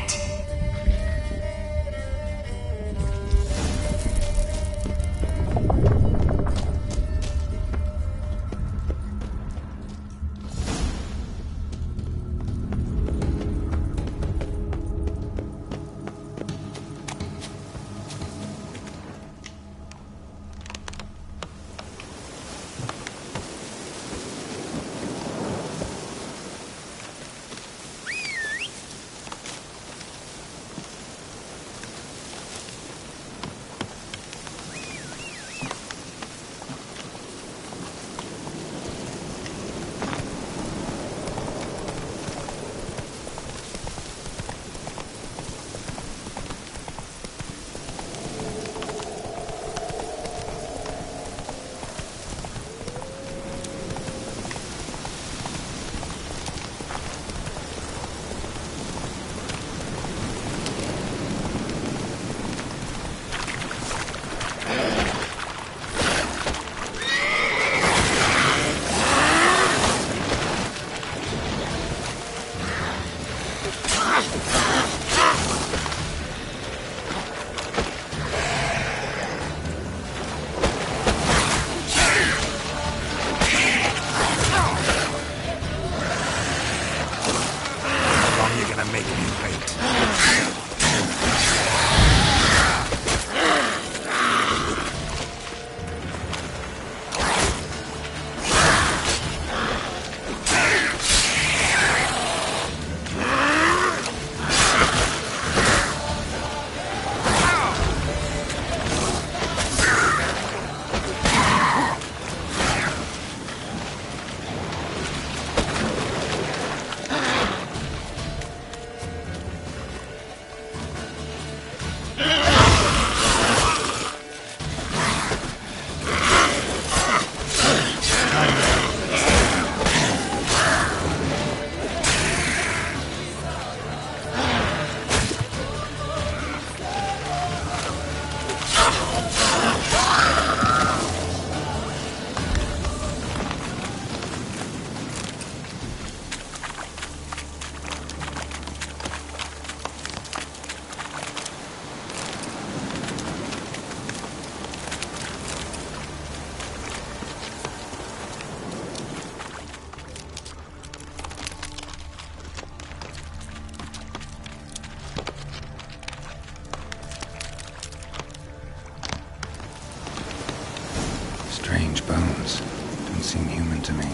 Strange bones. Don't seem human to me.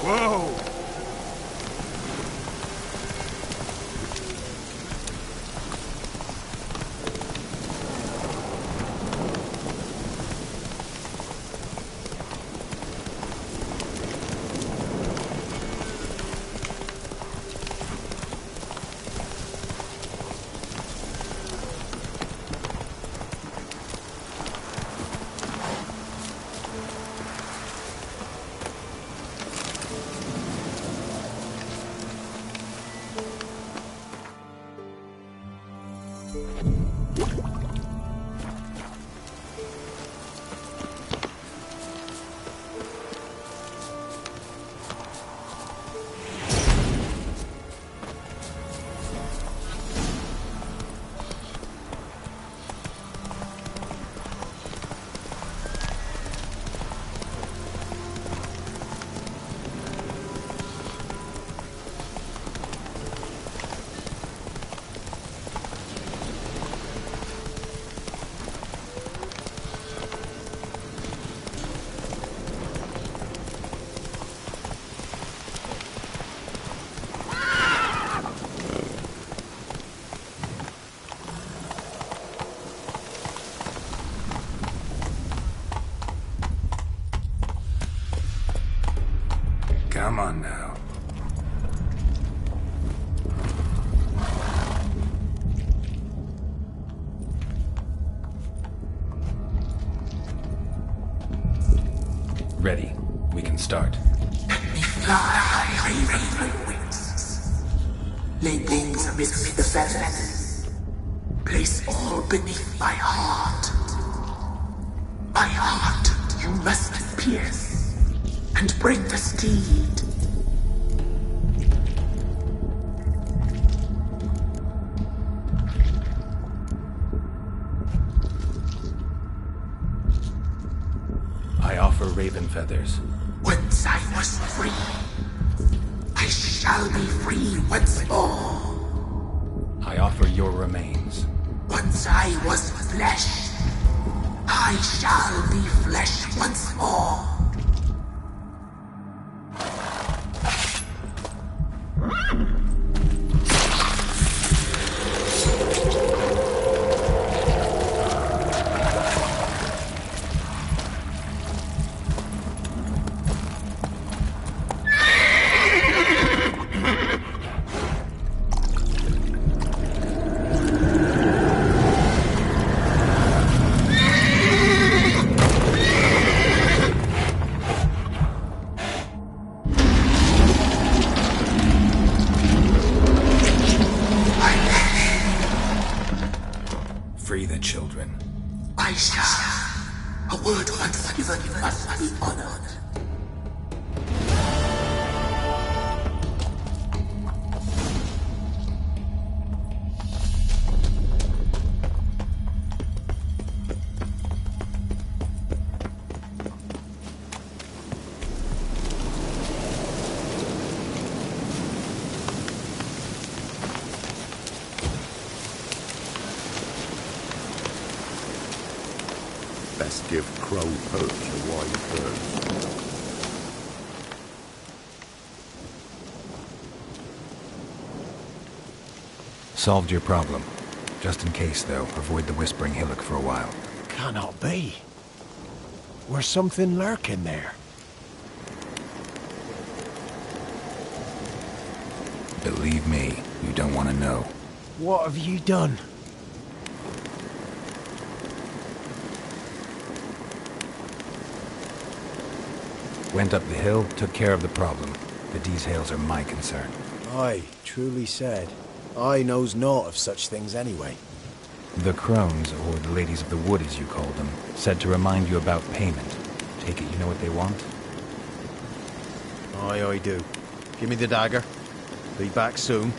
Whoa! Come on now. Ready. We can start. Fly, raven wings. Lay wings amidst the feathers. Place all beneath my heart. My heart you must pierce, and bring the steed. I offer raven feathers. Once I was free, I shall be free once more. I offer your remains. Once I was flesh, I shall be flesh once more. Free the children. I shall. A word once given must be honored. Best give Crow Perch a wide berth. Solved your problem. Just in case, though, avoid the Whispering Hillock for a while. Cannot be. There's something lurking there. Believe me, you don't want to know. What have you done? Went up the hill, took care of the problem. The Deeshales are my concern. Aye, truly said. I knows naught of such things anyway. The crones, or the ladies of the wood as you call them, said to remind you about payment. Take it you know what they want? Aye, I do. Give me the dagger. Be back soon.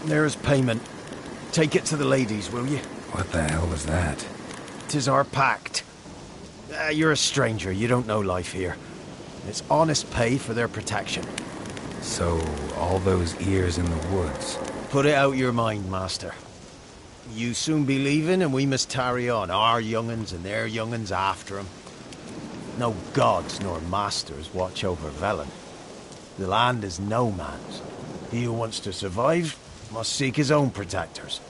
There's payment. Take it to the ladies, will you? What the hell was that? 'Tis our pact. You're a stranger, you don't know life here. It's honest pay for their protection. So, all those ears in the woods. Put it out your mind, master. You soon be leaving and we must tarry on, our young'uns and their young'uns after 'em. No gods nor masters watch over Velen. The land is no man's. He who wants to survive must seek his own protectors.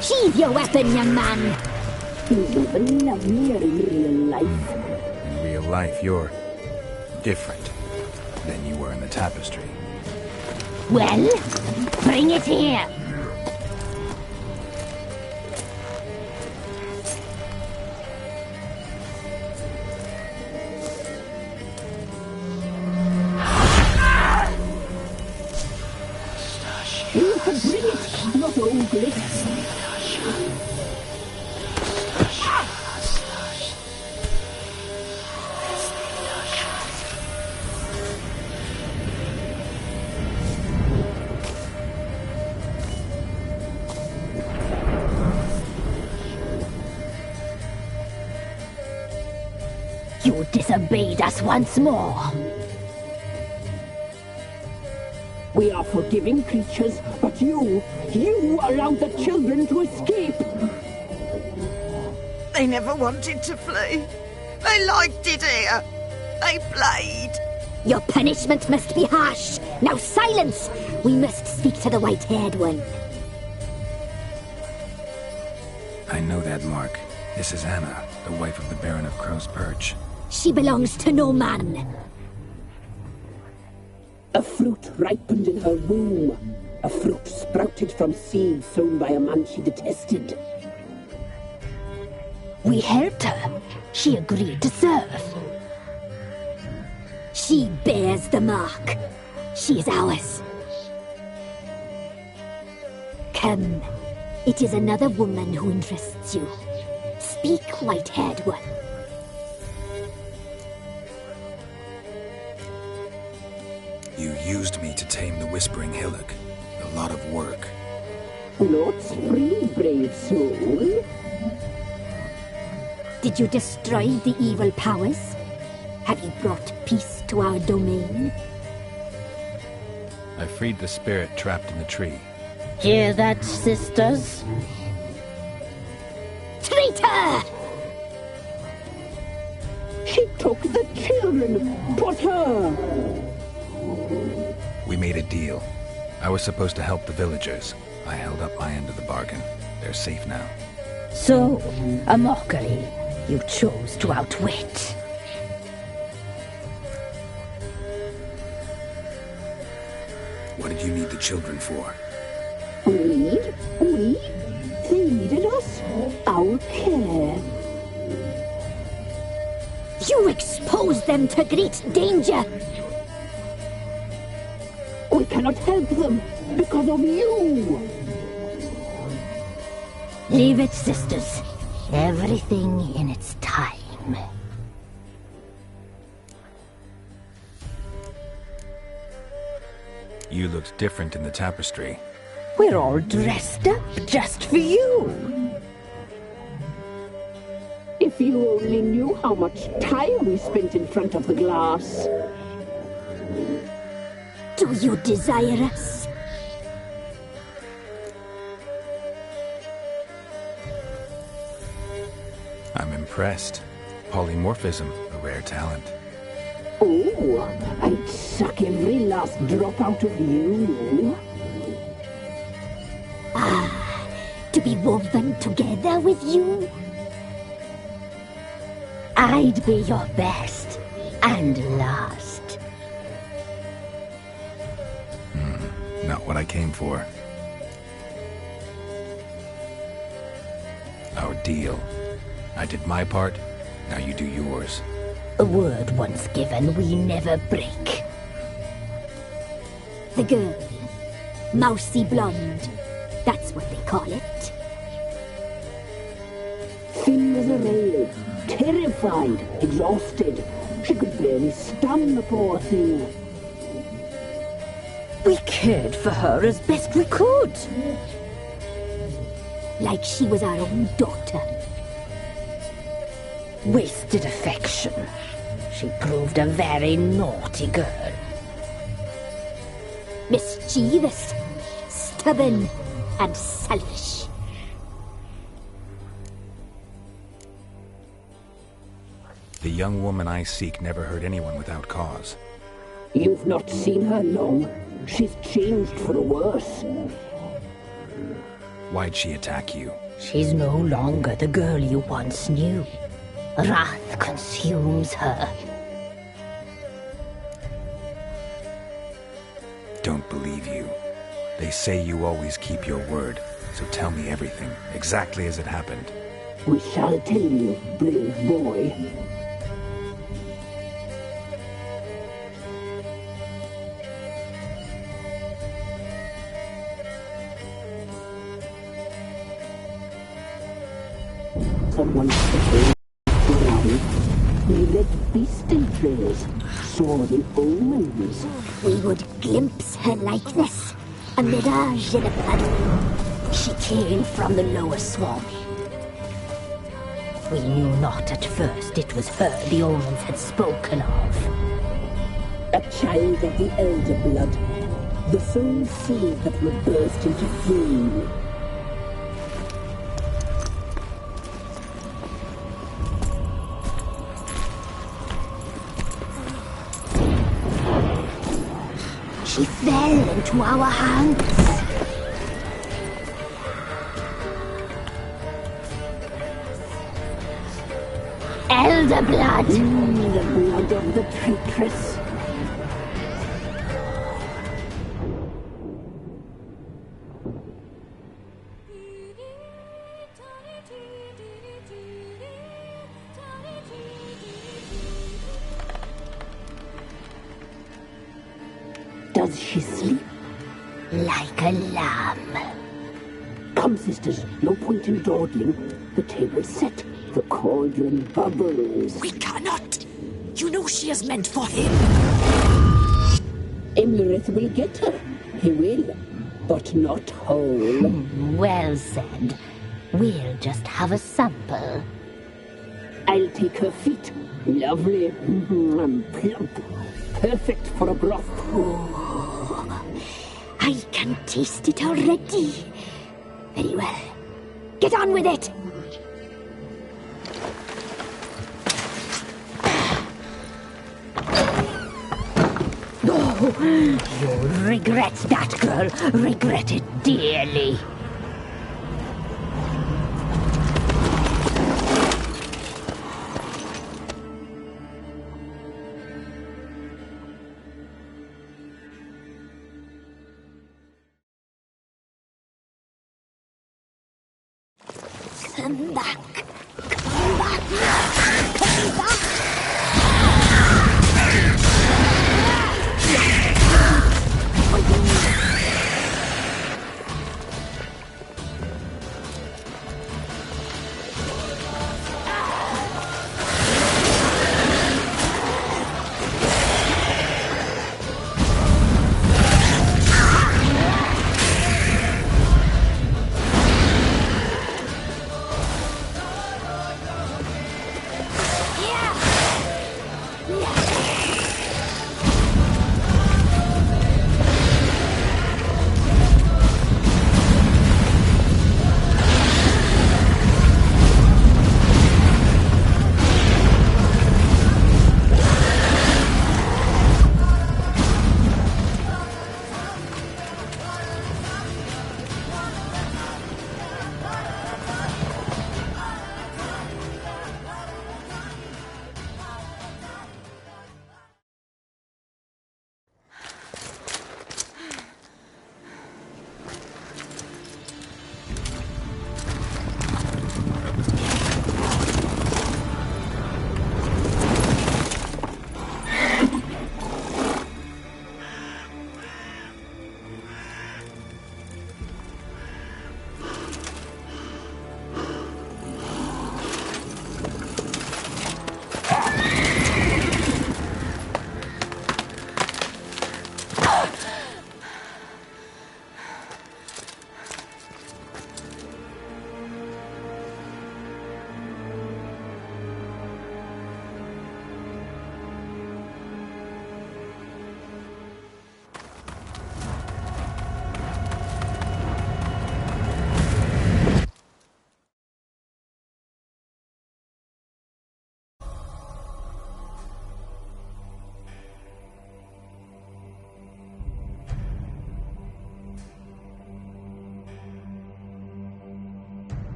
Sheathe your weapon, young man. You'll never love me in real life. In real life, you're different than you were in the tapestry. Well, bring it here. You can bring it, not old glitz. You disobeyed us once more. We are forgiving creatures, but you allowed the children to escape. They never wanted to flee. They liked it here. They played. Your punishment must be harsh. Now silence! We must speak to the white-haired one. I know that mark. This is Anna, the wife of the Baron of Crow's Perch. She belongs to no man. A fruit ripened in her womb. A fruit sprouted from seeds sown by a man she detested. We helped her. She agreed to serve. She bears the mark. She is ours. Come. It is another woman who interests you. Speak, white-haired one. You used me to tame the Whispering Hillock. A lot of work. Lord's free, brave soul. Did you destroy the evil powers? Have you brought peace to our domain? I freed the spirit trapped in the tree. Hear that, sisters? Traitor! She took the children. Put her. We made a deal. I was supposed to help the villagers. I held up my end of the bargain. They're safe now. So, a mockery you chose to outwit. What did you need the children for? We? They needed us. Our care. You exposed them to great danger. We cannot help them because of you. Leave it, sisters. Everything in its time. You looked different in the tapestry. We're all dressed up just for you. If you only knew how much time we spent in front of the glass. Do you desire us? I'm impressed. Polymorphism, a rare talent. Oh, I'd suck every last drop out of you. Ah, to be woven together with you? I'd be your best and last. Not what I came for. Our deal. I did my part, now you do yours. A word once given, we never break. The girl. Mousy blonde. That's what they call it. Thin as a rail, terrified, exhausted. She could barely stand, the poor thing. We cared for her as best we could. Like she was our own daughter. Wasted affection. She proved a very naughty girl. Mischievous, stubborn, and selfish. The young woman I seek never hurt anyone without cause. You've not seen her long. She's changed for the worse. Why'd she attack you? She's no longer the girl you once knew. Wrath consumes her. Don't believe you. They say you always keep your word, so tell me everything, exactly as it happened. We shall tell you, brave boy. Someone we read beastie trails, saw the omens. We would glimpse her likeness, a mirage in a puddle. She came from the lower swamp. We knew not at first it was her the omens had spoken of. A child of the elder blood, the sole seed that would burst into flame. She fell into our hands. Elder blood! The blood of the traitress. Does she sleep? Like a lamb. Come, sisters, no point in dawdling. The table's set. The cauldron bubbles. We cannot! You know she is meant for him. Imlerith will get her. He will, but not whole. Well said. We'll just have a sample. I'll take her feet. Lovely. And plump. Perfect for a broth. Oh, I can taste it already. Very well. Get on with it. You'll regret that, girl. Regret it dearly. Come back. Come back. Come back.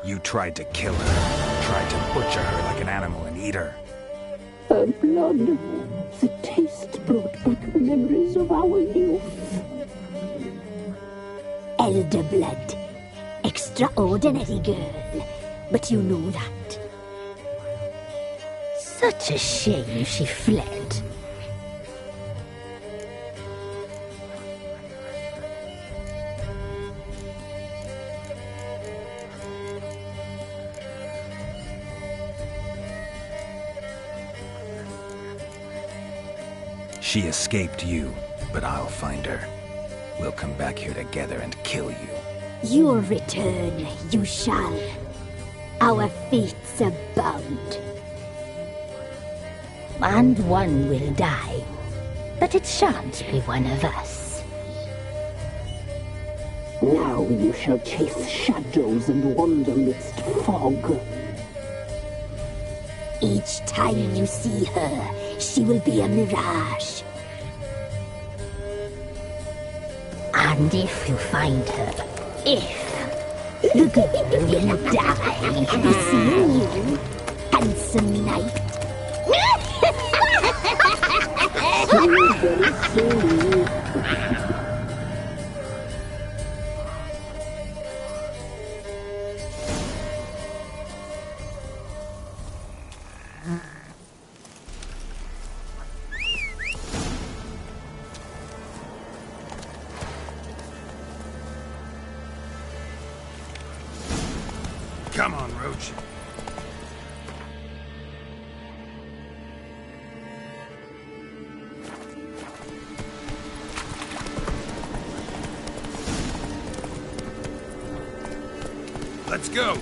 You tried to kill her. Tried to butcher her like an animal and eat her. Her blood. The taste brought back memories of our youth. Elder blood. Extraordinary girl. But you know that. Such a shame she fled. She escaped you, but I'll find her. We'll come back here together and kill you. You'll return, you shall. Our fates are bound. And one will die, but it shan't be one of us. Now you shall chase shadows and wander midst fog. Each time you see her, she will be a mirage. And if you find her, the girl will die. Have you seen you, handsome knight? Come on, Roach. Let's go.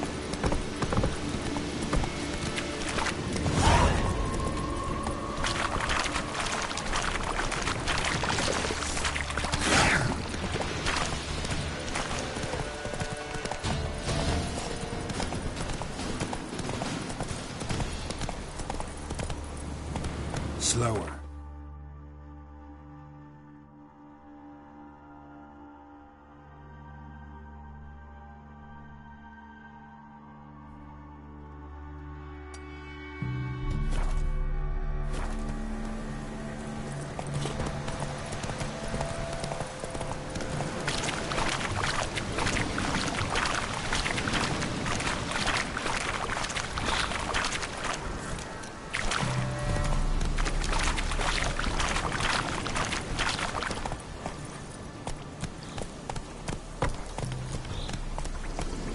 Slower.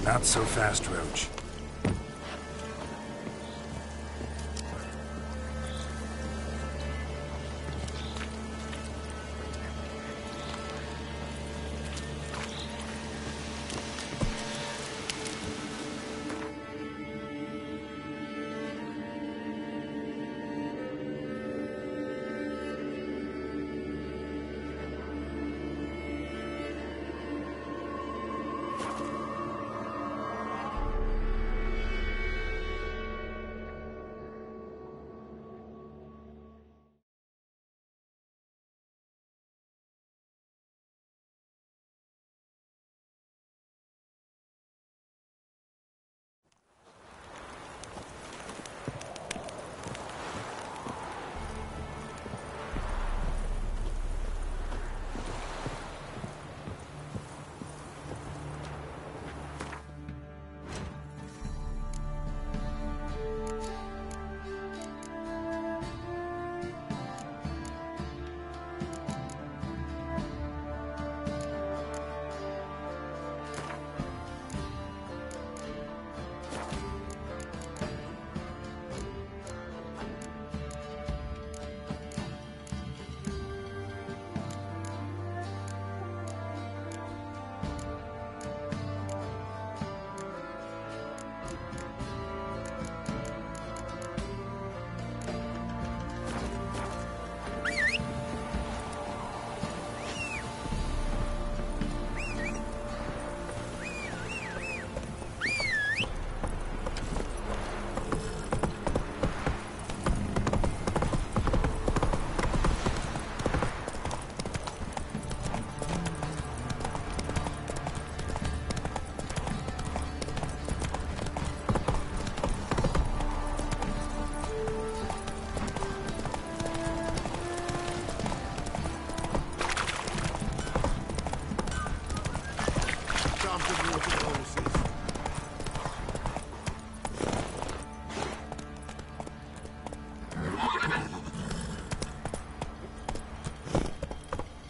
Not so fast, Roach.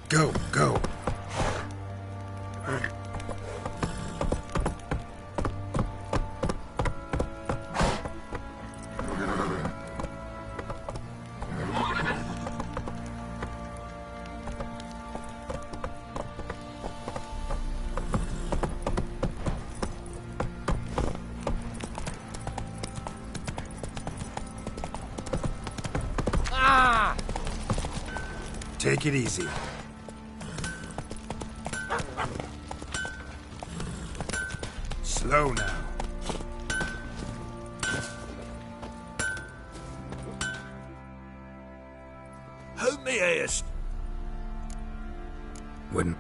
Go, go. Take it easy. Slow now. Who me ears? Wouldn't.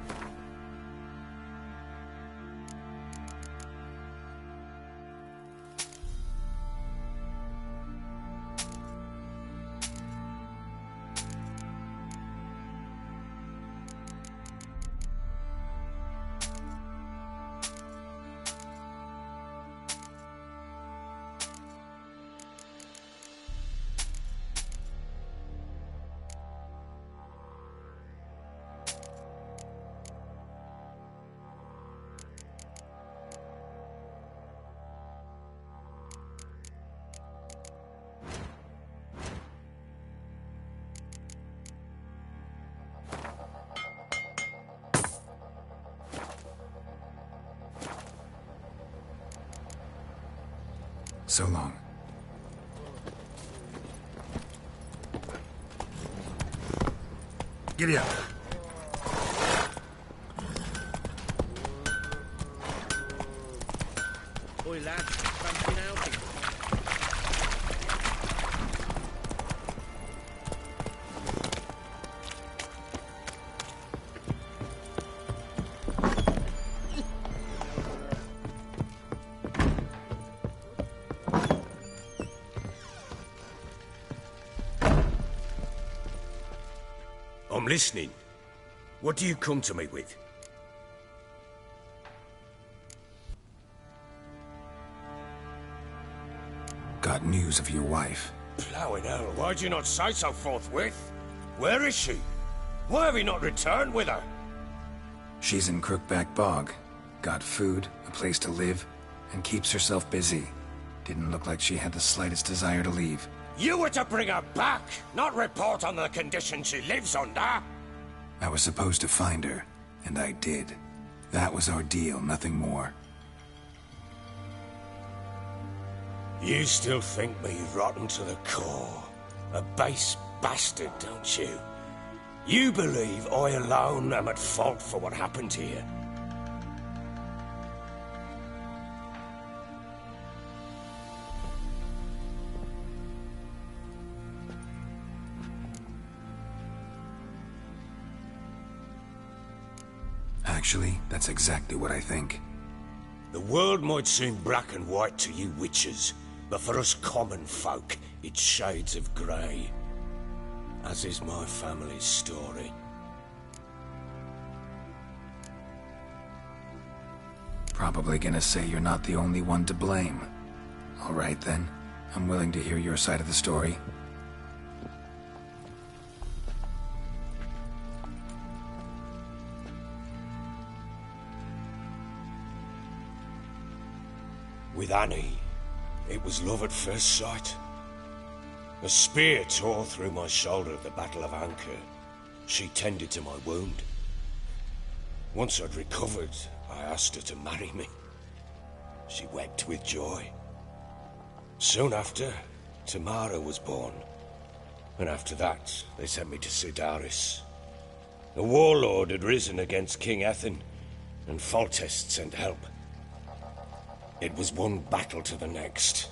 So long. Giddy up. Oi, lad, fancy an outing? I'm listening. What do you come to me with? Got news of your wife. Plowing hell, why'd you not say so forthwith? Where is she? Why have you not returned with her? She's in Crookback Bog. Got food, a place to live, and keeps herself busy. Didn't look like she had the slightest desire to leave. You were to bring her back, not report on the conditions she lives under. I was supposed to find her, and I did. That was our deal, nothing more. You still think me rotten to the core. A base bastard, don't you? You believe I alone am at fault for what happened here. Actually, that's exactly what I think. The world might seem black and white to you witches, but for us common folk, it's shades of grey. As is my family's story. Probably gonna say you're not the only one to blame. All right then, I'm willing to hear your side of the story. With Annie, it was love at first sight. A spear tore through my shoulder at the Battle of Anchor. She tended to my wound. Once I'd recovered, I asked her to marry me. She wept with joy. Soon after, Tamara was born. And after that, they sent me to Sidaris. A warlord had risen against King Ethan, and Foltest sent help. It was one battle to the next,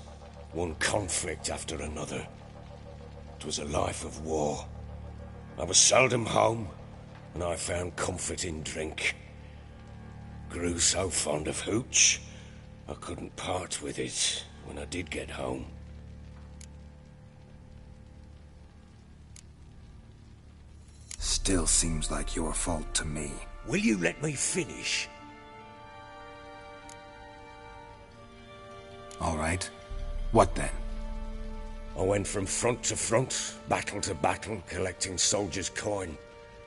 one conflict after another. It was a life of war. I was seldom home, and I found comfort in drink. Grew so fond of hooch, I couldn't part with it when I did get home. Still seems like your fault to me. Will you let me finish? All right. What then? I went from front to front, battle to battle, collecting soldiers' coin,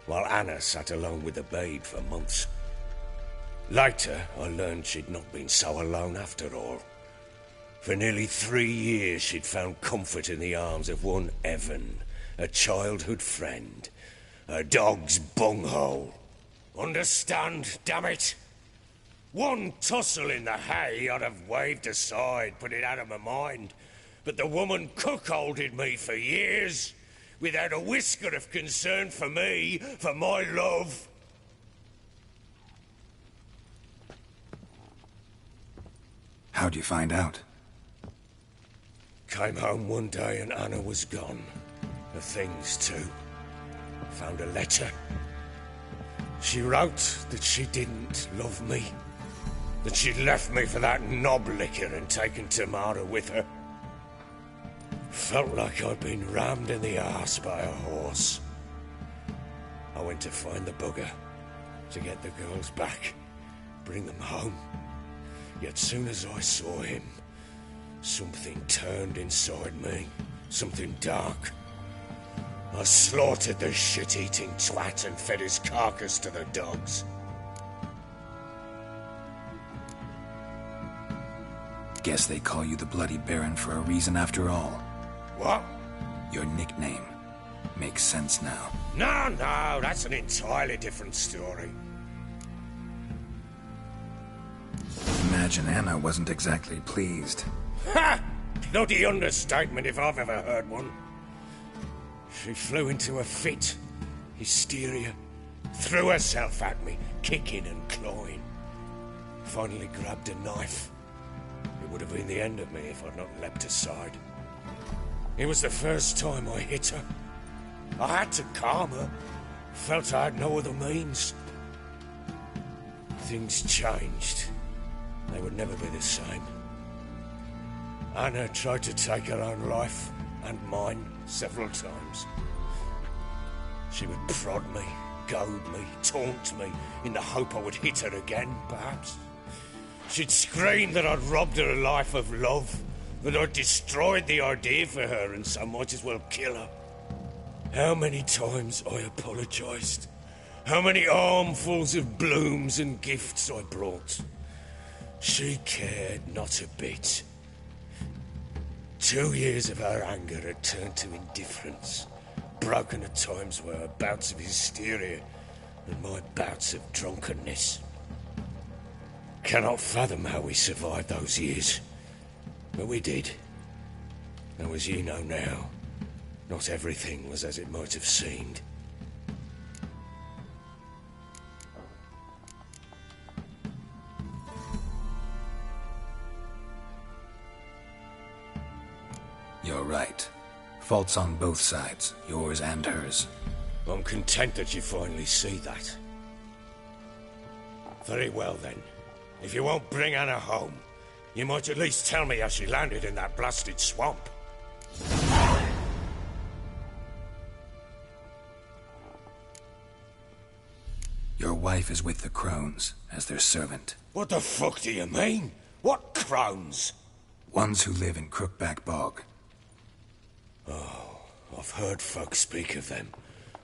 while Anna sat alone with the babe for months. Later, I learned she'd not been so alone after all. For nearly 3 years, she'd found comfort in the arms of one Evan, a childhood friend, a dog's bunghole. Understand, damn it? One tussle in the hay I'd have waved aside, put it out of my mind. But the woman cuckolded me for years, without a whisker of concern for me, for my love. How'd you find out? Came home one day and Anna was gone. Her things too. Found a letter. She wrote that she didn't love me. That she'd left me for that knob licker and taken Tamara with her. Felt like I'd been rammed in the arse by a horse. I went to find the bugger, to get the girls back, bring them home. Yet soon as I saw him, something turned inside me, something dark. I slaughtered the shit-eating twat and fed his carcass to the dogs. Guess they call you the Bloody Baron for a reason after all. What? Your nickname. Makes sense now. No, that's an entirely different story. Imagine Anna wasn't exactly pleased. Ha! Bloody understatement if I've ever heard one. She flew into a fit. Hysteria. Threw herself at me, kicking and clawing. Finally grabbed a knife. It would have been the end of me if I'd not leapt aside. It was the first time I hit her. I had to calm her. Felt I had no other means. Things changed. They would never be the same. Anna tried to take her own life, and mine, several times. She would prod me, goad me, taunt me, in the hope I would hit her again, perhaps. She'd scream that I'd robbed her life of love, that I'd destroyed the idea for her and so might as well kill her. How many times I apologized. How many armfuls of blooms and gifts I brought. She cared not a bit. 2 years of her anger had turned to indifference, broken at times were her bouts of hysteria and my bouts of drunkenness. Cannot fathom how we survived those years, but we did. Though as you know now, not everything was as it might have seemed. You're right. Faults on both sides, yours and hers. I'm content that you finally see that. Very well then. If you won't bring Anna home, you might at least tell me how she landed in that blasted swamp. Your wife is with the Crones, as their servant. What the fuck do you mean? What Crones? Ones who live in Crookback Bog. Oh, I've heard folk speak of them,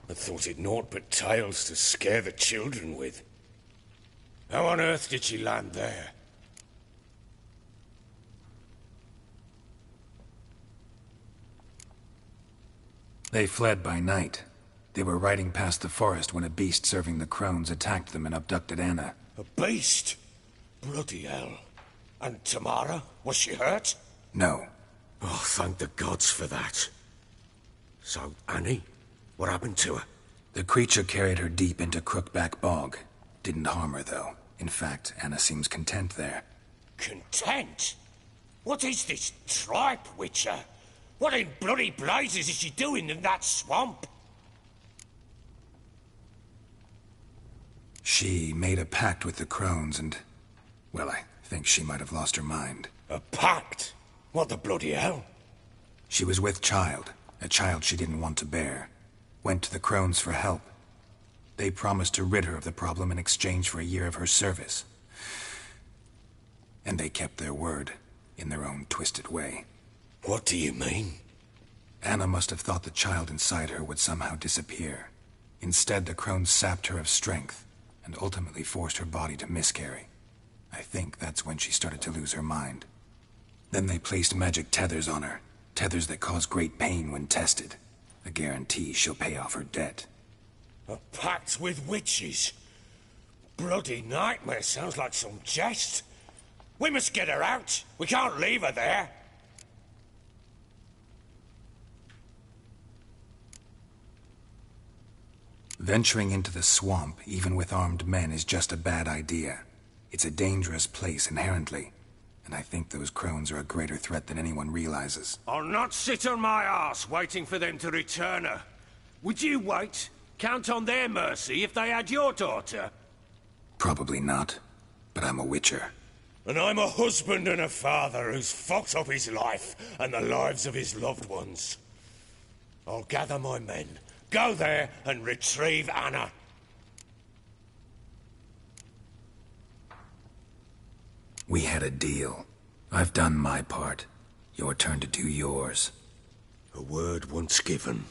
but thought it naught but tales to scare the children with. How on earth did she land there? They fled by night. They were riding past the forest when a beast serving the Crones attacked them and abducted Anna. A beast? Bloody hell. And Tamara? Was she hurt? No. Oh, thank the gods for that. So, Annie? What happened to her? The creature carried her deep into Crookback Bog. Didn't harm her, though. In fact, Anna seems content there. Content? What is this tripe, Witcher? What in bloody blazes is she doing in that swamp? She made a pact with the Crones and... well, I think she might have lost her mind. A pact? What the bloody hell? She was with child, a child she didn't want to bear. Went to the Crones for help. They promised to rid her of the problem in exchange for a year of her service. And they kept their word. in their own twisted way. What do you mean? Anna must have thought the child inside her would somehow disappear. Instead, the crones sapped her of strength, and ultimately forced her body to miscarry. I think that's when she started to lose her mind. Then they placed magic tethers on her, tethers that cause great pain when tested. A guarantee she'll pay off her debt. A pact with witches? Bloody nightmare, sounds like some jest. We must get her out. We can't leave her there. Venturing into the swamp, even with armed men, is just a bad idea. It's a dangerous place inherently, and I think those crones are a greater threat than anyone realizes. I'll not sit on my arse waiting for them to return her. Would you wait? Count on their mercy if they had your daughter? Probably not, but I'm a witcher. And I'm a husband and a father who's fucked up his life and the lives of his loved ones. I'll gather my men, go there and retrieve Anna. We had a deal. I've done my part. Your turn to do yours. A word once given.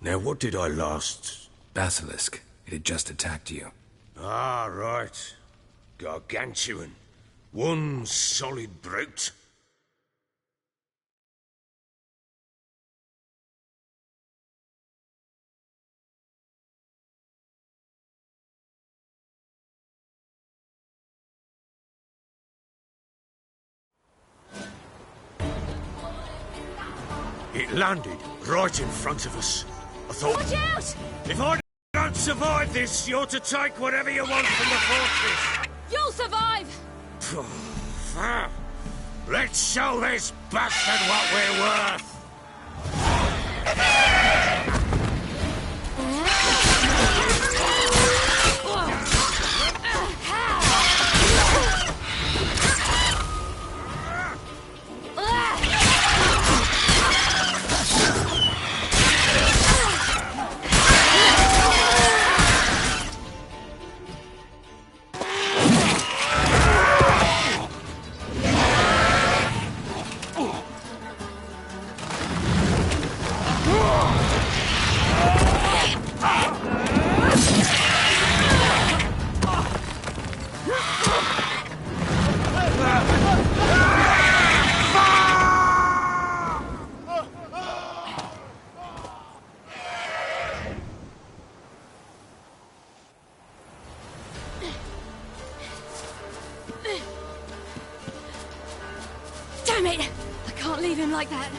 Now, what did I last... Basilisk. It had just attacked you. Ah, right. Gargantuan. One solid brute. It landed right in front of us. I thought... Watch out! If I don't survive this, you're to take whatever you want from the fortress. You'll survive! Let's show this bastard what we're worth. Damn it! I can't leave him like that.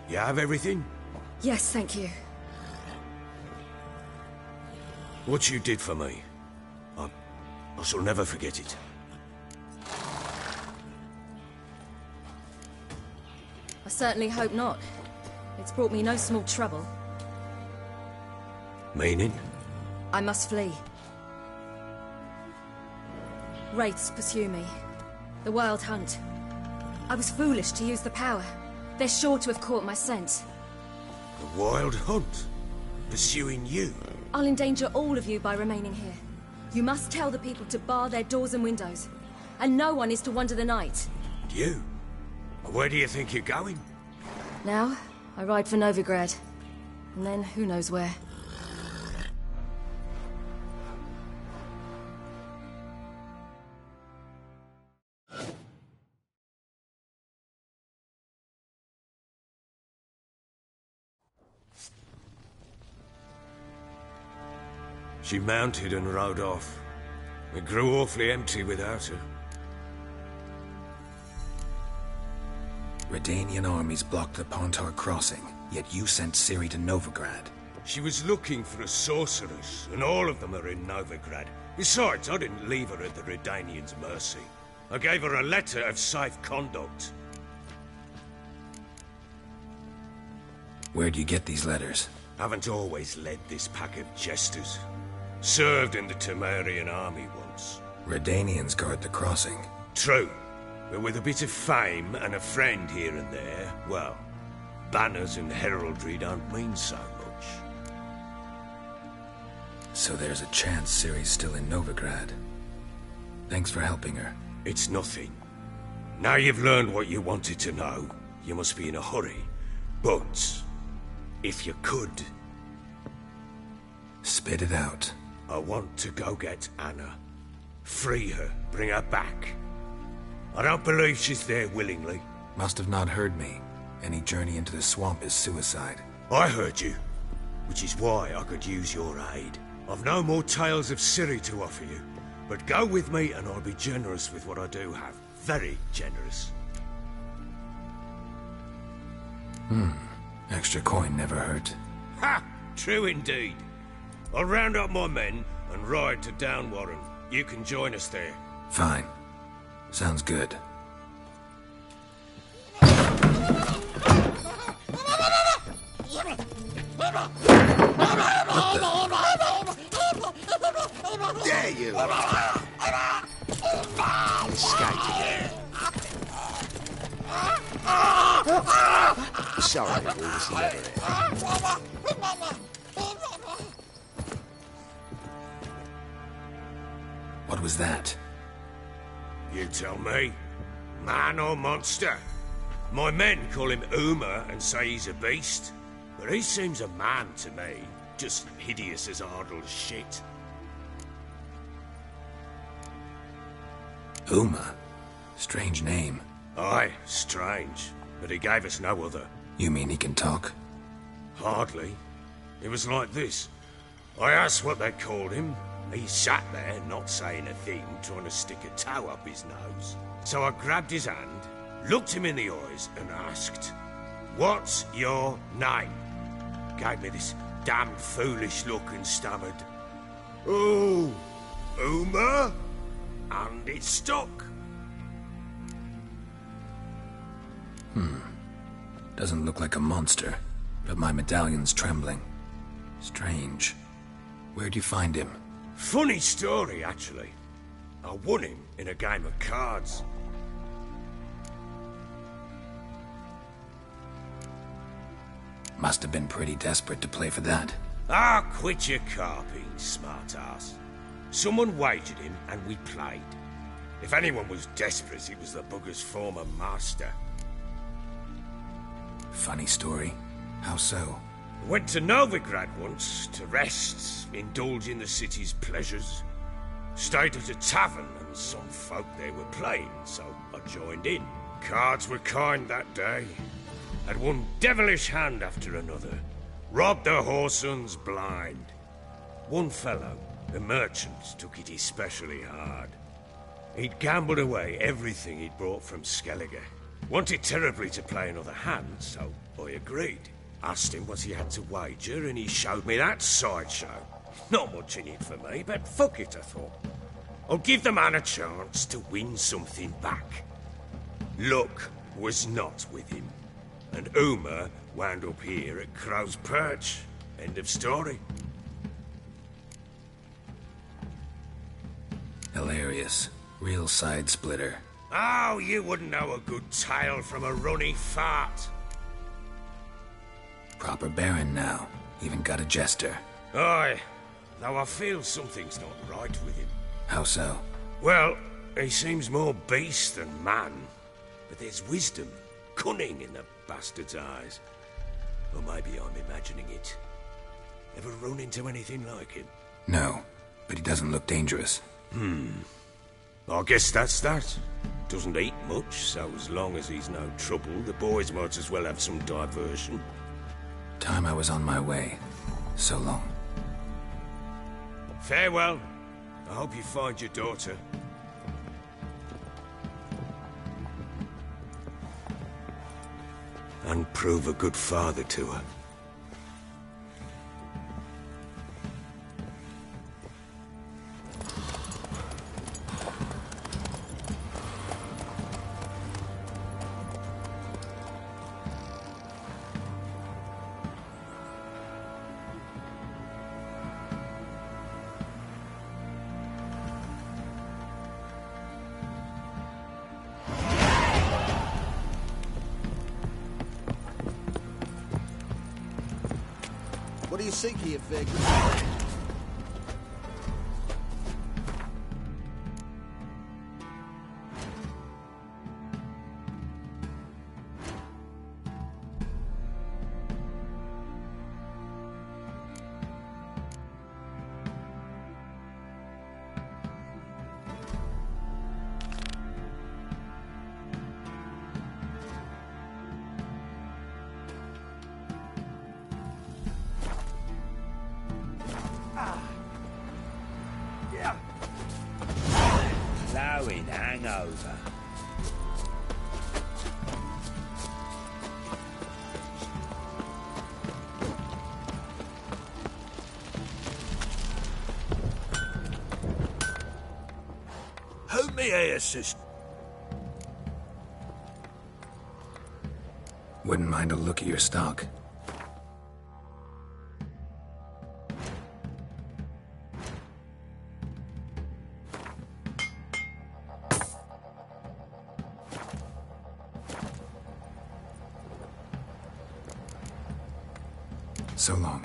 You have everything? Yes, thank you. What you did for me, I shall never forget it. I certainly hope not. It's brought me no small trouble. Meaning? I must flee. Wraiths pursue me. The Wild Hunt. I was foolish to use the power. They're sure to have caught my scent. The Wild Hunt? Pursuing you? I'll endanger all of you by remaining here. You must tell the people to bar their doors and windows. And no one is to wander the night. You? Where do you think you're going? Now, I ride for Novigrad. And then, who knows where. She mounted and rode off. It grew awfully empty without her. Redanian armies blocked the Pontar crossing, yet you sent Ciri to Novigrad. She was looking for a sorceress, and all of them are in Novigrad. Besides, I didn't leave her at the Redanians' mercy. I gave her a letter of safe conduct. Where'd you get these letters? Haven't always led this pack of jesters. Served in the Temerian army once. Redanians guard the crossing. True. But with a bit of fame and a friend here and there, well, banners and heraldry don't mean so much. So there's a chance Ciri's still in Novigrad. Thanks for helping her. It's nothing. Now you've learned what you wanted to know, you must be in a hurry. But, if you could... Spit it out. I want to go get Anna. Free her, bring her back. I don't believe she's there willingly. Must have not heard me. Any journey into the swamp is suicide. I heard you, which is why I could use your aid. I've no more tales of Ciri to offer you, but go with me and I'll be generous with what I do have. Very generous. Extra coin never hurt. Ha! True indeed. I'll round up my men and ride to Downwarren. You can join us there. Fine. Sounds good. Dare you! Escaped again. Sorry, we was never here. What was that? You tell me. Man or monster? My men call him Uma and say he's a beast. But he seems a man to me. Just hideous as Ardle's shit. Uma? Strange name. Aye, strange. But he gave us no other. You mean he can talk? Hardly. It was like this. I asked what they called him. He sat there, not saying a thing, trying to stick a toe up his nose. So I grabbed his hand, looked him in the eyes, and asked, "What's your name?" Gave me this damn foolish look and stammered, "Oh, Uma?" And it stuck. Doesn't look like a monster, but my medallion's trembling. Strange. Where'd you find him? Funny story, actually. I won him in a game of cards. Must have been pretty desperate to play for that. Ah, quit your carping, smart-ass. Someone wagered him, and we played. If anyone was desperate, it was the bugger's former master. Funny story. How so? Went to Novigrad once, to rest, indulge in the city's pleasures. Stayed at a tavern, and some folk there were playing, so I joined in. Cards were kind that day. Had one devilish hand after another. Robbed the whoresons blind. One fellow, a merchant, took it especially hard. He'd gambled away everything he'd brought from Skellige. Wanted terribly to play another hand, so I agreed. Asked him what he had to wager, and he showed me that sideshow. Not much in it for me, but fuck it, I thought. I'll give the man a chance to win something back. Luck was not with him, and Uma wound up here at Crow's Perch. End of story. Hilarious. Real side splitter. Oh, you wouldn't know a good tale from a runny fart. Proper Baron now. Even got a jester. Aye, though I feel something's not right with him. How so? Well, he seems more beast than man. But there's wisdom, cunning in the bastard's eyes. Or maybe I'm imagining it. Ever run into anything like him? No, but he doesn't look dangerous. I guess that's that. Doesn't eat much, so as long as he's no trouble, the boys might as well have some diversion. Time I was on my way. So long. Farewell. I hope you find your daughter. And prove a good father to her. What do you seek here, Fig? Flowing hangover. Who me here, sister? Wouldn't mind a look at your stock. So long.